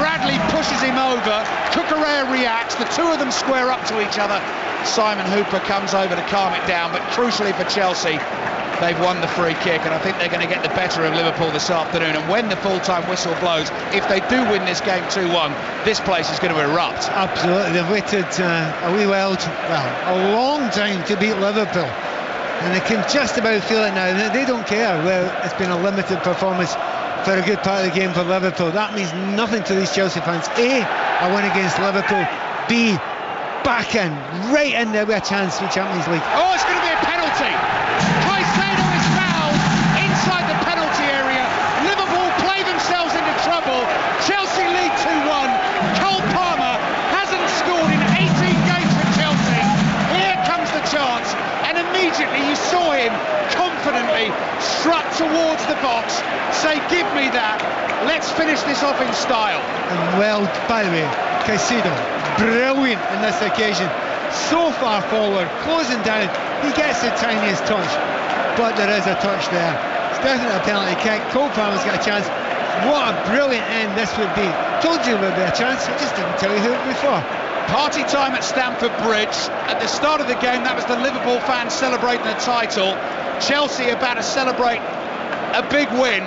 Bradley pushes him over. Cucurella reacts, the two of them square up to each other. Simon Hooper comes over to calm it down, but crucially for Chelsea, they've won the free kick, and I think they're going to get the better of Liverpool this afternoon. And when the full-time whistle blows, if they do win this game 2-1, this place is going to erupt. Absolutely. They've waited a long time to beat Liverpool, and they can just about feel it now. They don't care. Well, it's been a limited performance for a good part of the game for Liverpool. That means nothing to these Chelsea fans. A win against Liverpool. B, back in, right in there with a chance for Champions League. Oh, it's going to be a penalty. Caicedo is fouled inside the penalty area. Liverpool play themselves into trouble. Chelsea lead 2-1. Cole Palmer hasn't scored in 18 games for Chelsea. Here comes the chance, and immediately you saw him confidently strut towards the box, say give me that, let's finish this off in style. And well, by the way, Caicedo, brilliant in this occasion, so far forward, closing down, he gets the tiniest touch, but there is a touch there. It's definitely a penalty kick. Cole Palmer's got a chance. What a brilliant end this would be. Told you there would be a chance, I just didn't tell you who it would be for. Party time at Stamford Bridge. At the start of the game, that was the Liverpool fans celebrating the title. Chelsea about to celebrate a big win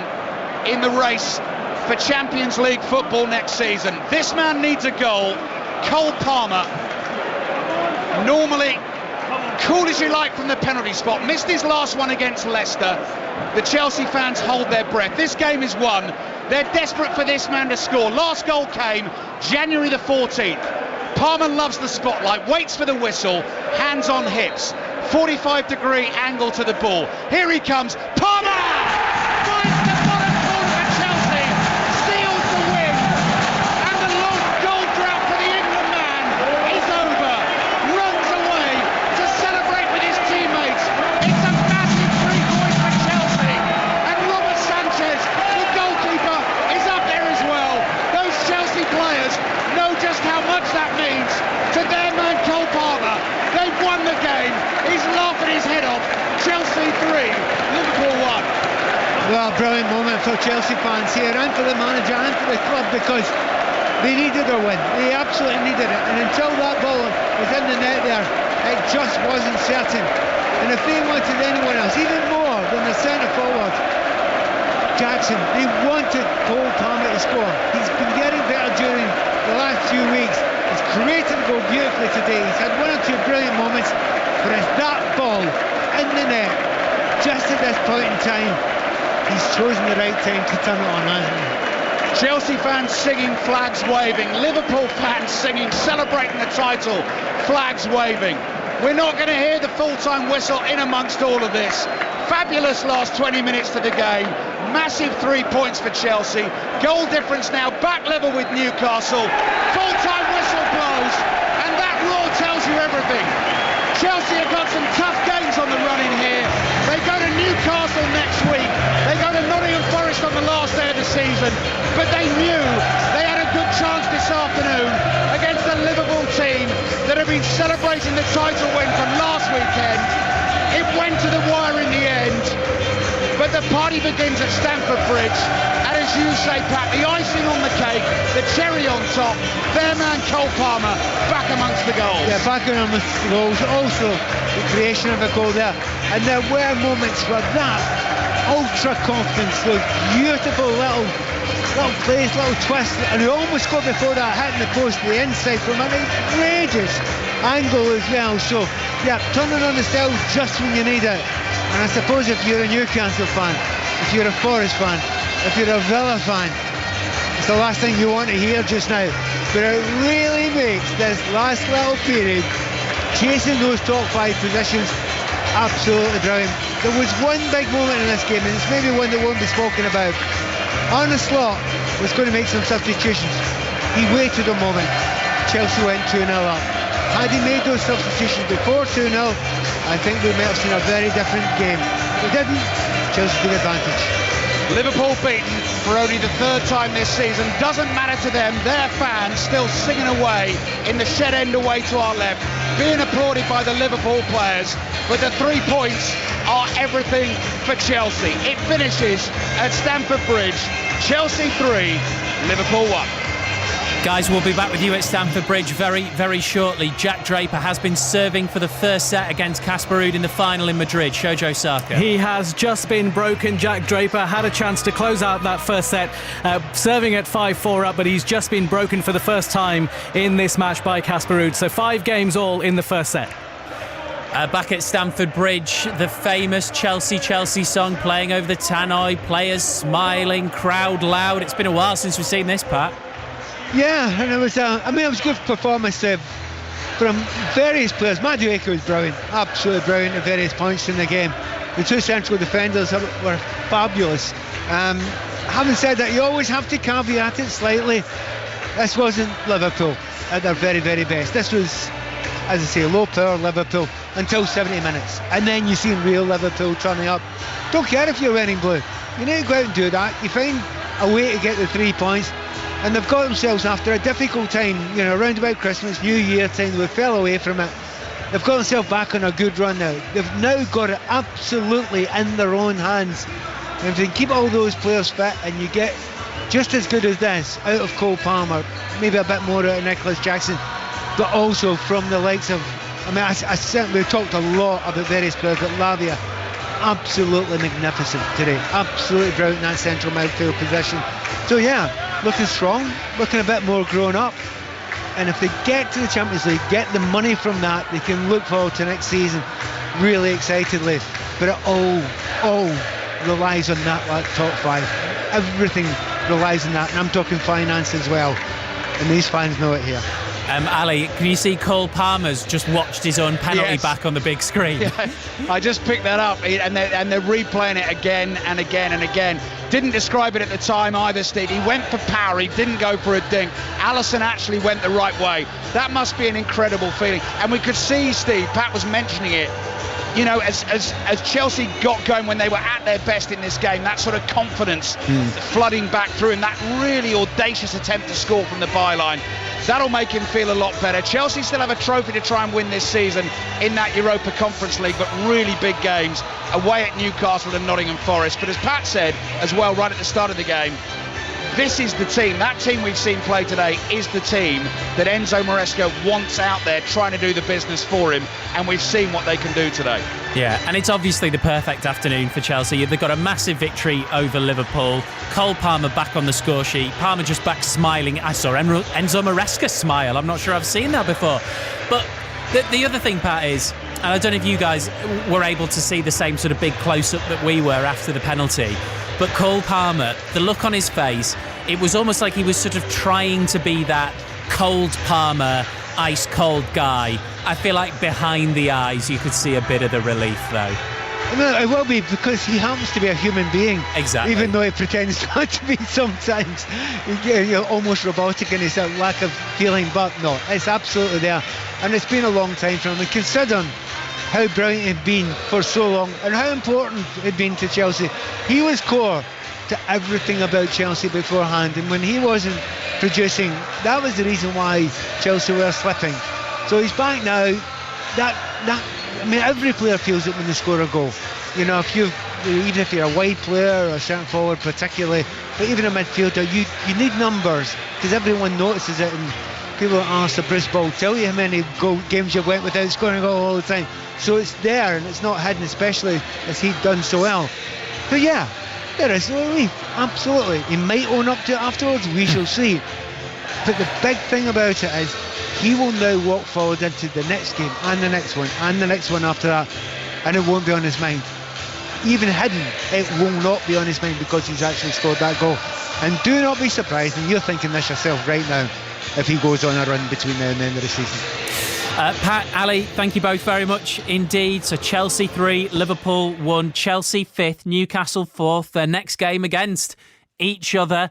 in the race for Champions League football next season. This man needs a goal. Cole Palmer, normally cool as you like from the penalty spot, missed his last one against Leicester. The Chelsea fans hold their breath. This game is won. They're desperate for this man to score. Last goal came January the 14th. Palmer loves the spotlight, waits for the whistle, hands on hips, 45-degree angle to the ball. Here he comes, Palmer! Finds the bottom corner for Chelsea, seals the win, and the long goal drought for the England man is over. Runs away to celebrate with his teammates. It's a massive 3 points for Chelsea, and Robert Sanchez, the goalkeeper, is up there as well. Those Chelsea players know just how much that means to their man Cole Palmer. They've won the game. He's laughing his head off. Chelsea 3, Liverpool 1. Well, brilliant moment for Chelsea fans here and for the manager and for the club, because they needed a win. They absolutely needed it. And until that ball was in the net there, it just wasn't certain. And if they wanted anyone else, even more than the centre forward, Jackson, they wanted Cole Palmer to score. He's been getting better during the last few weeks. He's created the goal beautifully today. He's had 1 or 2 brilliant moments, but it's that ball in the net, just at this point in time, he's chosen the right time to turn it on, hasn't he? Chelsea fans singing, flags waving. Liverpool fans singing, celebrating the title, flags waving. We're not going to hear the full-time whistle in amongst all of this. Fabulous last 20 minutes to the game. Massive 3 points for Chelsea. Goal difference now back level with Newcastle. Full-time whistle blows, and that roar tells you everything. Chelsea have got some tough games on the run in here. They go to Newcastle next week. They go to Nottingham Forest on the last day of the season. But they knew they had a good chance this afternoon against the Liverpool team that have been celebrating the title win from last weekend. It went to the wire in the end. But the party begins at Stamford Bridge. And as you say, Pat, the icing on the cake, the cherry on top, their man Cole Palmer back amongst the goals. Yeah, back amongst the goals. Also, the creation of a goal there. And there were moments where that ultra confidence, those beautiful little plays, little twists, and he almost got before that, hitting the post to the inside from an outrageous angle as well. So, yeah, turning on the style just when you need it. And I suppose if you're a Newcastle fan, if you're a Forest fan, if you're a Villa fan, it's the last thing you want to hear just now. But it really makes this last little period, chasing those top 5 positions, absolutely brilliant. There was one big moment in this game, and it's maybe one that won't be spoken about. Arne Slot was going to make some substitutions. He waited a moment. Chelsea went 2-0 up. Had he made those substitutions before 2-0, I think we might have seen a very different game. They didn't. Chelsea took advantage. Liverpool beaten for only the 3rd time this season. Doesn't matter to them. Their fans still singing away in the shed end away to our left, being applauded by the Liverpool players. But the 3 points are everything for Chelsea. It finishes at Stamford Bridge. Chelsea 3, Liverpool 1. Guys, we'll be back with you at Stamford Bridge very, very shortly. Jack Draper has been serving for the first set against Casper Ruud in the final in Madrid. Shojo Saka. He has just been broken. Jack Draper had a chance to close out that first set, serving at 5-4 up, but he's just been broken for the first time in this match by Casper Ruud. So 5 games all in the first set. Back at Stamford Bridge, the famous Chelsea song playing over the tannoy, players smiling, crowd loud. It's been a while since we've seen this, Pat. Yeah, and it was a good performance from various players. Madueke was brilliant, absolutely brilliant at various points in the game. The 2 central defenders were fabulous. Having said that, you always have to caveat it slightly. This wasn't Liverpool at their very, very best. This was, as I say, low power Liverpool until 70 minutes. And then you see real Liverpool turning up. Don't care if you're wearing blue. You need to go out and do that. You find a way to get the 3 points. And they've got themselves, after a difficult time, around about Christmas, New Year time, they fell away from it. They've got themselves back on a good run now. They've now got it absolutely in their own hands. And if they can keep all those players fit and you get just as good as this out of Cole Palmer, maybe a bit more out of Nicholas Jackson, but also from the likes of, we talked a lot about various players, but Lavia, absolutely magnificent today. Absolutely brilliant in that central midfield position. So yeah, looking strong, looking a bit more grown up. And if they get to the Champions League, get the money from that, they can look forward to next season really excitedly. But it all relies on that top 5. Everything relies on that, and I'm talking finance as well. And these fans know it here. Ali, can you see Cole Palmer's just watched his own penalty Yes. back on the big screen? Yeah, I just picked that up, and they're replaying it again and again and again. Didn't describe it at the time either, Steve. He went for power, he didn't go for a dink. Allison actually went the right way. That must be an incredible feeling. And we could see, Steve, Pat was mentioning it, you know, as Chelsea got going when they were at their best in this game, that sort of confidence flooding back through him, that really audacious attempt to score from the byline, that'll make him feel a lot better. Chelsea still have a trophy to try and win this season in that Europa Conference League, but really big games away at Newcastle and Nottingham Forest. But as Pat said as well right at the start of the game, this is the team, that team we've seen play today is the team that Enzo Maresca wants out there trying to do the business for him, and we've seen what they can do today. Yeah, and it's obviously the perfect afternoon for Chelsea. They've got a massive victory over Liverpool. Cole Palmer back on the score sheet. Palmer just back smiling. I saw Enzo Maresca smile. I'm not sure I've seen that before. But the other thing, Pat, is, and I don't know if you guys were able to see the same sort of big close-up that we were after the penalty, but Cole Palmer, the look on his face, it was almost like he was sort of trying to be that cold Palmer, ice-cold guy. I feel like behind the eyes you could see a bit of the relief, though. No, it will be, because he happens to be a human being. Exactly. Even though he pretends not to be sometimes. Almost robotic in his lack of feeling, but no, it's absolutely there. And it's been a long time for him. And considering how brilliant he'd been for so long and how important he'd been to Chelsea, he was core to everything about Chelsea beforehand. And when he wasn't producing, that was the reason why Chelsea were slipping. So he's back now. I mean, every player feels it when they score a goal. You know, even if you're a wide player or a centre forward particularly, but even a midfielder, you need numbers, because everyone notices it. And people ask the Bruce Ball, tell you how many games you've went without scoring a goal all the time. So it's there, and it's not hidden, especially as he'd done so well. But yeah, there is no relief. Absolutely. He might own up to it afterwards. We shall see. But the big thing about it is he will now walk forward into the next game and the next one and the next one after that, and it won't be on his mind. Even hidden, it will not be on his mind, because he's actually scored that goal. And do not be surprised, and you're thinking this yourself right now, if he goes on a run between now and the end of the season. Pat, Ali, thank you both very much indeed. So Chelsea 3, Liverpool 1, Chelsea 5th, Newcastle 4th. Their next game against each other